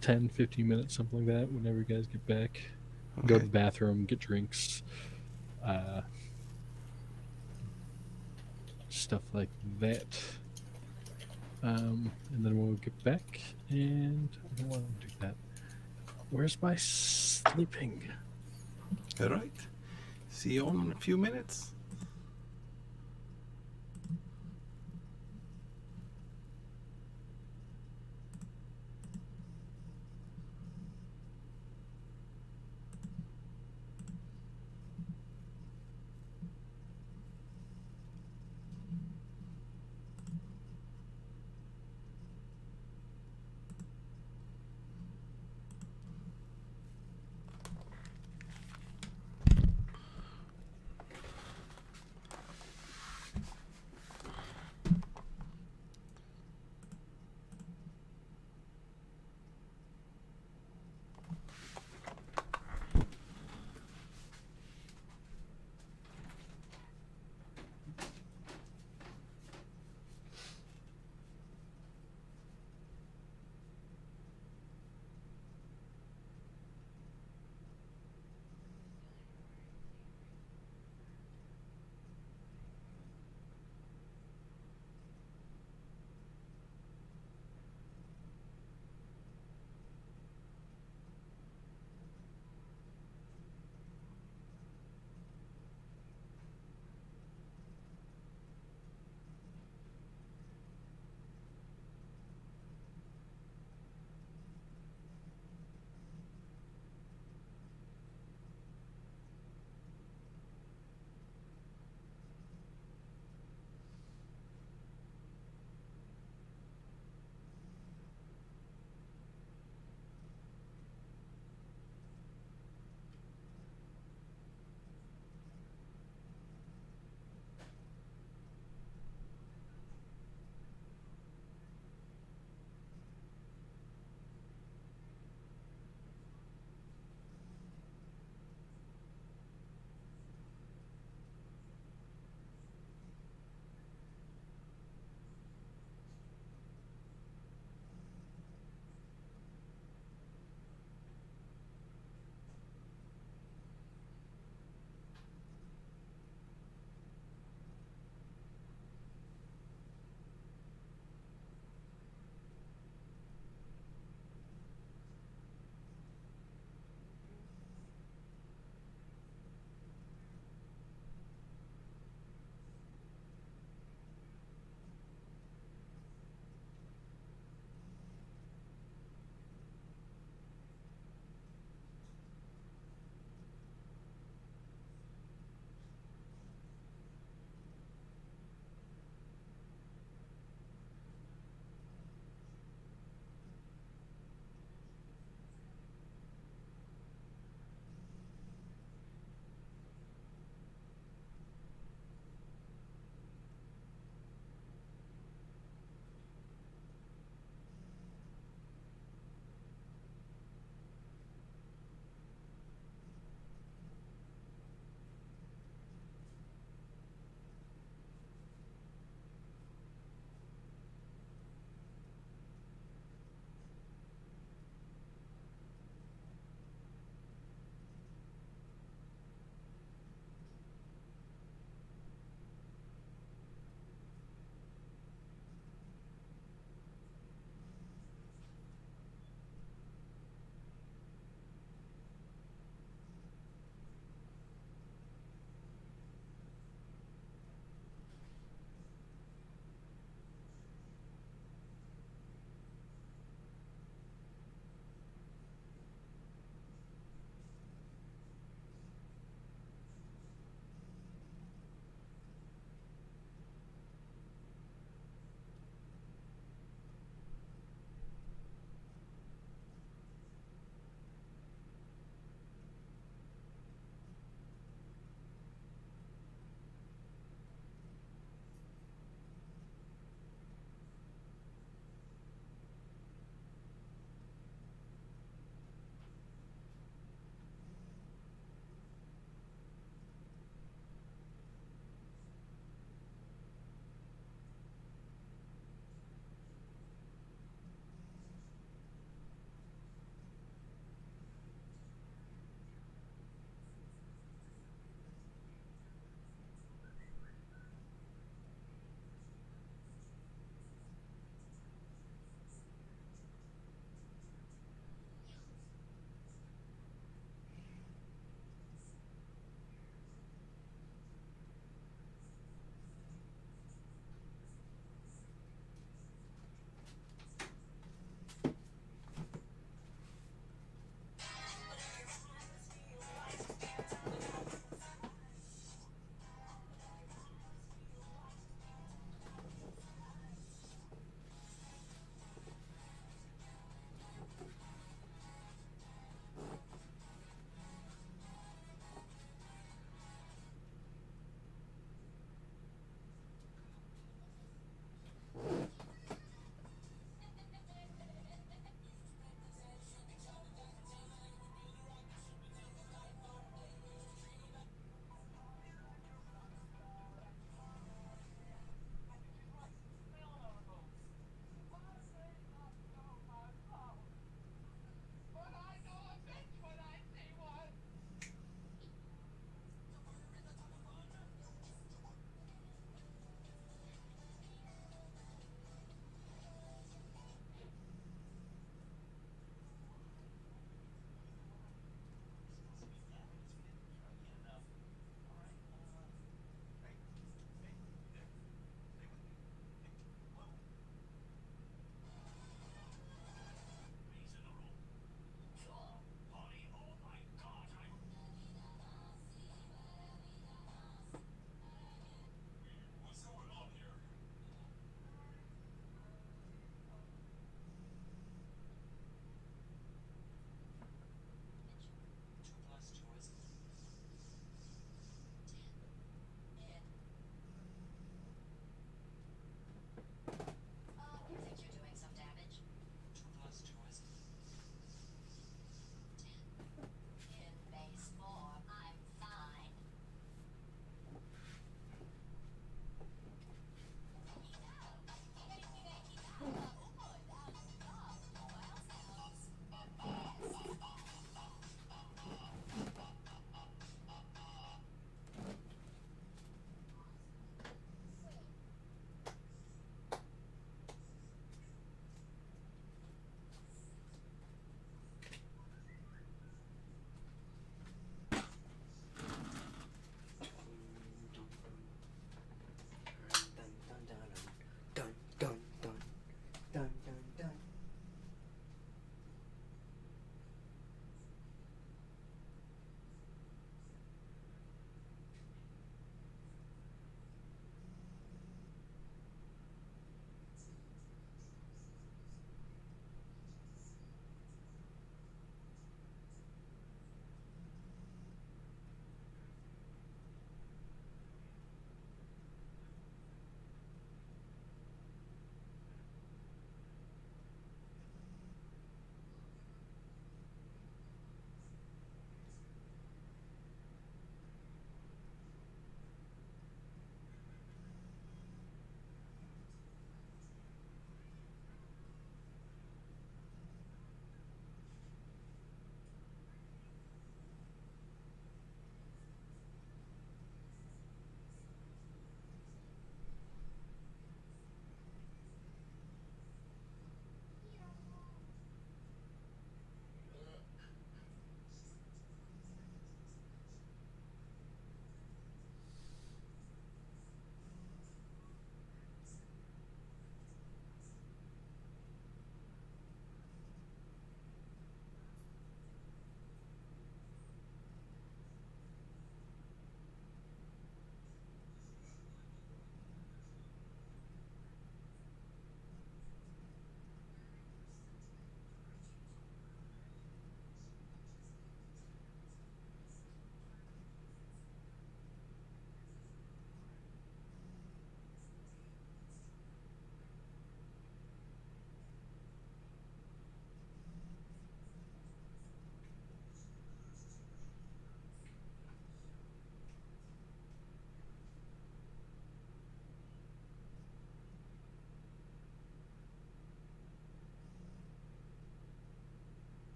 10, 15 minutes, something like that, whenever you guys get back. Go to the bathroom, get drinks, stuff like that. And then we'll get back, and I don't want to do that. Where's my sleeping? All right. See you in a few minutes.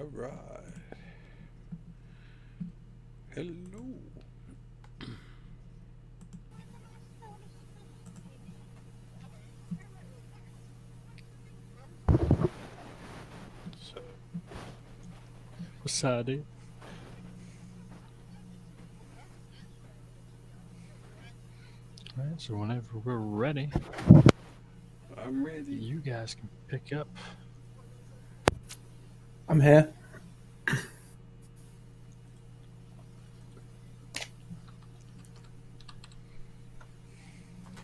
All right. Hello. So, Wasadi. Alright, so whenever we're ready, I'm ready. you guys can pick up. I'm here.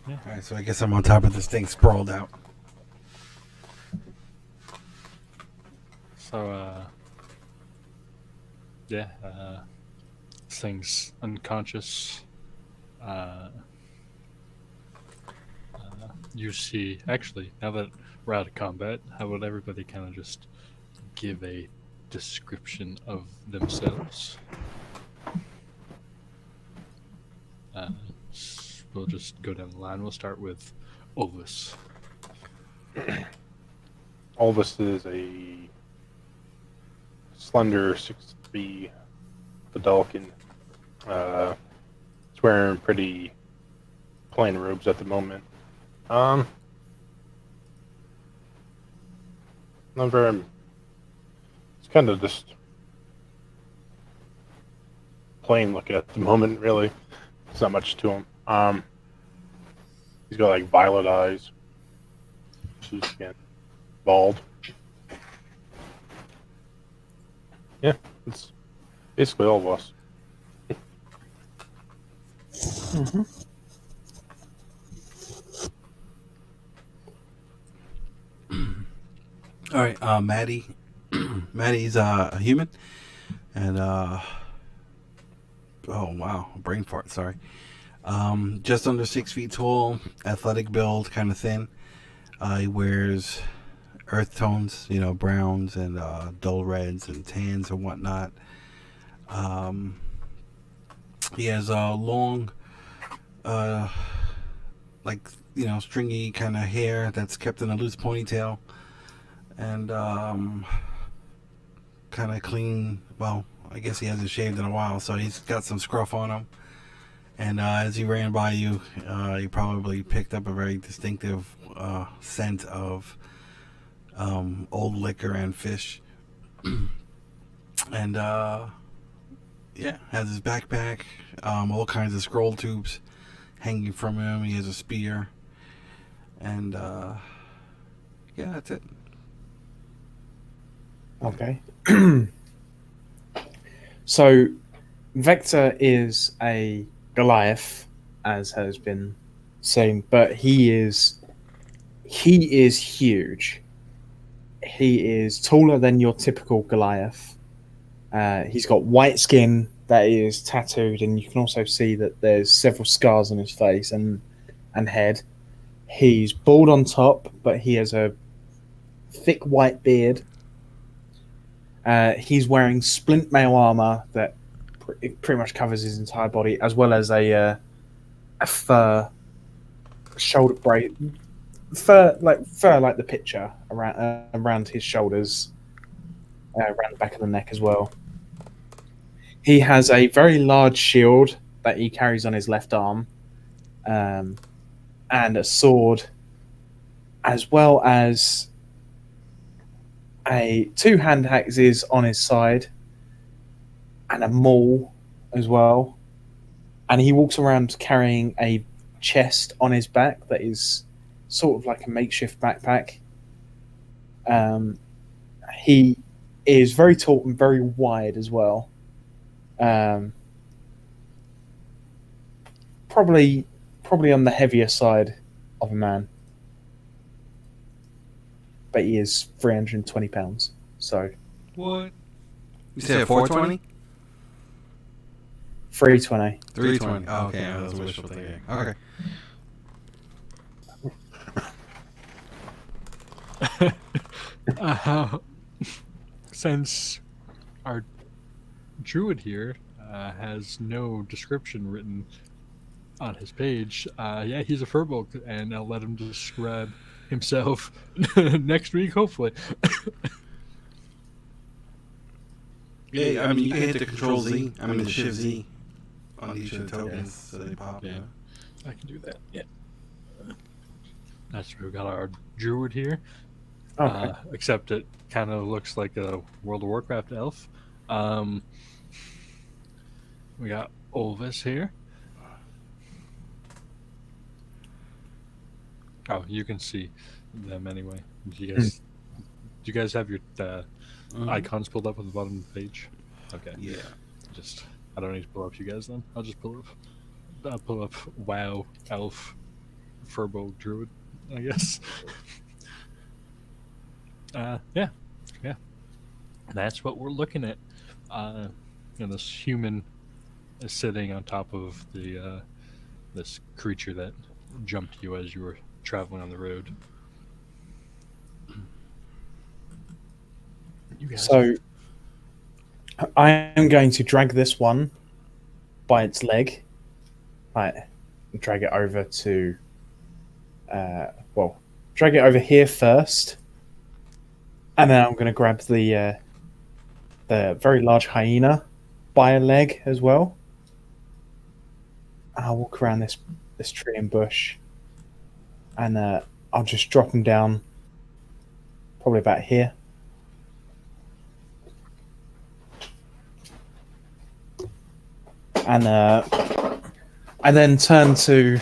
All right, so I guess I'm on top of this thing, sprawled out. So, this thing's unconscious. You see, actually, now that we're out of combat, how would everybody kind of just give a description of themselves? We'll just go down the line. We'll start with Olvis. Elvis is a slender 6'3" Vidalcan. He's wearing pretty plain robes at the moment. Not very. It's kind of just plain looking at the moment, really. There's not much to him. He's got like violet eyes. Blue skin. Bald. Yeah, it's basically all of us. All right, Maddie. Maddie's a human, and oh wow, brain fart. Sorry. Just under 6 feet tall, athletic build, kind of thin. He wears earth tones, browns and dull reds and tans and whatnot. He has a long, stringy kind of hair that's kept in a loose ponytail, and kind of clean. Well, I guess he hasn't shaved in a while, so he's got some scruff on him. And as he ran by you, you probably picked up a very distinctive scent of old liquor and fish. And has his backpack, all kinds of scroll tubes hanging from him. He has a spear, and that's it. Okay. So, Vector is a Goliath, as has been seen, but he is huge. He is taller than your typical Goliath. He's got white skin that is tattooed, and you can also see that there's several scars on his face and head. He's bald on top, but he has a thick white beard. He's wearing splint mail armor that pretty much covers his entire body, as well as a fur shoulder brace, fur like the picture around his shoulders, around the back of the neck as well. He has a very large shield that he carries on his left arm, and a sword, as well as two hand axes on his side, and a maul as well. And he walks around carrying a chest on his back that is sort of like a makeshift backpack. He is very tall and very wide as well. Probably on the heavier side of a man. But he is 320 pounds. So What? You said 420? 320. 320. Oh, okay, that was wishful thinking. Okay. Since our druid here has no description written on his page, he's a furbolg, and I'll let him describe himself next week, hopefully. Yeah, I mean, you can hit the Control Z. I mean, the Shift Z on each of the tokens, Yeah. so they pop. Yeah. You know? I can do that. Yeah. That's where we got our druid here. Okay. Except it kind of looks like a World of Warcraft elf. We got Olvis here. Oh, you can see them anyway. Do you guys have your icons pulled up at the bottom of the page? Okay. Yeah. I don't need to pull up you guys then. I'll just pull up WoW elf Furbo druid, I guess. Yeah. That's what we're looking at. This human is sitting on top of the this creature that jumped you as you were traveling on the road. You guys. So I am going to drag this one by its leg, right, and drag it over to, drag it over here first, and then I'm going to grab the very large hyena by a leg as well, and I'll walk around this tree and bush, and I'll just drop him down, probably about here. And I then turn to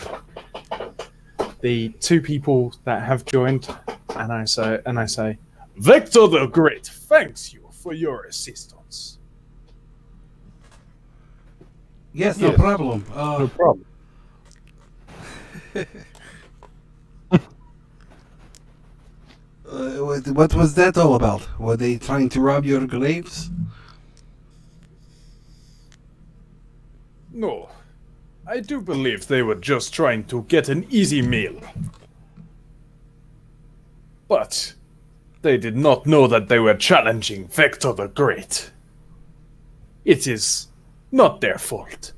the two people that have joined, and I say, Victor the Great, thanks you for your assistance. Yes, no problem. No problem. What was that all about? Were they trying to rob your graves? No, I do believe they were just trying to get an easy meal. But they did not know that they were challenging Vector the Great. It is not their fault.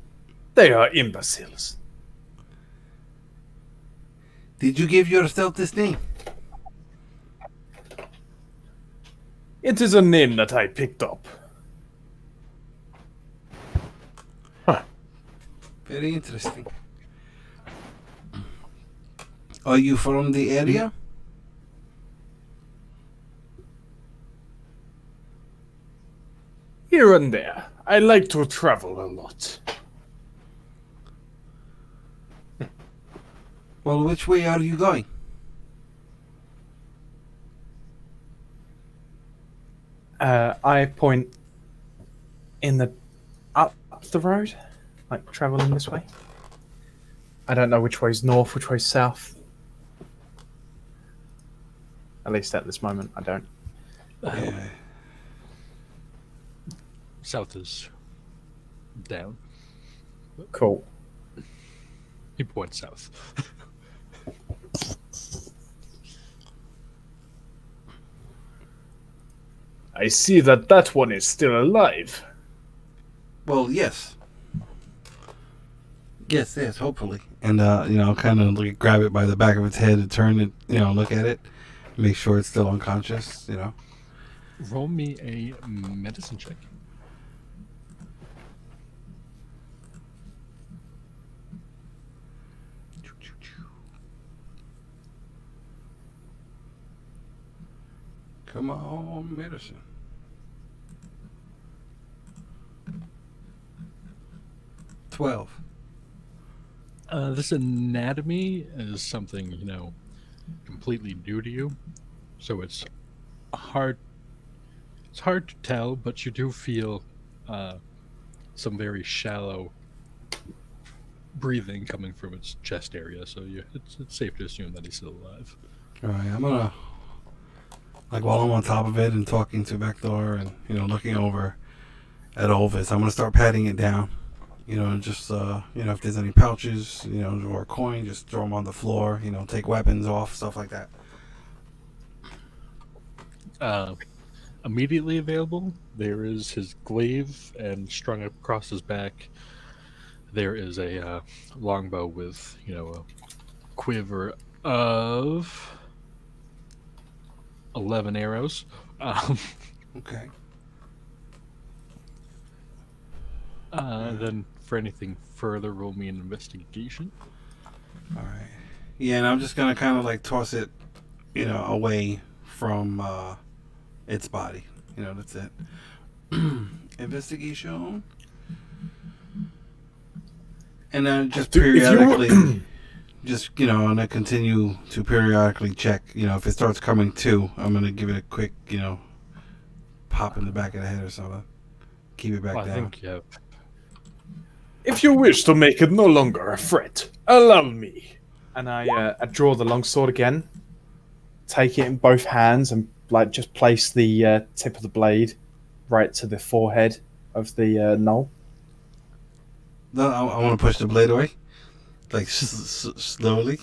They are imbeciles. Did you give yourself this name? It is a name that I picked up. Very interesting. Are you from the area? Here and there. I like to travel a lot. Well, which way are you going? I point up the road, like traveling this way. I don't know which way's north, which way's south. At least at this moment, I don't. Yeah. South is down. Cool. He points south. I see that one is still alive. Well, yes. Yes, hopefully. And, kind of like grab it by the back of its head and turn it, look at it. Make sure it's still unconscious, Roll me a medicine check. Come on, medicine. 12. This anatomy is something, completely new to you. So it's hard to tell, but you do feel some very shallow breathing coming from its chest area. So it's safe to assume that he's still alive. All right, I'm gonna, while I'm on top of it and talking to Vector and, looking over at Olvis, I'm gonna start patting it down. Just, if there's any pouches, or a coin, just throw them on the floor, take weapons off, stuff like that. Immediately available, there is his glaive, and strung across his back, there is a longbow with, a quiver of 11 arrows. Okay. Then for anything further, roll me an investigation. All right. Yeah, and I'm just gonna kind of like toss it, away from its body. That's it. Investigation. And then just periodically, just I'm gonna continue to periodically check. If it starts coming to, I'm gonna give it a quick, pop in the back of the head or something. Keep it back Well, I down. think, yeah. If you wish to make it no longer a threat, allow me. And I draw the longsword again, take it in both hands, and like just place the tip of the blade right to the forehead of the gnoll. No, I want to push the blade away, like slowly.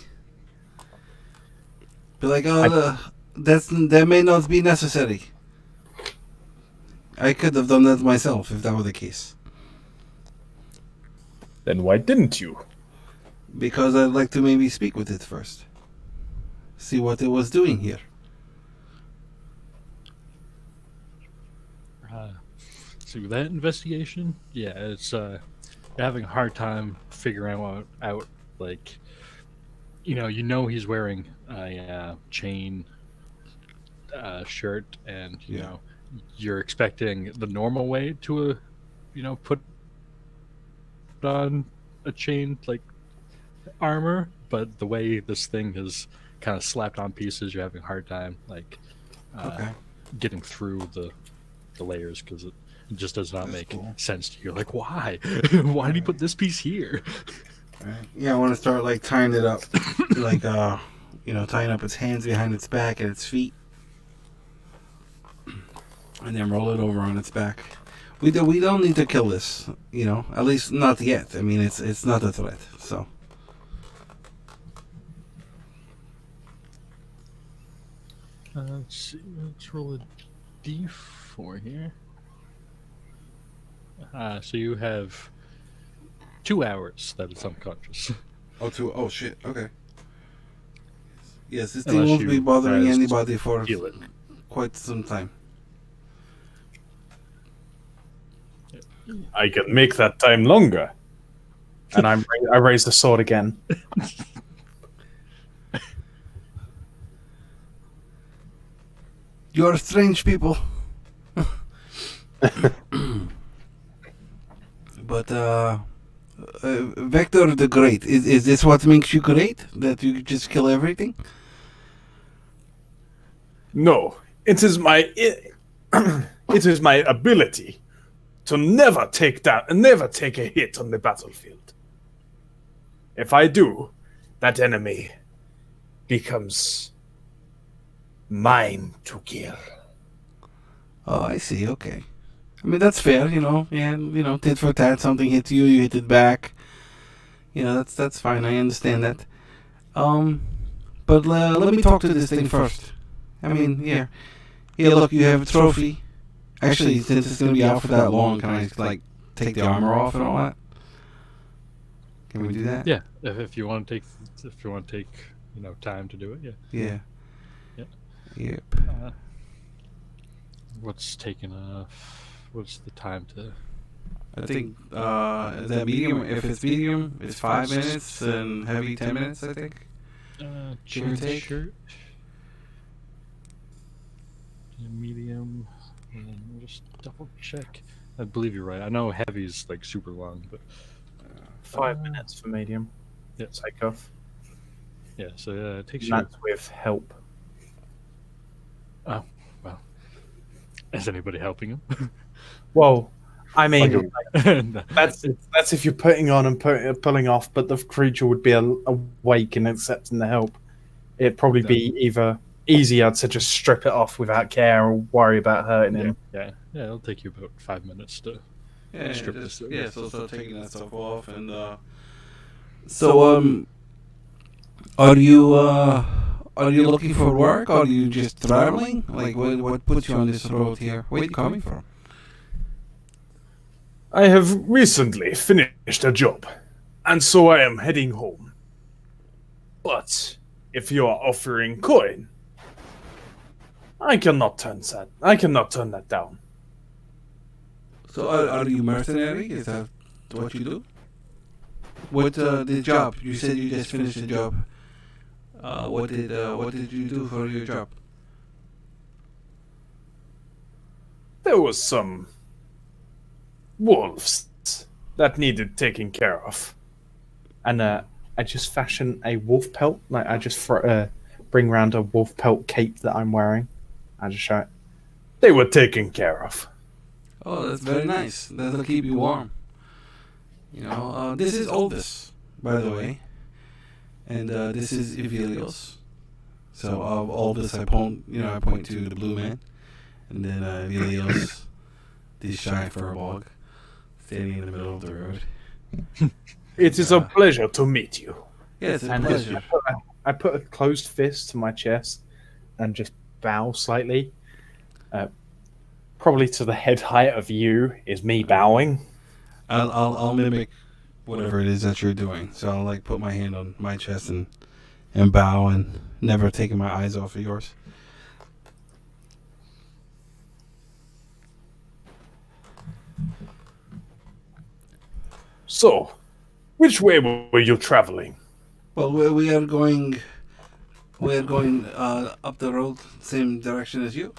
Be like, that may not be necessary. I could have done that myself if that were the case. Then why didn't you? Because I'd like to maybe speak with it first. See what it was doing here. So that investigation, yeah, it's you're having a hard time figuring out like, he's wearing a chain, shirt, and you're expecting the normal way to, put on a chain like armor, but the way this thing is kind of slapped on pieces, you're having a hard time like getting through the layers because it just does not make sense to you. Like, why? Why did he put this piece here? Right. Yeah, I want to start like tying it up, like tying up its hands behind its back and its feet, and then roll it over on its back. We don't need to kill this, at least not yet. I mean, it's not a threat, so. Let's see. Let's roll a d4 here. So you have 2 hours that it's unconscious. Oh shit. Okay. Yes, this thing Unless won't you be bothering guys anybody for heal it. quite some time. I can make that time longer. And I raise the sword again. You're strange people. But Vector the Great, is this what makes you great? That you just kill everything? No, it is my it is my ability to never take a hit on the battlefield. If I do, that enemy becomes mine to kill. Oh, I see. Okay. I mean, that's fair, Yeah, tit for tat. Something hits you, you hit it back. That's fine. I understand that. But let me talk to this thing first. I mean, here. Here, look, you have a trophy. Actually, since it's gonna be out for that long, can I like take the armor off and all that? Can we do that? Yeah, if you want to take time to do it, yeah. Yeah. Yeah. Yep. What's taking what's the time to? I think is that medium? If it's medium, it's 5 minutes, and heavy 10 minutes. I think. Give or Chain take. shirt. Medium. And then we'll just double check. I believe you're right. I know heavy's like super long, but 5 minutes for medium. Yeah. Take off. yeah. So it takes And you. that's with help. Oh well. Is anybody helping him? Well, I mean, No. that's if you're putting on and pulling off, but the creature would be awake and accepting the help. It'd probably be either easier to just strip it off without care or worry about hurting him. Yeah. It'll take you about 5 minutes to. Yeah, Strip this thing. so taking that stuff off and are you looking for work or are you just traveling? Like what put you on this road here? Where are you coming from? I have recently finished a job, and so I am heading home. But if you are offering coin, I cannot turn that down. So are you mercenary? Is that what you do? What the job? You said you just finished the job. What did you do for your job? There was some wolves that needed taking care of. And I just fashion a wolf pelt. Like I just bring round a wolf pelt cape that I'm wearing. I just show it. They were taken care of. Oh, that's very nice. That'll keep you warm. This is Oldus, by the way, and this is Ivelios. So Oldus, I point to the blue man, and then Ivelios, the shy furball, standing in the middle of the road. It is a pleasure to meet you. Yes, it's a And pleasure. I put a closed fist to my chest and just bow slightly. Probably to the head height of you is me bowing. I'll mimic whatever it is that you're doing. So I'll like put my hand on my chest and bow and never taking my eyes off of yours. So, which way were you traveling? Well, we are going up the road, same direction as you.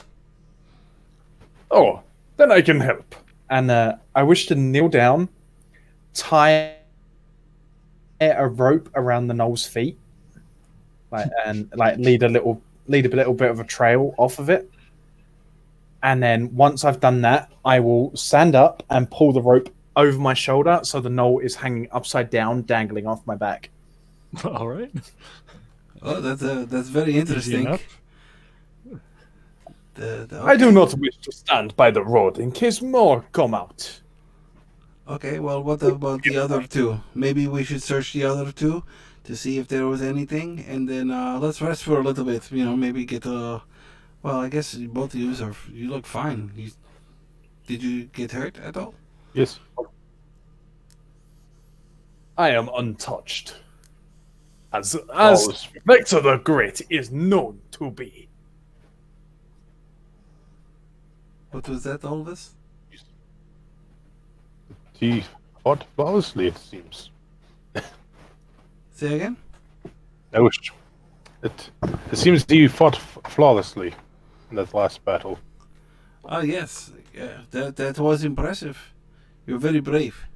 Oh, then I can help. And I wish to kneel down, tie a rope around the knoll's feet, and lead a little bit of a trail off of it. And then once I've done that, I will stand up and pull the rope over my shoulder so the knoll is hanging upside down, dangling off my back. All right. Oh, that's very Easy interesting. enough. I do not wish to stand by the road in case more come out. Okay, well, what about the other two? Maybe we should search the other two to see if there was anything, and then let's rest for a little bit. Maybe get a. Well, I guess both of you look fine. Did you get hurt at all? Yes. I am untouched. As Always. Vector the Great is known to be. What was that, all of us? He fought flawlessly, it seems. Say again? I wish. It seems he fought flawlessly in that last battle. Oh, yes. Yeah, that was impressive. You're very brave.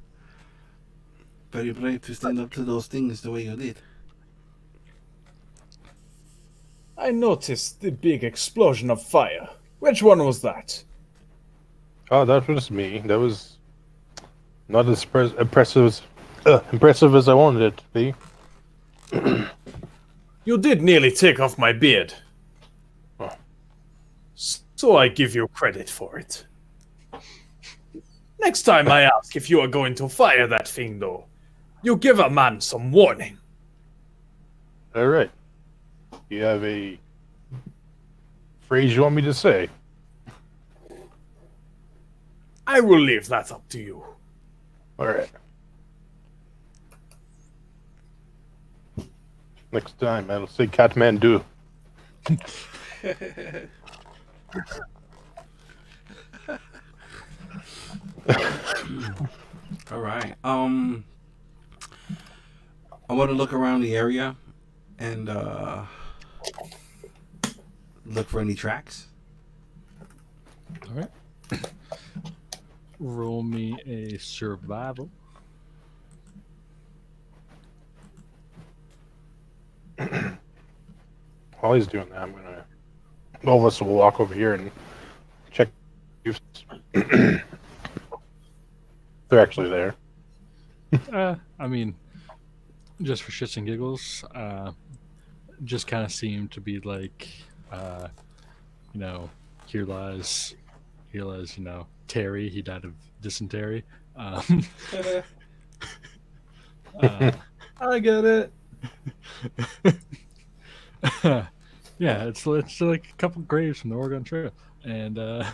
Very brave to stand up to those things the way you did. I noticed the big explosion of fire. Which one was that? Oh, that was me. That was not as impressive as I wanted it to be. You did nearly take off my beard. Oh. So I give you credit for it. Next time I ask if you are going to fire that thing, though, you give a man some warning. All right. You have a phrase you want me to say? I will leave that up to you. All right. Next time, I'll say Kathmandu. All right. I want to look around the area and look for any tracks. All right. Roll me a survival. While he's doing that, all of us will walk over here and check if they're actually there. I mean, just for shits and giggles, just kind of seemed to be like, here lies, Terry. He died of dysentery. I get it. Yeah, it's like a couple graves from the Oregon Trail, and they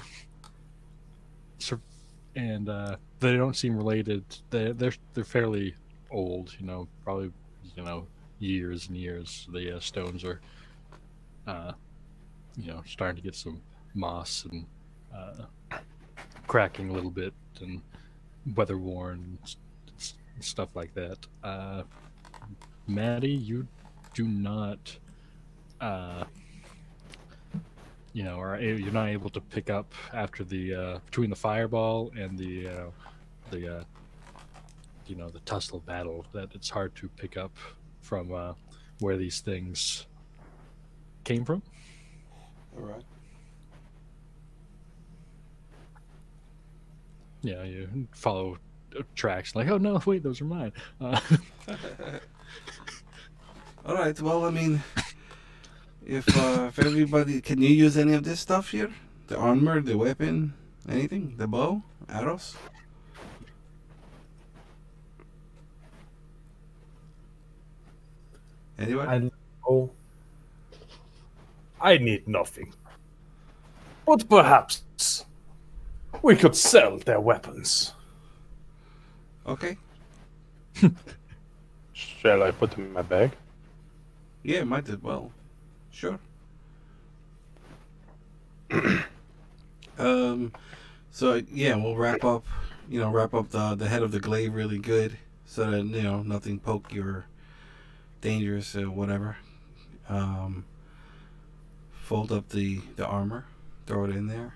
don't seem related. They're fairly old, probably years and years. The stones are starting to get some moss and cracking a little bit and weather worn, stuff like that. Maddie, you do not, uh, you're not able to pick up after the between the fireball and the the tussle battle. That it's hard to pick up from where these things came from. All right. Yeah, you follow tracks like, oh no, wait, those are mine. All right. Well, I mean, if everybody, can you use any of this stuff here? The armor, the weapon, anything? The bow, arrows. Anybody? I need nothing. But perhaps we could sell their weapons. Okay. Shall I put them in my bag? Yeah, might as well. Sure. So yeah, we'll wrap up. Wrap up the head of the glaive really good, so that nothing poke you or dangerous or whatever. Fold up the armor, throw it in there.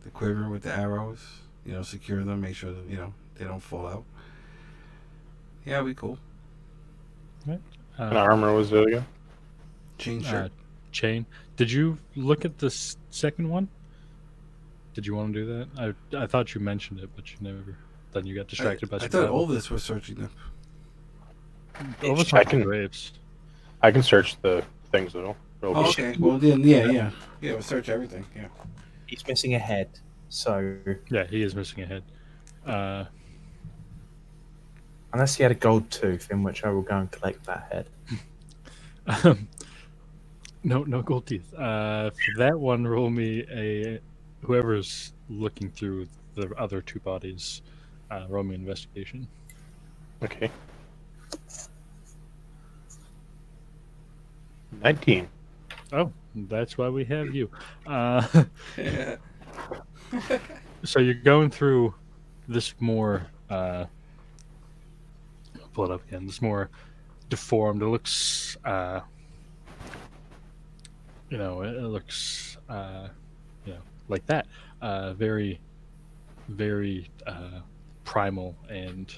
The quiver with the arrows. Secure them. Make sure that they don't fall out. Yeah, we cool. Right. And armor was there again? Chain shirt. Chain. Did you look at the second one? Did you want to do that? I thought you mentioned it, but you never. Then you got distracted by I some thought battle. all this was searching them. Almost I like can- graves. I can search the things though. Oh, okay. Well then, yeah. We'll search everything. Yeah. He's missing a head, so Yeah, he is missing a head. unless he had a gold tooth, in which I will go and collect that head. No gold teeth. For that one, roll me whoever's looking through the other two bodies. Roll me investigation. Okay. 19. Oh, that's why we have you. So you're going through this more. I'll pull it up again. This more deformed. It looks. It looks. Like that. Very, very primal and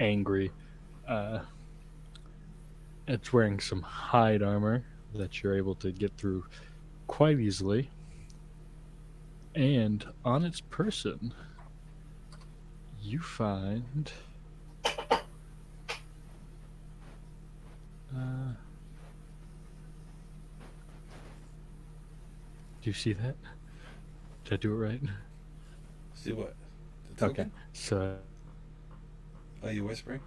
angry. It's wearing some hide armor that you're able to get through quite easily. And on its person, you find do you see that? Did I do it right? See what? The token? So Are you whispering?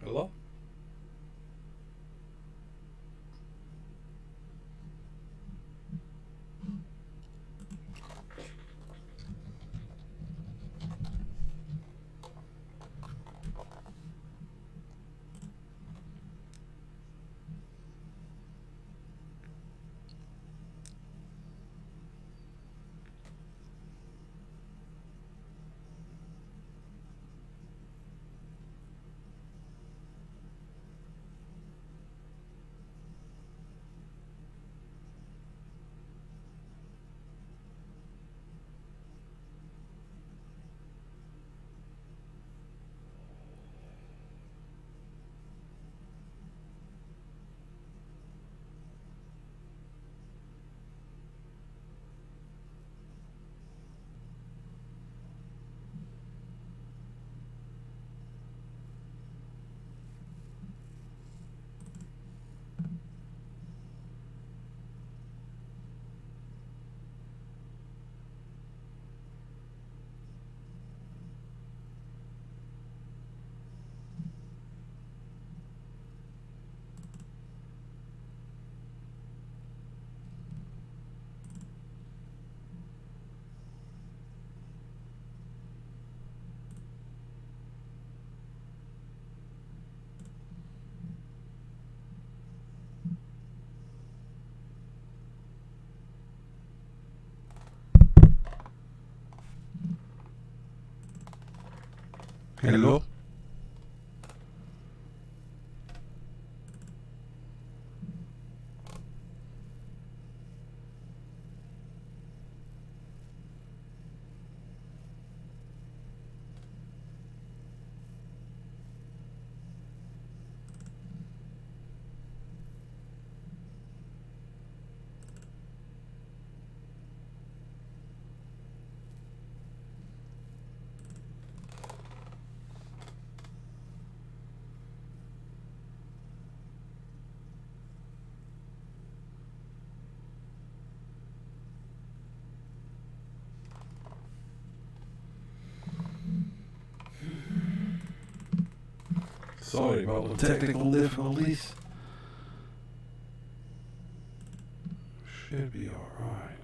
Hello? Hello? Sorry about the technical difficulties. Should be alright.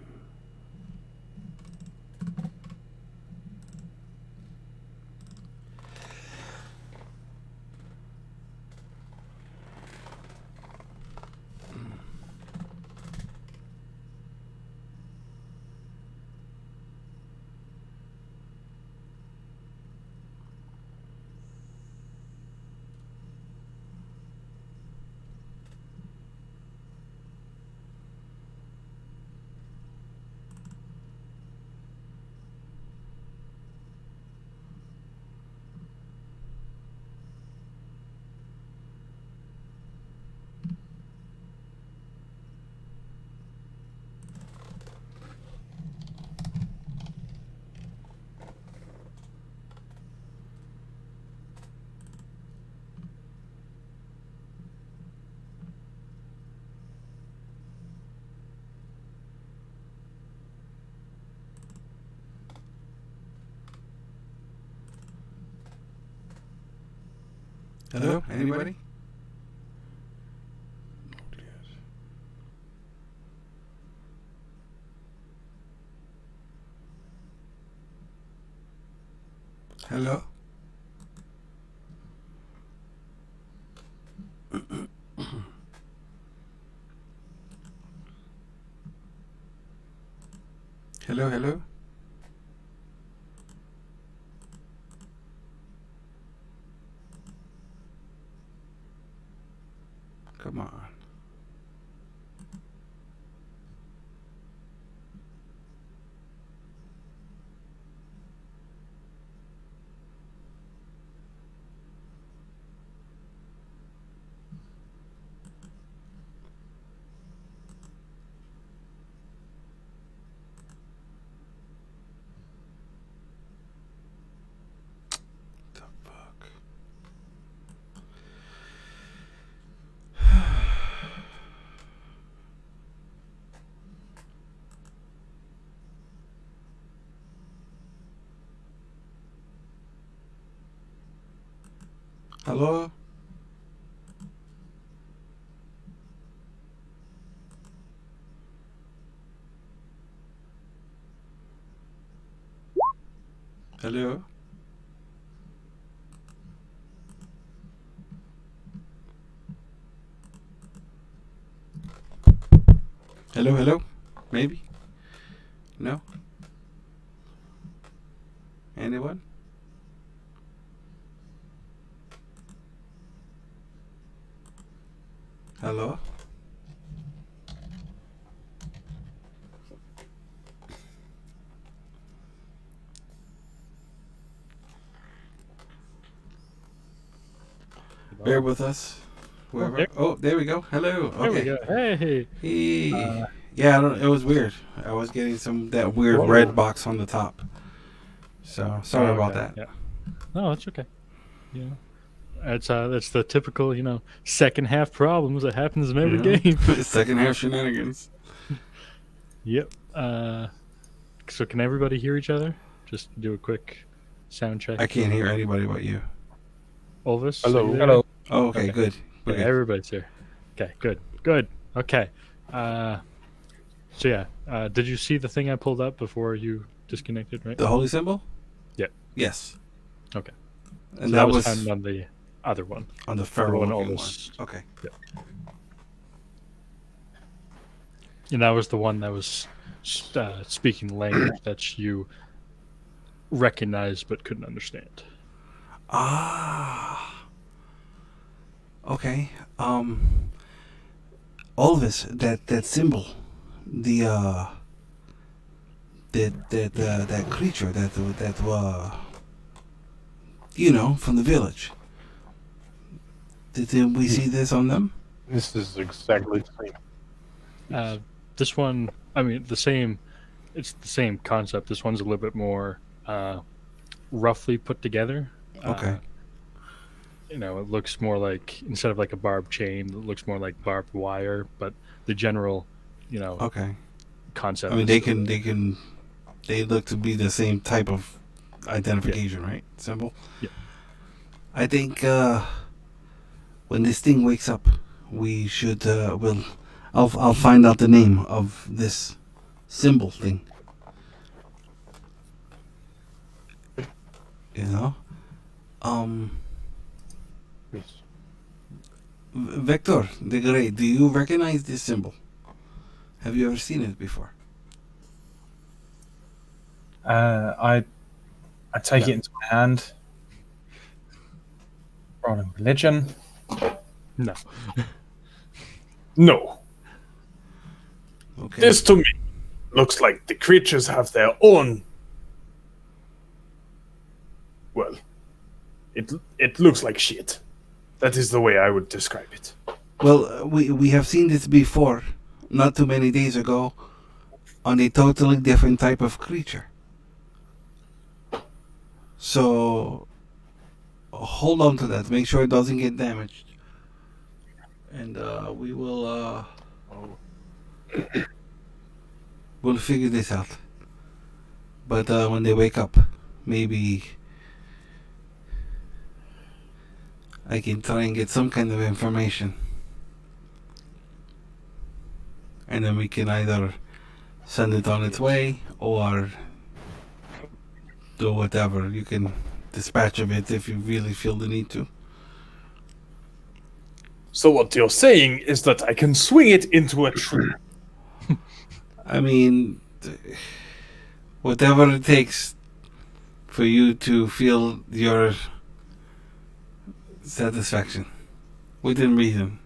Hello? Anybody? Hello? Hello, hello? Come on. The fuck? Hello? Hello? Hello, hello? Maybe? No? Anyone? Hello? Bear with us. Whoever. there- Oh, there we go. Hello. There we Okay. go. Hey. Hey. Yeah, I don't, it was weird. I was getting that weird Whoa. red box on the top. So sorry Oh, about okay, that. Yeah. No, it's okay. Yeah. That's the typical, second half problems that happens in every Yeah. game. Second half shenanigans. Yep. So can everybody hear each other? Just do a quick sound check. I can't hear anybody but you. Olvis. Hello. are you there? Hello. Oh, okay, Okay. good. We're Yeah, good. everybody's here. Okay, good. Okay. So yeah, did you see the thing I pulled up before you disconnected? Right. The holy symbol? Yeah. Yes. Okay. And So that was was found on the other one. on the The feral one looking one. Olvis. Okay. And that was the one that was speaking language that you recognized but couldn't understand. Ah. Okay. Elvis, that symbol, the that creature from the village. Did we see this on them? This is exactly the same. This one, I mean, the same. It's the same concept. This one's a little bit more roughly put together. Okay. It looks more like, instead of like a barbed chain, it looks more like barbed wire. But the general, Okay. concept. I mean, is they look to be the same type of identification, right? Symbol. Yeah. I think when this thing wakes up, we should I'll find out the name of this symbol thing. You know, Yes. Vector the Great. Do you recognize this symbol? Have you ever seen it before? I take it into my hand. Rolling religion. No. No, Okay. this to me looks like the creatures have their own. Well, it looks like shit. That is the way I would describe it. Well, we have seen this before, not too many days ago, on a totally different type of creature. So hold on to that. Make sure it doesn't get damaged, and we will we'll figure this out. But when they wake up, maybe I can try and get some kind of information. And then we can either send it on its way or do whatever. You can dispatch of it if you really feel the need to. So what you're saying is that I can swing it into a tree. I mean, whatever it takes for you to feel your satisfaction within reason.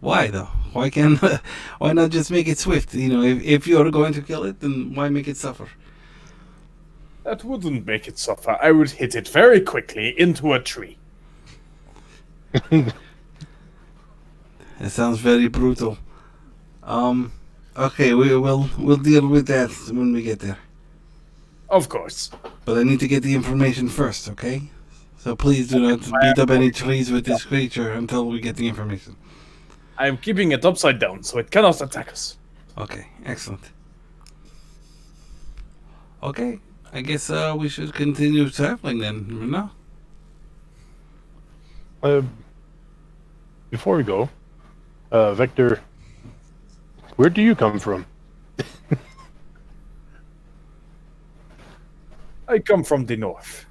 Why though? Why can't? Why not just make it swift? If you're going to kill it, then why make it suffer? That wouldn't make it suffer. I would hit it very quickly into a tree. It sounds very brutal. Okay, we'll deal with that when we get there. Of course. But I need to get the information first, okay? So please do not beat up any trees with this creature until we get the information. I am keeping it upside down so it cannot attack us. Okay, excellent. Okay, I guess we should continue traveling then, no? Before we go, Vector, where do you come from? I come from the north.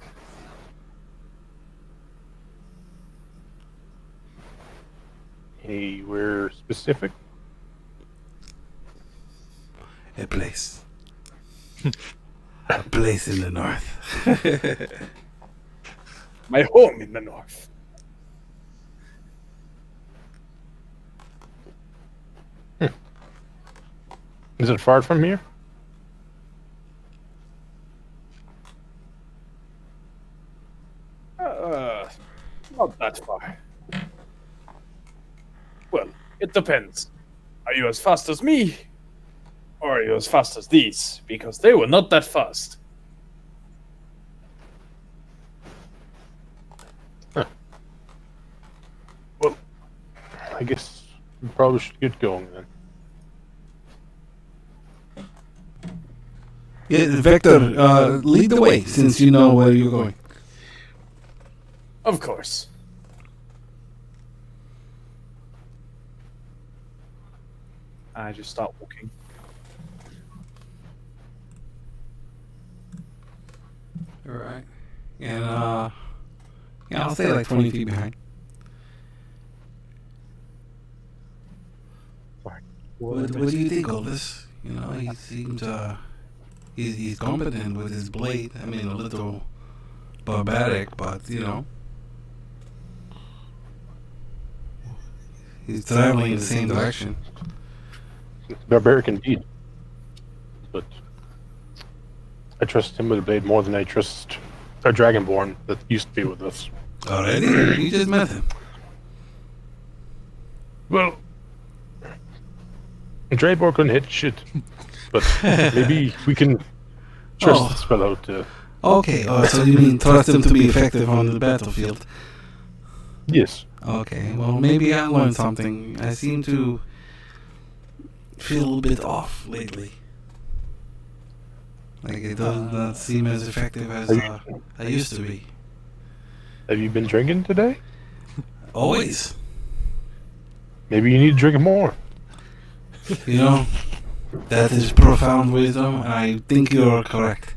Anywhere specific? A place. A place in the north. My home in the north. Is it far from here? Not that far. Well, it depends. Are you as fast as me? Or are you as fast as these? Because they were not that fast. Well, I guess we probably should get going then. Yeah, Vector, lead the way since you know where you're going. Of course. I just start walking. Alright. And, I'll stay like 20 feet behind. What do you think, Oldest? He seems, he's competent with his blade. I mean, a little barbaric, but he's traveling in the same direction. Barbaric indeed. But I trust him with a blade more than I trust a dragonborn that used to be with us. Already? You just met him. Well, Draborn couldn't hit shit, but maybe we can trust this fellow to... Okay, so you mean trust him to be effective on the battlefield? Yes. Okay, well, maybe I learned something. I seem to feel a little bit off lately. Like, it does not seem as effective as I used to be. Have you been drinking today? Always. Maybe you need to drink more. That is profound wisdom, and I think you are correct.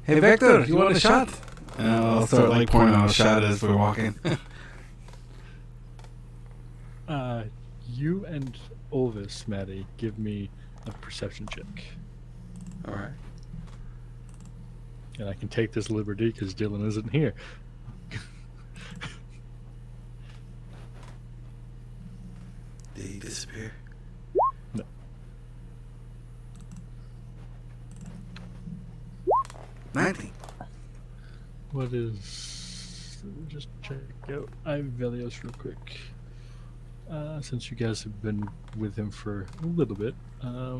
Hey, Vector, you want a shot? And I'll start, pouring out a shot as we're walking. You and Olvis, Maddie, give me a perception check. Alright. And I can take this liberty because Dylan isn't here. Did he disappear? No. $90. What is... Let me just check out Ivelios real quick. Since you guys have been with him for a little bit. Yeah,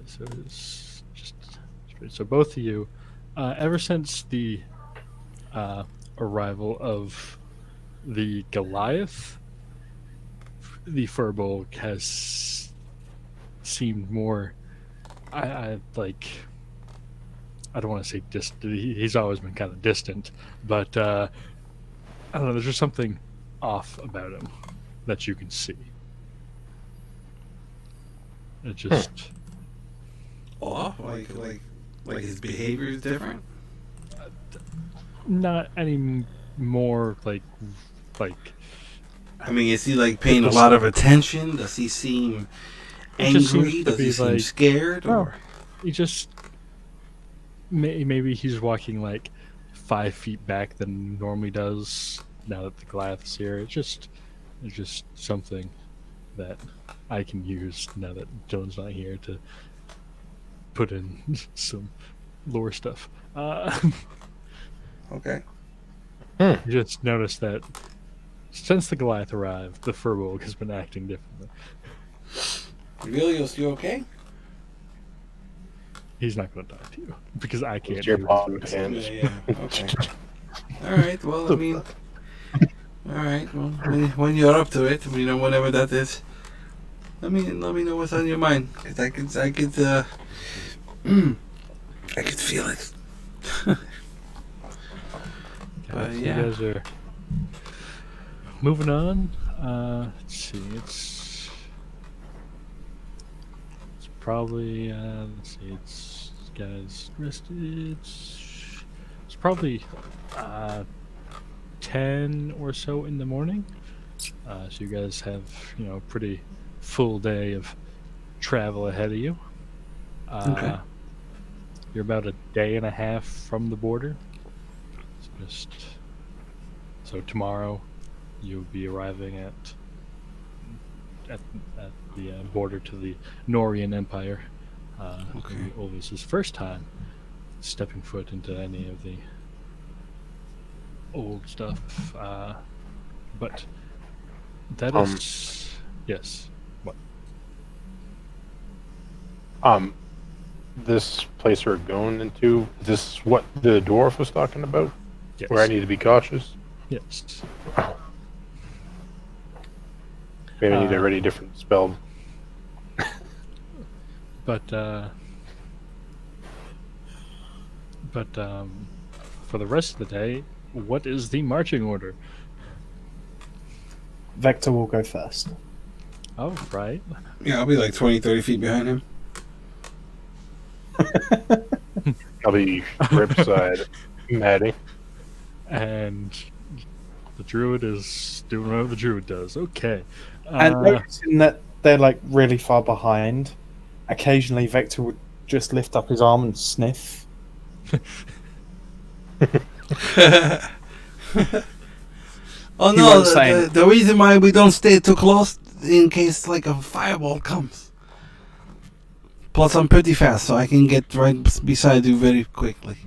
so it's just straight. So both of you, ever since the arrival of the Goliath, the Furbolg has seemed more... I don't want to say distant. He's always been kind of distant, but I don't know. There's just something off about him that you can see. It just Off? Like his behavior is different? not any more like. I mean, is he paying a lot of attention? Does he seem It just angry? seems to Does he be seem scared? well, Or He just maybe he's walking 5 feet back than normally does now that the Goliath is here. It's just something that I can use now that Dylan's not here to put in some lore stuff. okay. You just noticed that since the Goliath arrived, the Furbolg has been acting differently. Vilios, you okay? He's not going to talk to you because I can't. It's your hear bottom his hand. voice. Yeah. Okay. All right. Well, I mean, all right. Well, when you're up to it, whenever that is, let me know what's on your mind. 'Cause I could feel it. Okay, so yeah. you guys are moving on. Let's see. It's probably let's see. It's guys rested. It's probably 10 or so in the morning. So you guys have a pretty full day of travel ahead of you. Okay. You're about a day and a half from the border. So tomorrow you'll be arriving at the border to the Norian Empire. Okay. Olvis's first time stepping foot into any of the old stuff. But that is yes. What? This place we're going into, is this what the dwarf was talking about? Yes. Where I need to be cautious? Yes. Maybe I need a already different spell. But for the rest of the day, what is the marching order? Vector will go first. Oh, right. Yeah, I'll be 20, 30 feet behind him. I'll be right beside Maddie. And the druid is doing what the druid does. Okay. And noticing that they're really far behind, occasionally Vector would just lift up his arm and sniff. Oh He no, won't say the reason why we don't stay too close in case like a fireball comes. Plus I'm pretty fast, so I can get right beside you very quickly.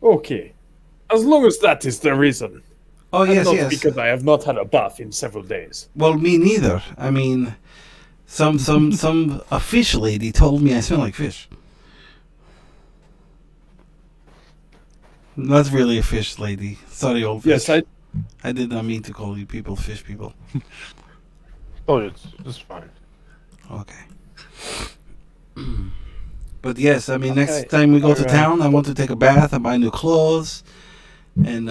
Okay. As long as that is the reason. Oh And yes, not yes. because I have not had a bath in several days. Well, me neither. I mean, some a fish lady told me I smell like fish. Not really a fish lady. Sorry, old fish. Yes, I did not mean to call you people fish people. Oh, it's fine. Okay. But yes, I mean, next Okay. time we go to Alright. town, I want to take a bath and buy new clothes, and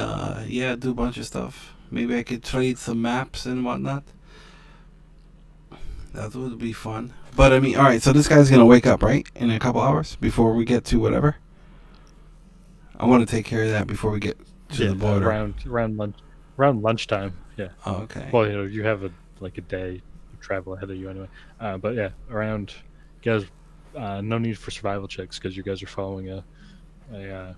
yeah, do a bunch of stuff. Maybe I could trade some maps and whatnot. That would be fun. But I mean, all right. So this guy's gonna wake up, right, in a couple hours before we get to whatever. I want to take care of that before we get to the border. around lunchtime. Yeah. Oh, okay. Well, you have a day of travel ahead of you anyway. But yeah, around, guys, no need for survival checks because you guys are following a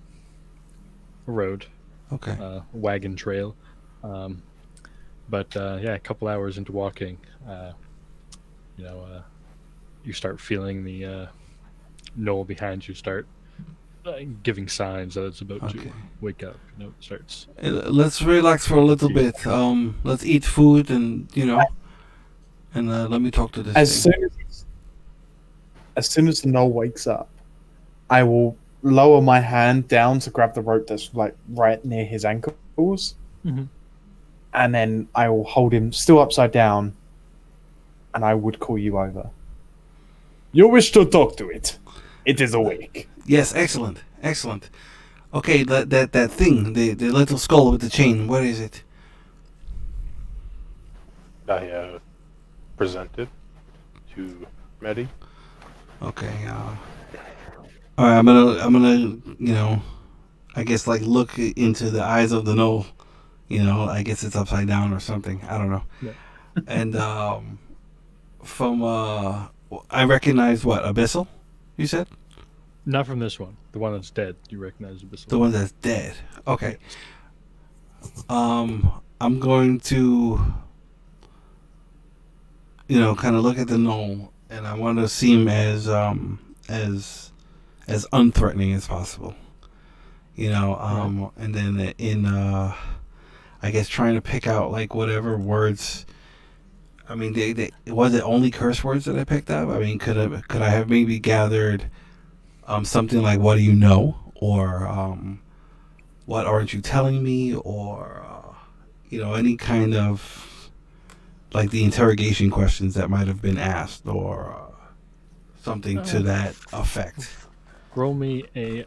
road, Okay. wagon trail. But yeah, a couple hours into walking, you start feeling the knoll behind you start giving signs that it's about to Okay. wake up. It starts. Let's relax for a little bit. Let's eat food and and let me talk to this thing. As soon as the knoll wakes up, I will lower my hand down to grab the rope that's like right near his ankles, Mhm. and then I will hold him still upside down, and I would call you over. you wish to talk to it. It is awake. Yes, excellent, excellent. Okay, that thing, the little skull with the chain. Where is it? I present it to Medi. Okay. All right, I'm gonna I guess like look into the eyes of the knoll. I guess it's upside down or something. I don't know. Yeah. And from I recognize what, Abyssal? You said Not from this one. The one that's dead. You recognize Abyssal. the one that's dead. Okay. I'm going to kind of look at the knoll, and I want to seem as unthreatening as possible. And then in I guess trying to pick out like whatever words. I mean, was it only curse words that I picked up? I mean, could I have maybe gathered something like "What do you know?" or "What aren't you telling me?" or any kind of like the interrogation questions that might have been asked, or something to that effect. Roll me a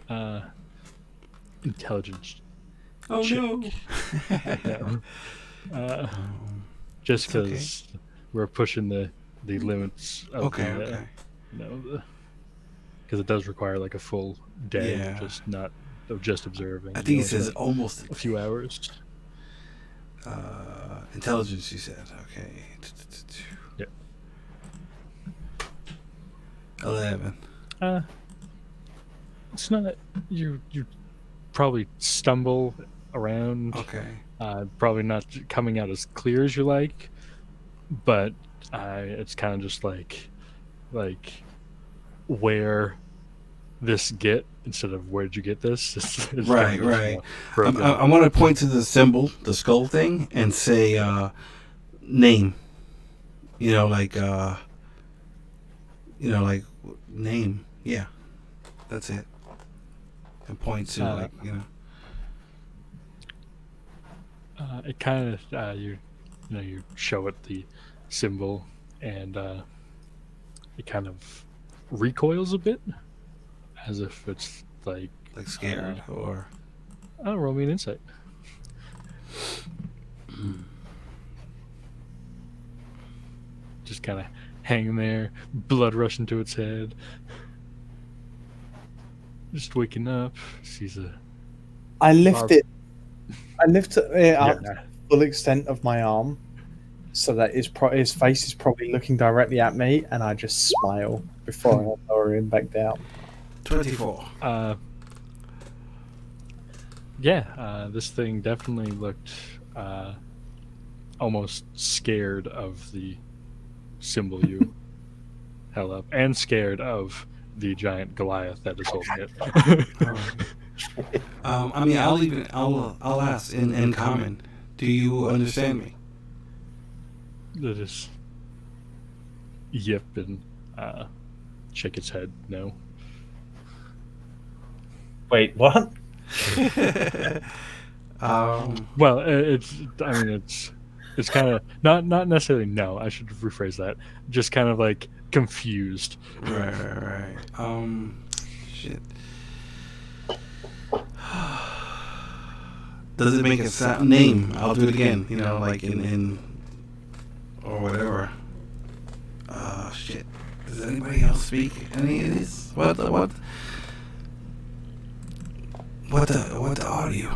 intelligence. Oh check. no! No. Just It's okay. because we're pushing the limits of Okay. because it does require like a full day, Yeah. just observing. I think it it's says like almost a few hours. intelligence. You said okay. Yep. 11. It's not you probably stumble around. Okay. Probably not coming out as clear as you like, but it's kind of just like where this get instead of where did you get this. It's Right, kind of just, right. broken. I want to point to the symbol, the skull thing, and say name. Like name. Yeah, that's it. And point to It kind of you show it the symbol, and it kind of recoils a bit, as if it's like scared or. I don't know, roll me an insight. Just kind of hanging there, blood rushing to its head. Just waking up, sees a I lift it. I lift it up yeah, to the full extent of my arm, so that his face is probably looking directly at me, and I just smile before I lower him back down. 24. This thing definitely looked almost scared of the symbol you held up, and scared of the giant Goliath that is holding it. I mean, I'll ask in common. Do you understand me? It is yip and shake its head. No. Wait, what? Well, it's. I mean, it's kind of not necessarily no. I should rephrase that. Just kind of like confused. Right. Shit. Does it make a sound name? I'll do it again. You know, like in or whatever. Shit. Does anybody else speak any of this? What the audio?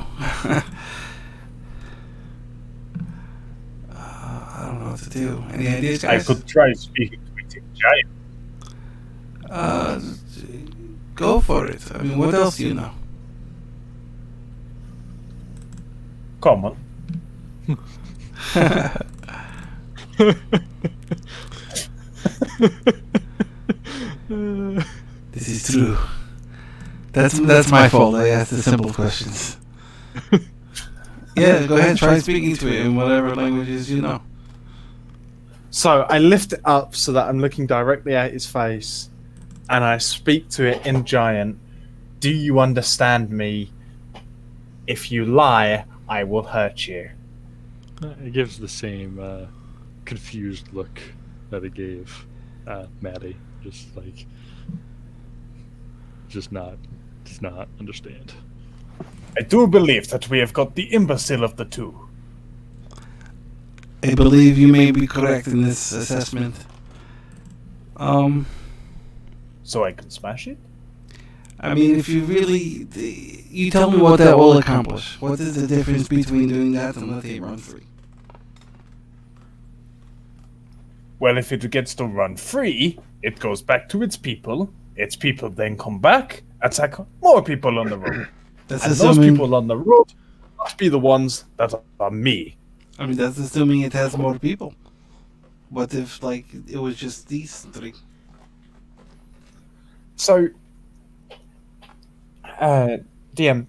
I don't know what to do. Any ideas, I guys? could try speaking to it in giant. Go for it. I mean, what else do you know? Common. This is true. That's my fault. I asked the simple questions. Yeah, go ahead. Try speaking to it in whatever languages you know. So I lift it up so that I'm looking directly at his face, and I speak to it in giant. Do you understand me? If you lie, I will hurt you. It gives the same confused look that it gave Maddie. Just like, does not understand. I do believe that we have got the imbecile of the two. I believe you may be correct in this assessment. So I can smash it? I mean, if you really, you tell me what that will accomplish. What is the difference between doing that and letting it run free? Well, if it gets to run free, it goes back to its people. Its people then come back, attack more people on the road. That's And those assuming. people on the road must be the ones that are me. I mean, that's assuming it has more people. What if, like, it was just these three? So, DM,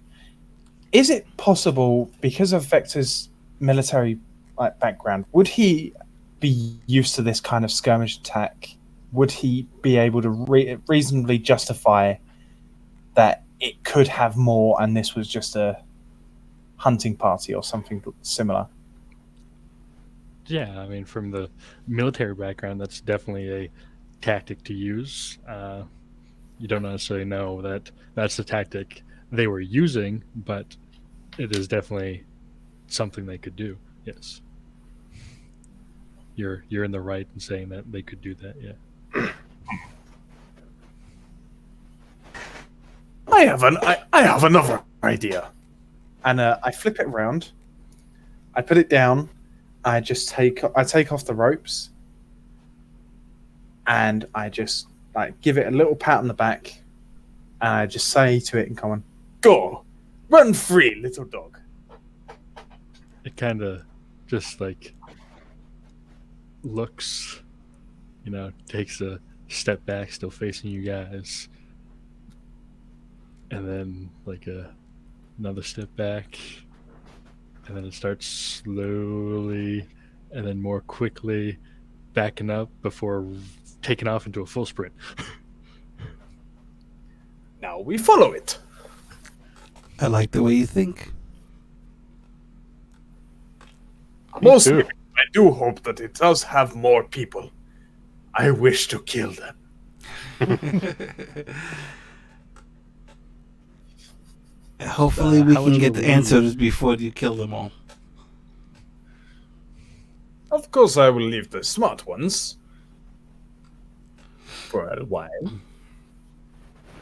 is it possible, because of Vector's military background, would he be used to this kind of skirmish attack? Would he be able to reasonably justify that it could have more and this was just a hunting party or something similar? Yeah, I mean, from the military background, that's definitely a tactic to use. You don't necessarily know that that's the tactic they were using, but it is definitely something they could do. Yes, you're in the right in saying that they could do that. Yeah. I have another idea. And I flip it around, I put it down, I take off the ropes, and I just give it a little pat on the back, and I just say to it in common, Go! Run free, little dog. It kind of just like looks, takes a step back, still facing you guys, and then another step back, and then it starts slowly and then more quickly backing up before taking off into a full sprint. Now we follow it. I like the way you think. Mostly, I do hope that it does have more people. I wish to kill them. Hopefully we how can much get of a the lead? answers before you kill them all. Of course, I will leave the smart ones for a while.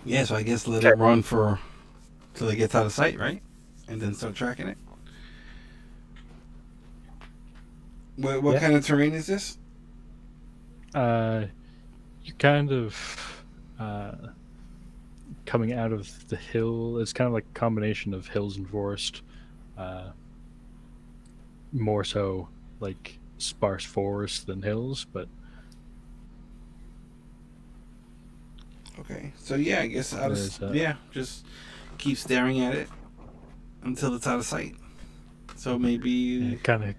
Yeah, so I guess let it run till it gets out of sight, right? And then start tracking it. What Yeah. kind of terrain is this? You kind of coming out of the hill. It's kind of like a combination of hills and forest. Uh, More so like sparse forest than hills, but Okay, so yeah, I guess I'll there's just keep staring at it until it's out of sight. So maybe it kind of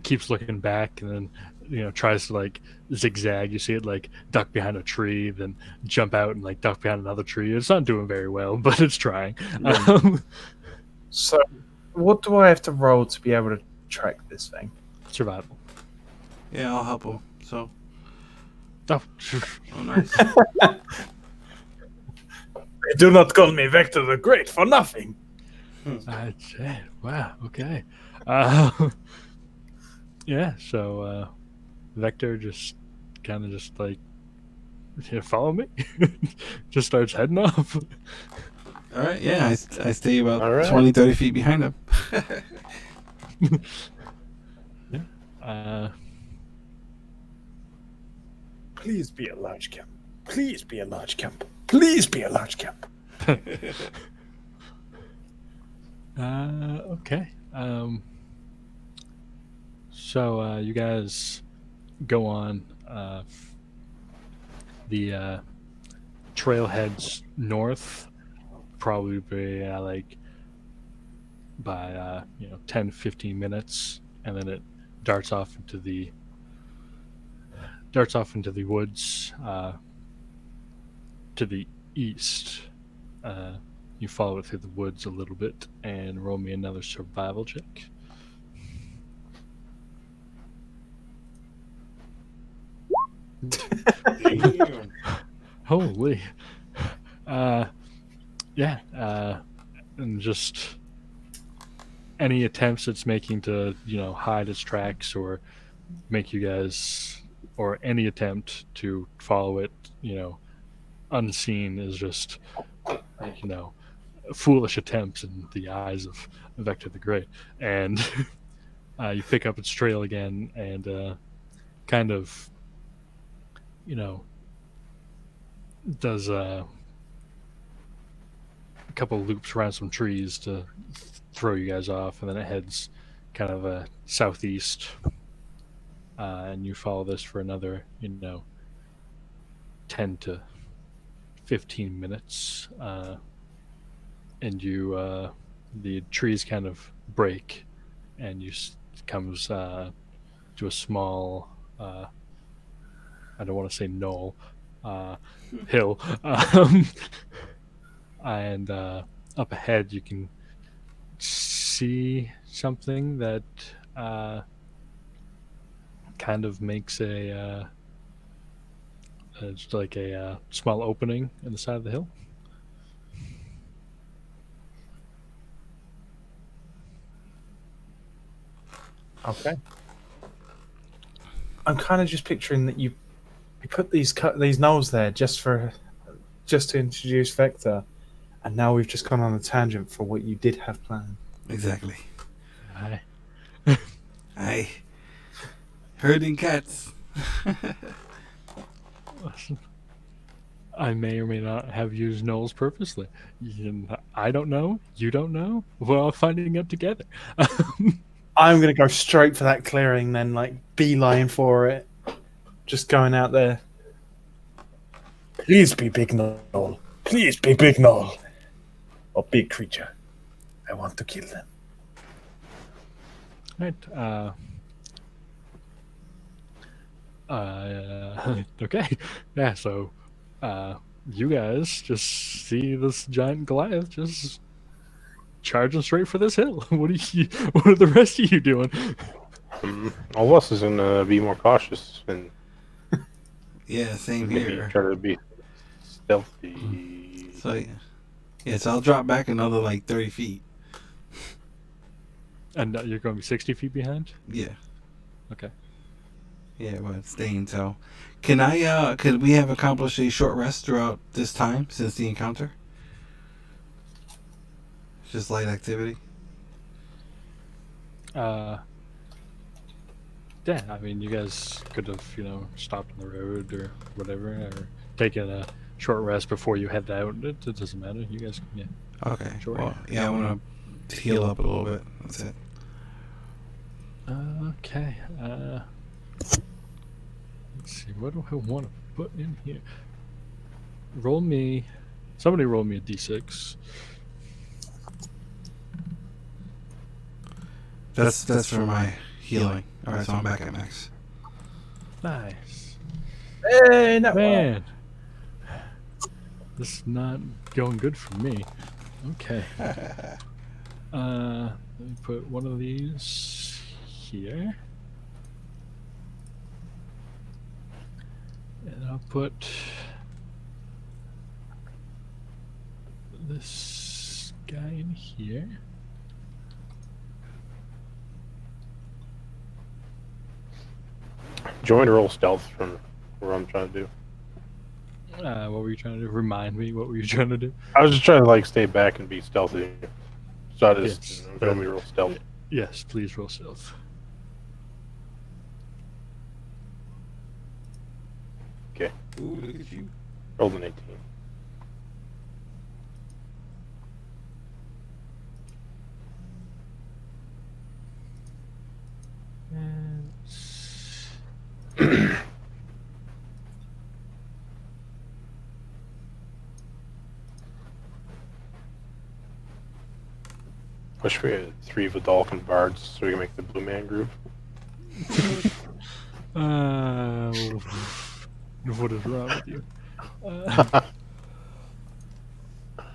keeps looking back and then tries to like zigzag. You see it like duck behind a tree, then jump out and like duck behind another tree. It's not doing very well, but it's trying. So, what do I have to roll to be able to track this thing? Survival. yeah, I'll help him. So Oh, oh nice. They do not call me Vector the Great for nothing. wow. Okay. Yeah. So Vector just kind of just like follow me. Just starts heading off. All right, yeah, I stay about All right. 20, 30 feet behind him. Uh, Please be a large camp. Please be a large camp. Please be a large camp. Okay. So you guys go on. The trail heads north, probably by like by 10, 15 minutes, and then it darts off into the woods to the east. You follow it through the woods a little bit and roll me another survival check. Holy. Yeah. And just any attempts it's making to, hide its tracks or make you guys, or any attempt to follow it, unseen is just, foolish attempts in the eyes of Vector the Great. And you pick up its trail again and kind of, does a couple loops around some trees to throw you guys off, and then it heads kind of southeast. And you follow this for another, 10 to 15 minutes. And you, the trees kind of break, and you comes to a small, I don't want to say knoll, hill. And up ahead, you can see something that kind of makes just like a small opening in the side of the hill. Okay. I'm kind of just picturing that you put these knolls there just to introduce Vector, and now we've just gone on a tangent for what you did have planned. Exactly. Hi. I herding cats. I may or may not have used Knowles purposely. I don't know. You don't know. We're all finding out together. I'm gonna go straight for that clearing, then like beeline for it. Just going out there. Please be big knoll. Please be big knoll. Or big creature. I want to kill them. Right. Okay. Yeah, so you guys just see this giant Goliath just charging straight for this hill. What are the rest of you doing? All of us is gonna be more cautious and Yeah, same maybe here. try to be stealthy. So yeah, so I'll drop back another like 30 feet. And you're going to be 60 feet behind? Yeah. Okay. Yeah, but staying so. Could we have accomplished a short rest throughout this time since the encounter? Just light activity. Yeah, I mean, you guys could have, stopped on the road or whatever, or taken a short rest before you head out. It doesn't matter. You guys, yeah. Okay. Sure. Well, yeah, I want to heal up a little bit. That's it. Okay. Let's see. What do I want to put in here? Somebody roll me a d6. That's for my healing. All right, so I'm back at max. Nice. Hey, no. Man. This is not going good for me. Okay. Let me put one of these here. And I'll put this guy in here. Join roll stealth from what I'm trying to do. What were you trying to do? Remind me, what were you trying to do? I was just trying to like stay back and be stealthy. So I just Yes. join me roll stealth. Yes, please roll stealth. Okay. Ooh, look at you. Rolled an 18. And Wish we had 3 Vidalcan bards so we can make the Blue Man group. what is wrong with you?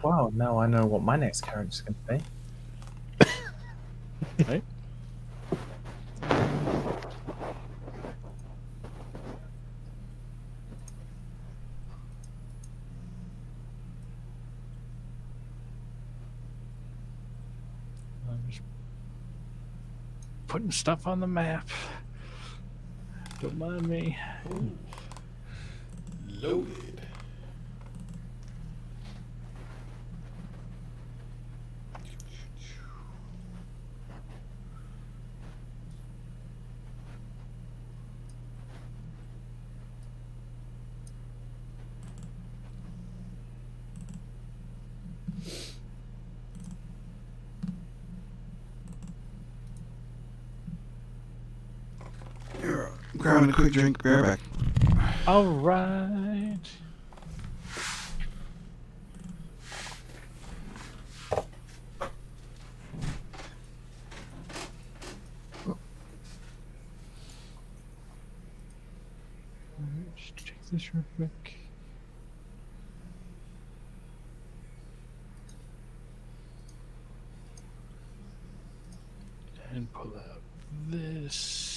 Wow, now I know what my next character's going to be. Right? I'm just putting stuff on the map. Don't mind me. Loaded. Here, I'm grabbing a quick drink. Be right back. All right. Just check this real quick. And pull out this.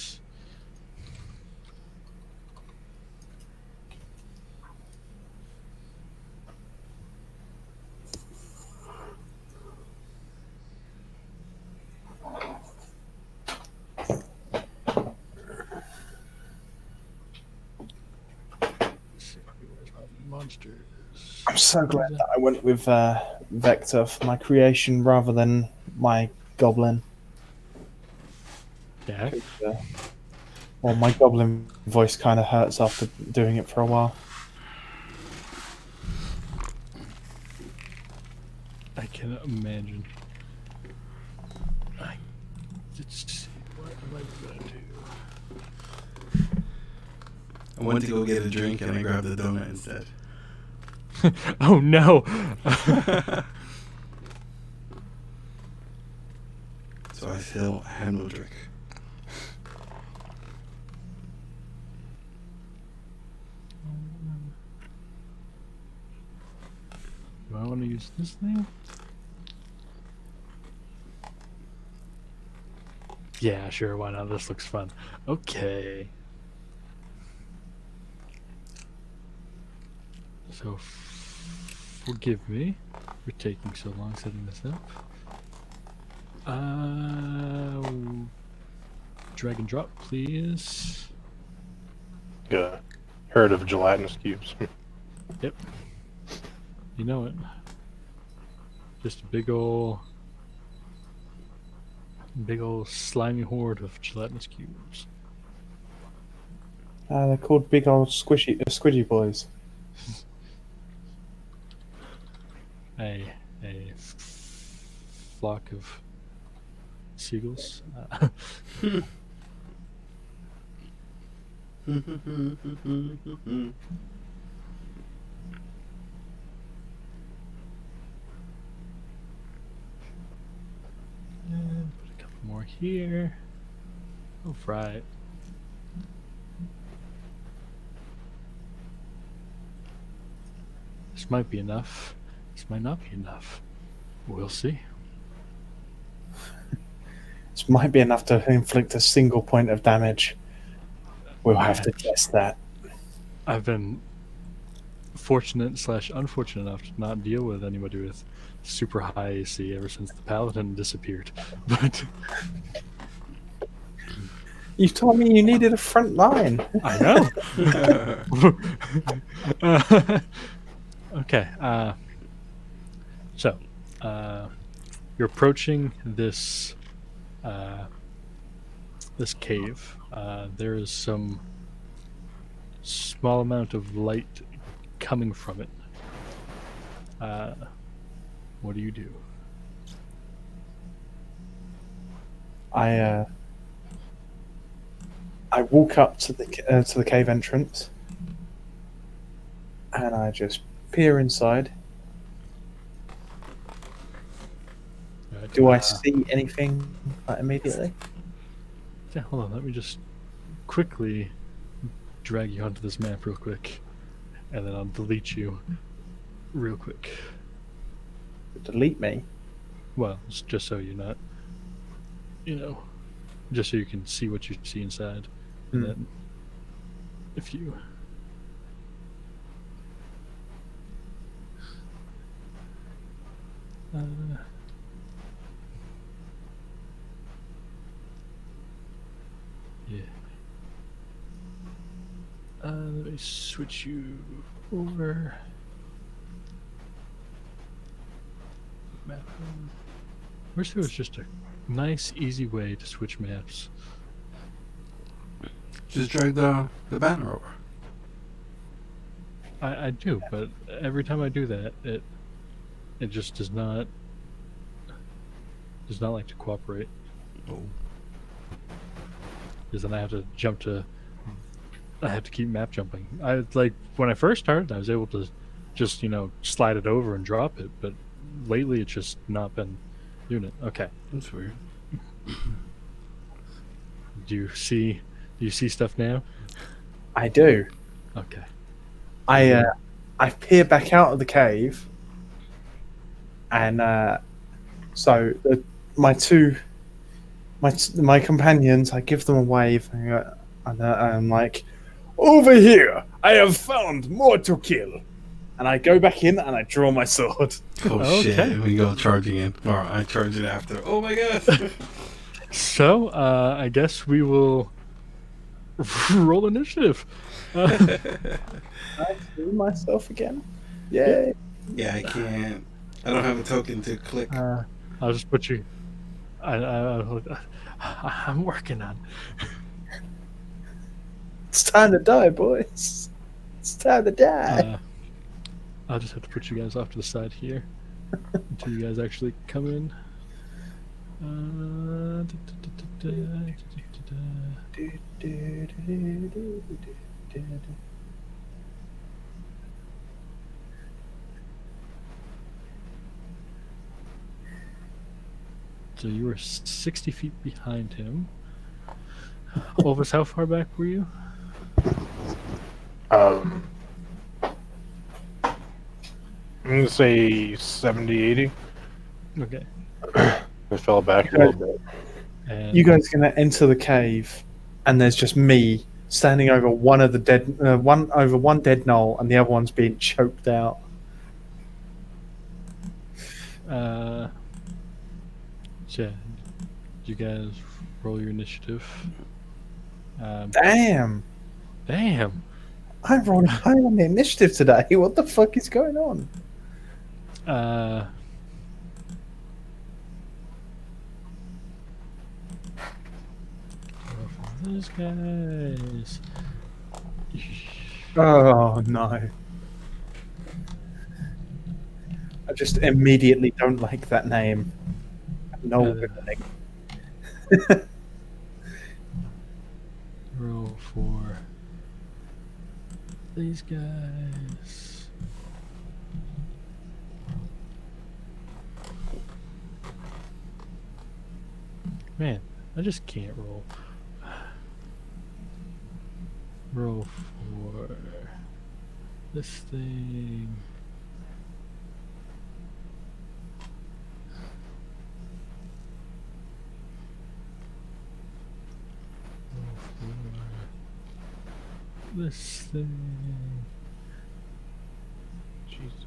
Monsters. I'm so glad that I went with Vector for my creation rather than my goblin. Yeah. Well, my goblin voice kind of hurts after doing it for a while. I cannot imagine. Let's see, what am I gonna do? I went to go get a drink and I grabbed the donut instead. Oh no! So I still had no drink. Do I want to use this thing? Yeah, sure, why not? This looks fun. Okay. So, forgive me for taking so long setting this up. Drag and drop, please. A herd of gelatinous cubes. Yep. You know it. Just a big ol' slimy horde of gelatinous cubes. They're called big old squidgy boys. A flock of seagulls. And put a couple more here. Oh, right. This might be enough. This might not be enough. We'll see. This might be enough to inflict a single point of damage. We'll have to test that. I've been fortunate/unfortunate enough to not deal with anybody with super high AC ever since the paladin disappeared. But You told me you needed a front line. I know. Okay. So, you're approaching this this cave. There is some small amount of light coming from it. What do you do? I walk up to the cave entrance, and I just peer inside. Do I see anything immediately? Yeah, hold on. Let me just quickly drag you onto this map real quick, and then I'll delete you real quick. Delete me? Well, it's just so you're not, just so you can see what you see inside. And then if you... yeah. Let me switch you over. Map. Wish there was just a nice, easy way to switch maps. Just drag the banner over. I do, but every time I do that, it just does not like to cooperate. Oh. Because then I have to keep map jumping. Like when I first started, I was able to just slide it over and drop it, but lately it's just not been doing it. Okay. That's weird. Do you see stuff now? I do. Okay. I peer back out of the cave, and so my companions, I give them a wave, and I'm like, Over here, I have found more to kill. and I go back in and I draw my sword. Oh Okay. shit, we go charging in. Or I charge it after. Oh my god. So, I guess we will roll initiative. I see myself again. Yay! Yeah, I can't. I don't have a token to click. I'll just put you. I'm working on. It's time to die, boys. It's time to die. I'll just have to put you guys off to the side here until you guys actually come in. So you were 60 feet behind him. Olvis, how far back were you? I'm gonna say 70, 80. Okay. I fell back a little bit. And You guys are gonna enter the cave, and there's just me standing over one of the dead, one dead knoll, and the other one's being choked out. yeah, you guys roll your initiative. Damn! Damn. I'm rolling high on the initiative today. What the fuck is going on? Those guys. Oh no! I just immediately don't like that name. No. Roll for these guys. Man, I just can't roll. Roll for this thing. Roll for this thing. Jesus.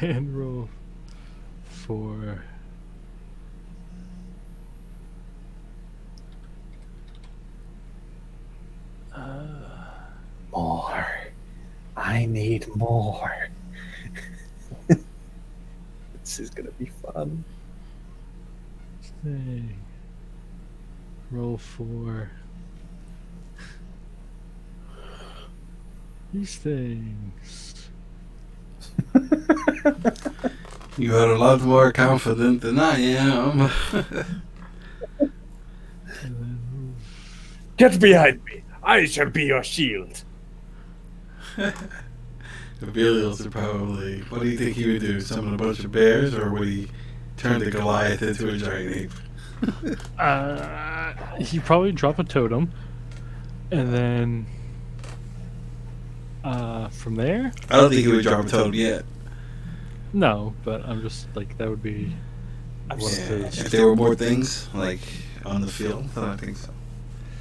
And roll for More. I need more. This is gonna be fun. thing. Roll for these things. You are a lot more confident than I am. And then move. Get behind me. I shall be your shield. Velios would probably. What do you think he would do? Summon a bunch of bears, or would he turn the Goliath into a giant ape? He'd probably drop a totem, and then from there, I don't think he would drop a totem yet. no. But I'm just like that would be one Yeah, of his. if there were more things like on the field, then I think so.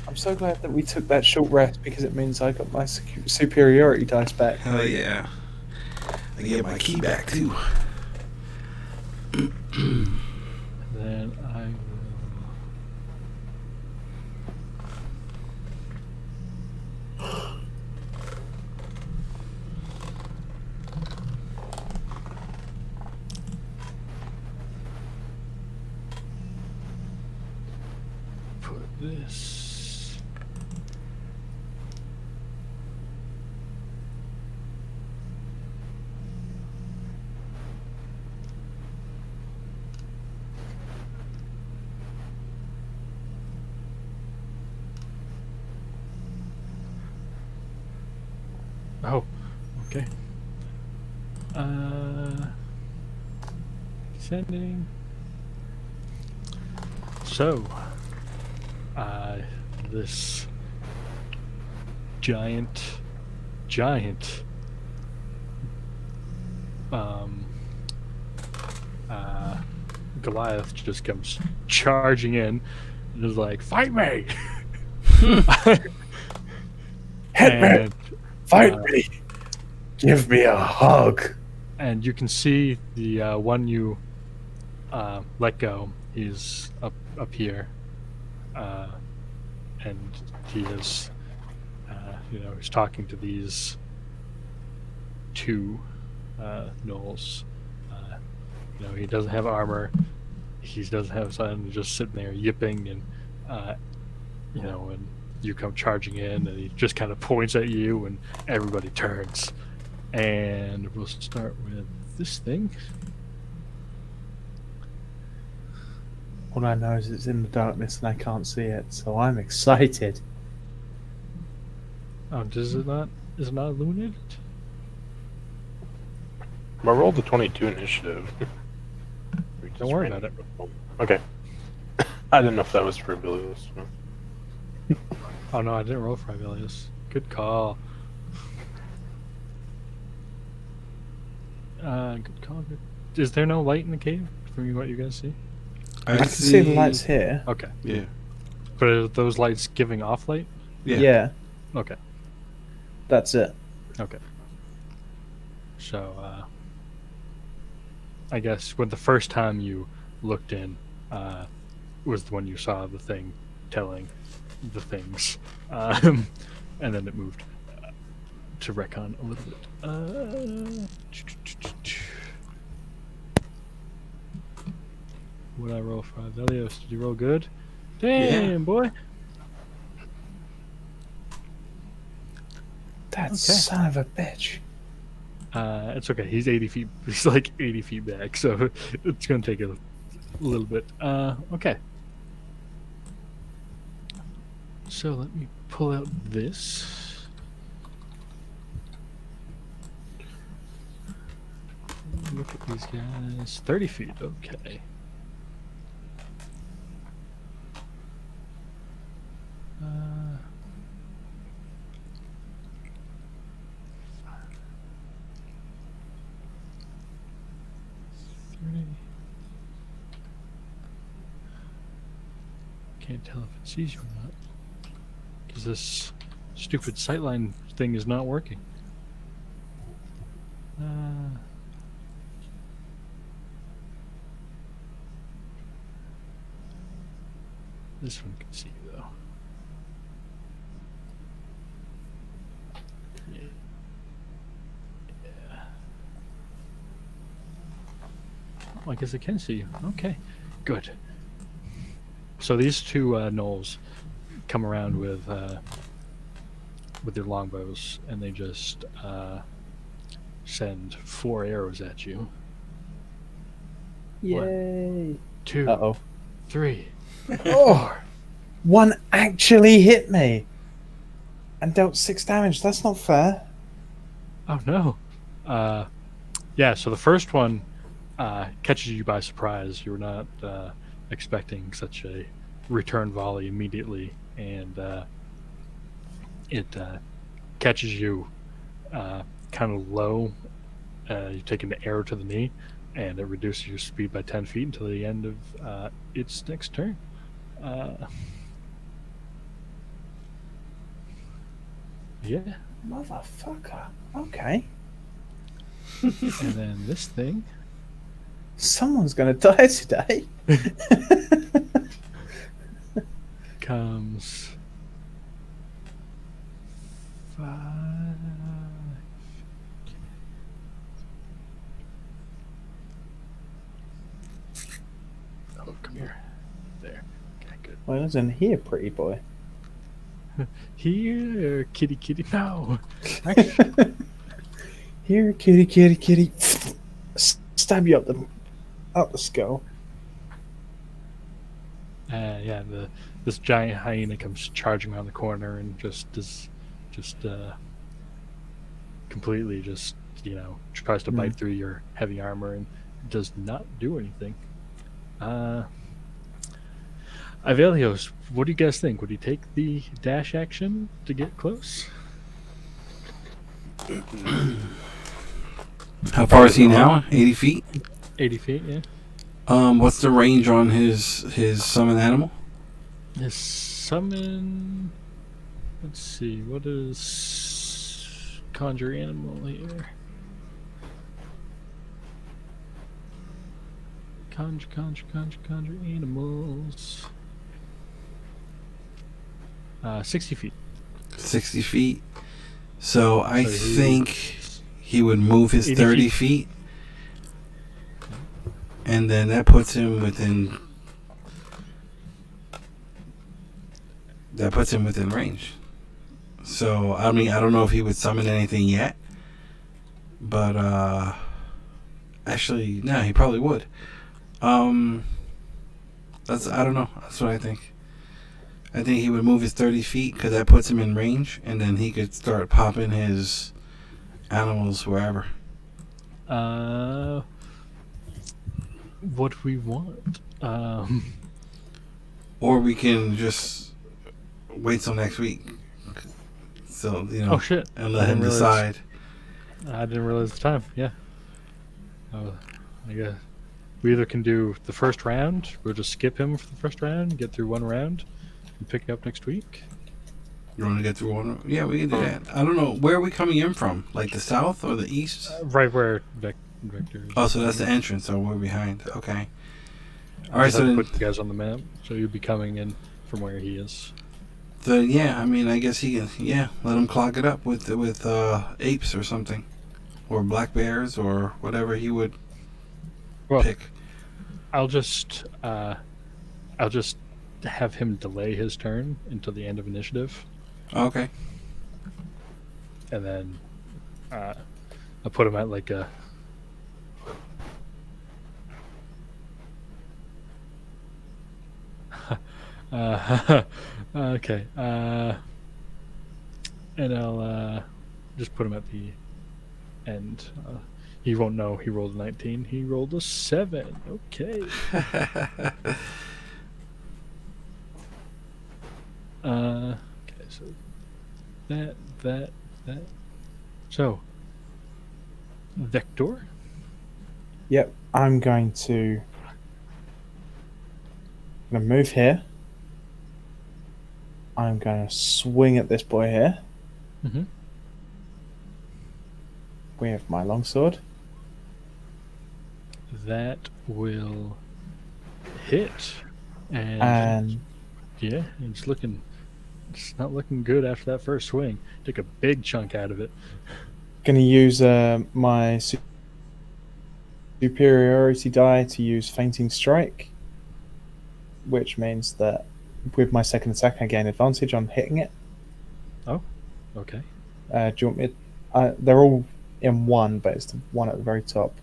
I'm so glad that we took that short rest because it means I got my superiority dice back. Hell yeah! I get my key back too. Then I will. Put this. Oh, okay. Sending. So, this giant, Goliath just comes charging in and is like, "Fight me!" Hit me. and, Fight me. Give me a hug. and you can see the one you let go is up here, and he is, he's talking to these two gnolls. He doesn't have armor. He doesn't have something. He's just sitting there yipping, and and you come charging in, and he just kind of points at you, and everybody turns. And we'll start with this thing. All I know is it's in the darkness and I can't see it, so I'm excited. Oh, is it not illuminated? I rolled the 22 initiative. Don't worry about it. Okay. I didn't know if that was for Velios. Oh no, I didn't roll for Aurelius. Good call. Good call. Good. Is there no light in the cave from what you guys see? I can see the lights here. Okay. Yeah. But are those lights giving off light? Yeah, Okay. that's it. Okay. So, I guess when the first time you looked in was when you saw the thing telling the things, and then it moved to recon a little bit. What did I roll for Velios? Did you roll good? Damn, boy. Son of a bitch. It's okay. He's 80 feet. He's like 80 feet back, so it's gonna take a little bit. Okay. So let me pull out this. Look at these guys. 30 feet. Okay. Can't tell if it sees you or not. Because this stupid sightline thing is not working. This one can see you, though. Yeah. Oh, I guess it can see you. Okay, good. So these two gnolls come around with their longbows, and they just send 4 arrows at you. Yay. 2, Uh-oh. 3. Oh! One actually hit me and dealt 6 damage. That's not fair. Oh no. Yeah, so the first one catches you by surprise. You were not expecting such a return volley immediately, and it catches you kind of low. You take an arrow to the knee, and it reduces your speed by 10 feet until the end of its next turn. Yeah. Motherfucker. Okay. And then this thing Someone's gonna die today. comes 5. Oh, come here. There. Okay, good. Well, isn't here, pretty boy? Here, kitty, kitty. No. Actually, Here, kitty, kitty, kitty. Stab you up the skull. yeah. This giant hyena comes charging around the corner and just completely tries to bite through your heavy armor and does not do anything. Avelios, what do you guys think? Would he take the dash action to get close? How far is he now? 80 feet? 80 feet, yeah. What's the range on his summon animal? His summon... Let's see, what is conjure animal here? Conjure animals. 60 feet. 60 feet. So I So think he would move his 80 30 feet. And then that puts him within... That puts him within range. So, I mean, I don't know if he would summon anything yet. But, actually, no, he probably would. I don't know. That's what I think. I think he would move his 30 feet because that puts him in range, and then he could start popping his animals wherever. What we want? Or we can just wait till next week. So, Oh shit! and let him decide. I didn't realize the time. Yeah. I guess we either can do the first round. We'll just skip him for the first round, get through one round, and pick it up next week. You want to get through one? Yeah, we can do that. I don't know. Where are we coming in from? Like the south or the east? Right where Victor is. Oh, so that's the entrance. So we're behind. Okay. All I right, just so have to then, put you guys on the map, so you'll be coming in from where he is. yeah, I mean, I guess he can, let him clog it up with apes or something. Or black bears or whatever he would pick. I'll just have him delay his turn until the end of initiative. Okay. and then I put him at like a. Okay. And I'll just put him at the end. He won't know he rolled a 19. He rolled a 7. Okay. Okay, so that. So, Vector. Yep, I'm going to move here. I'm going to swing at this boy here Mm-hmm. with my longsword. That will hit, And yeah, it's not looking good after that first swing. Took a big chunk out of it. going to use my superiority die to use Fainting Strike, which means that with my second attack I gain advantage on hitting it. Okay. Do you want me? They're all in one, but it's the one at the very top.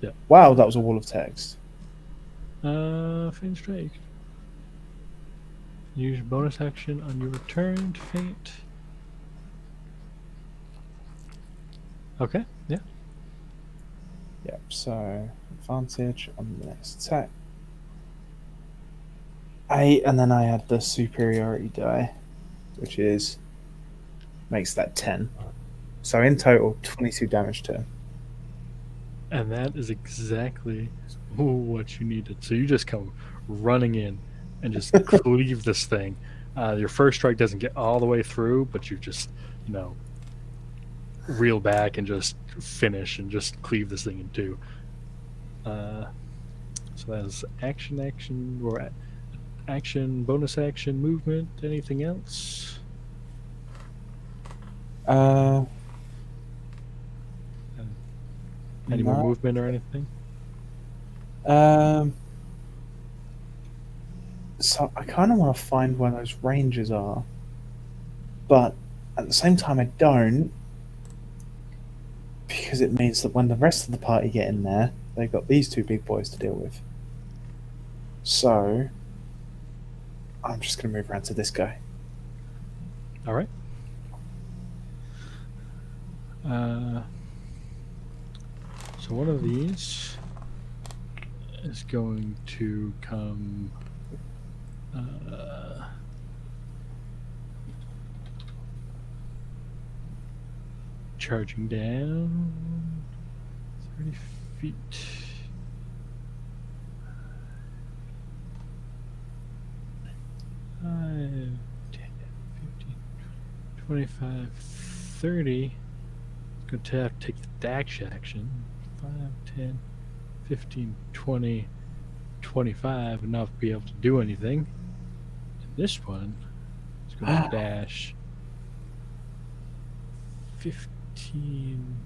Yeah. Wow, that was a wall of text. Faint strike. Use bonus action on your return to faint. Okay. Yeah. Yep. So advantage on the next attack. 8, and then I add the superiority die, which makes that 10. So in total, 22 damage to him. And that is exactly what you needed. So you just come running in and just cleave this thing. Your first strike doesn't get all the way through, but you just, reel back and just finish and just cleave this thing in two. So that's action, or action, bonus action, movement, anything else? Any more No. movement or anything? So I kind of want to find where those ranges are, but at the same time I don't, because it means that when the rest of the party get in there, they've got these two big boys to deal with. So I'm just going to move around to this guy. All right. So one of these is going to come charging down 30 feet. Five, 10, 15, 25, 30. Going to have to take the dash action. 5, 10, 15, 20, 25, and not be able to do anything. And this one is going to dash 15,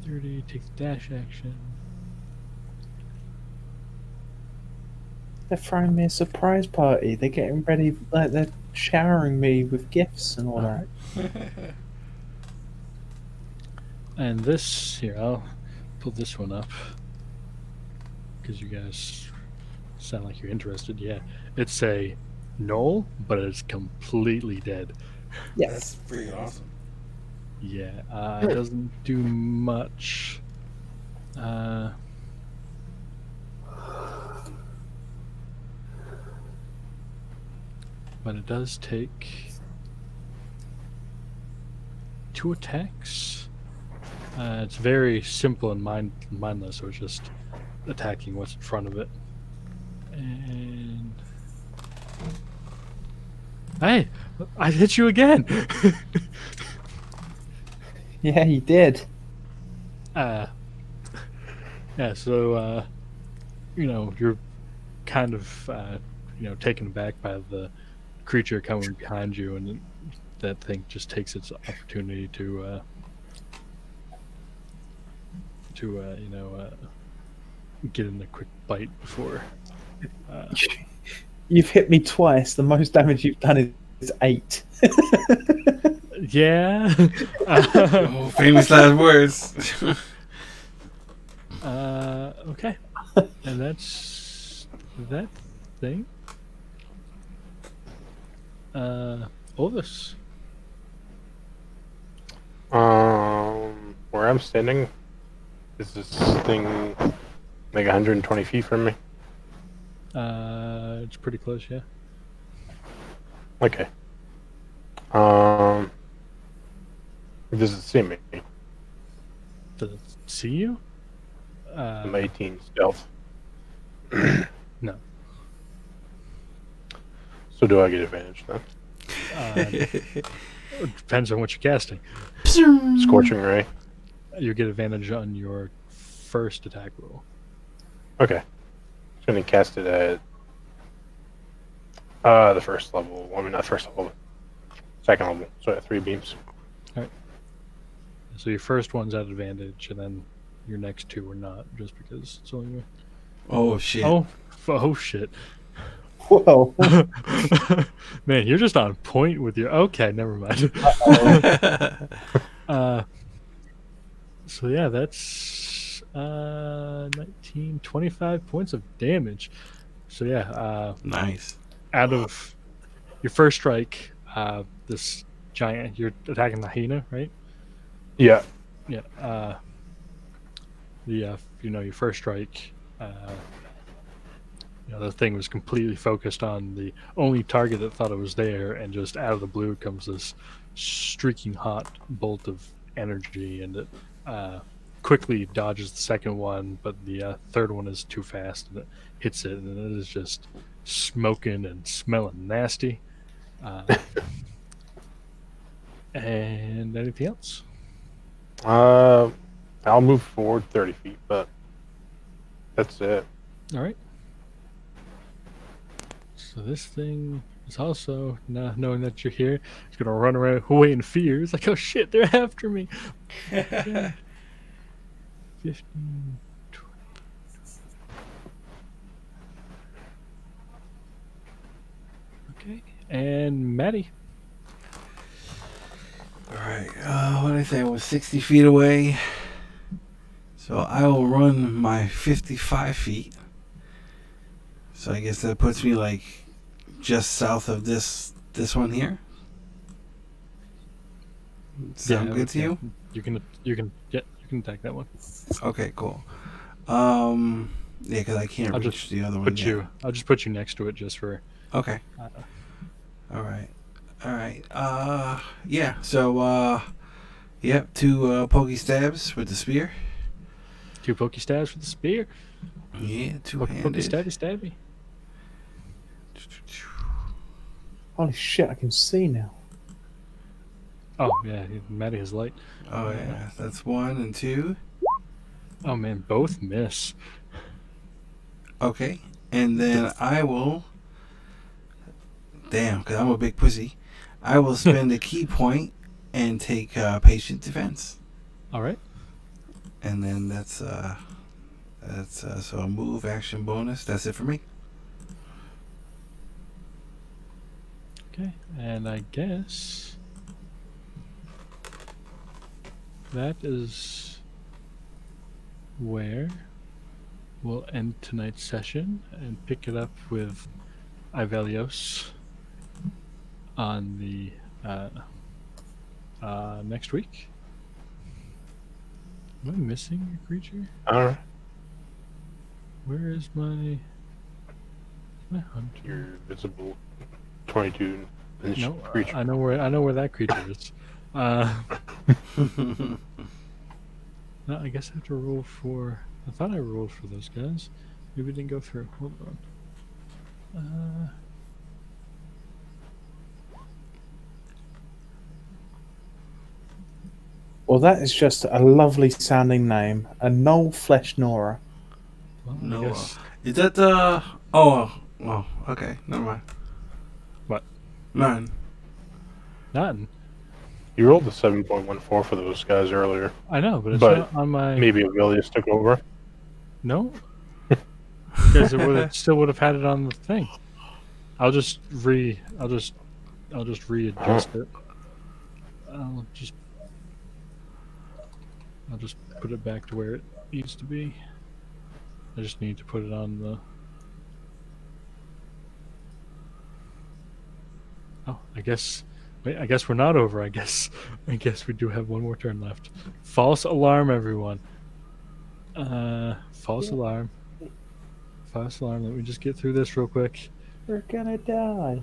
30, take the dash action. They're throwing me a surprise party. They're getting ready, like they're showering me with gifts and all that. And this here, I'll pull this one up because you guys sound like you're interested. Yeah, it's a knoll, but it's completely dead. Yes. That's pretty awesome. Yeah, it doesn't do much. But it does take 2 attacks. It's very simple and mindless, so it's just attacking what's in front of it. And hey, I hit you again. Yeah, you did. Yeah, so you're kind of taken aback by the creature coming behind you, and that thing just takes its opportunity to get in a quick bite before. You've hit me twice. The most damage you've done is 8. Yeah. Oh, famous last words. Okay. And that's that thing. Ovis. Where I'm standing, is this thing like 120 feet from me? It's pretty close, yeah. Okay. Does it see me? Does it see you? I'm 18 stealth. No. So do I get advantage then? It depends on what you're casting. Scorching ray. You get advantage on your first attack roll. Okay. Just gonna cast it at the first level. I mean, not first level, but second level. So I have 3 beams. So your first one's at advantage, and then your next 2 are not, just because it's only. Oh shit. Oh shit. Whoa. Man, you're just on point with your. Okay, never mind. So yeah, that's 19, 25 points of damage. So yeah, Nice. out of your first strike, this giant, you're attacking the hyena, right? Yeah. Yeah. Your first strike, the thing was completely focused on the only target that thought it was there, and just out of the blue comes this streaking hot bolt of energy, and it quickly dodges the second one, but the third one is too fast, and it hits it, and it is just smoking and smelling nasty. And anything else? I'll move forward 30 feet, but that's it. All right. So this thing is also, not knowing that you're here, it's going to run away in fear. It's like, oh shit, they're after me. 15, 20. Okay. And Maddie. Alright, what did I say? I was 60 feet away. So I will run my 55 feet. So I guess that puts me like just south of this one here. Sound good to you? You can attack that one. Okay, cool. Yeah, because I can't I'll reach just the other one yet. I'll just put you next to it just for. Okay. All right. Yeah. So, yep. 2 pokey stabs with the spear. 2 pokey stabs with the spear. Yeah, Pokey 2-handed. stabby. Holy shit, I can see now. Oh yeah, Maddie has light. Oh yeah, that's 1 and 2. Oh man, both miss. Okay, and then I will. Damn, because I'm a big pussy. I will spend a key point and take patient defense, All right. and then that's so a move action bonus. That's it for me. Okay, and I guess that is where we'll end tonight's session and pick it up with Ivelios on the next week. Am I missing a creature? Alright. Where is my hunter? Your visible 22-inch No, creature. I know where that creature is. No, I guess I have to roll for. I thought I rolled for those guys. Maybe it didn't go through. Hold on. Well, that is just a lovely sounding name. A Knoll Flesh Nora. Well, I No, guess is that the? Oh, okay, never mind. What? None. nothing. You rolled a 7.14 for those guys earlier. I know, but it's But not on my. Maybe Aurelius took over. No. Because it still would have had it on the thing. I'll just readjust it. I'll just put it back to where it needs to be. I just need to put it on the. Oh, I guess. Wait, I guess we're not over. I guess we do have one more turn left. False alarm, everyone. False alarm. False alarm. Let me just get through this real quick. We're gonna die.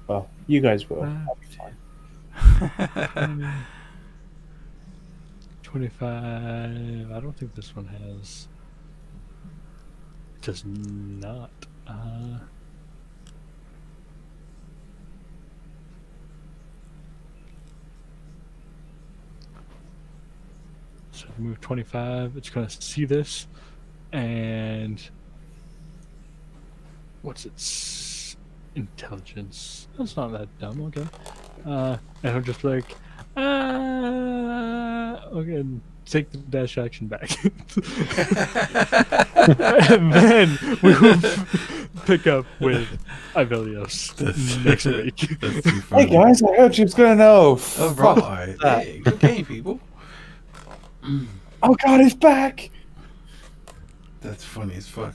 Well, you guys will. I'll be fine. 25. I don't think this one has. It does not. So move 25. It's going to see this. And. What's its intelligence? That's not that dumb. Okay. And I'm just like. Okay, take the dash action back. And then we will pick up with Ivelios next week. Hey guys, I heard you was gonna know. All right. Hey, good game, people. Oh god, he's back! That's funny as fuck.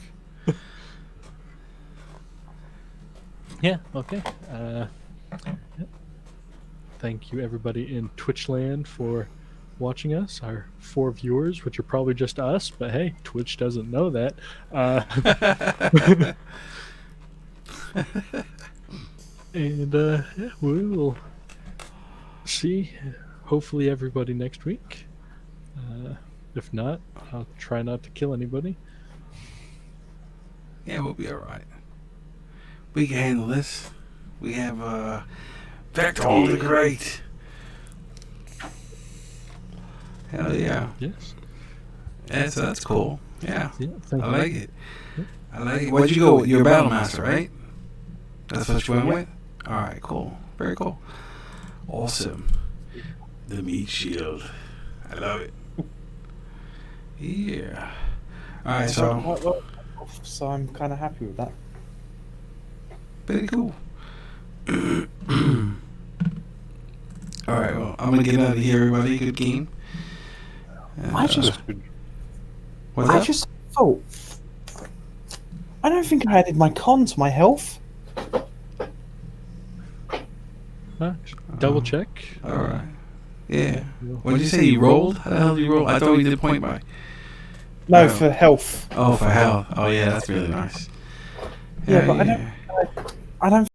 Yeah, okay. Thank you, everybody in Twitchland, for watching us. Our 4 viewers, which are probably just us, but hey, Twitch doesn't know that. And yeah, we will see, hopefully, everybody next week. If not, I'll try not to kill anybody. Yeah, we'll be alright. We can handle this. We have Vector the Great. Hell yeah. Yes. Yeah, so that's cool. Yeah. Yeah, thank I you. like it. I like it. What'd you go with? Your Battle Master, right? That's what you went with? Alright, cool. Very cool. Awesome. The meat shield. I love it. Yeah. Alright, so So I'm kind of happy with that. very cool. Alright, well, I'm gonna get out of here, everybody. Good game. I just What's up? thought. I don't think I added my con to my health. Double check. Alright. Yeah. What did you say? You rolled? How the hell did you roll? I thought we did point by. No, Oh. for health. Oh, for health. Oh, yeah, that's really nice. Yeah, Hell but I don't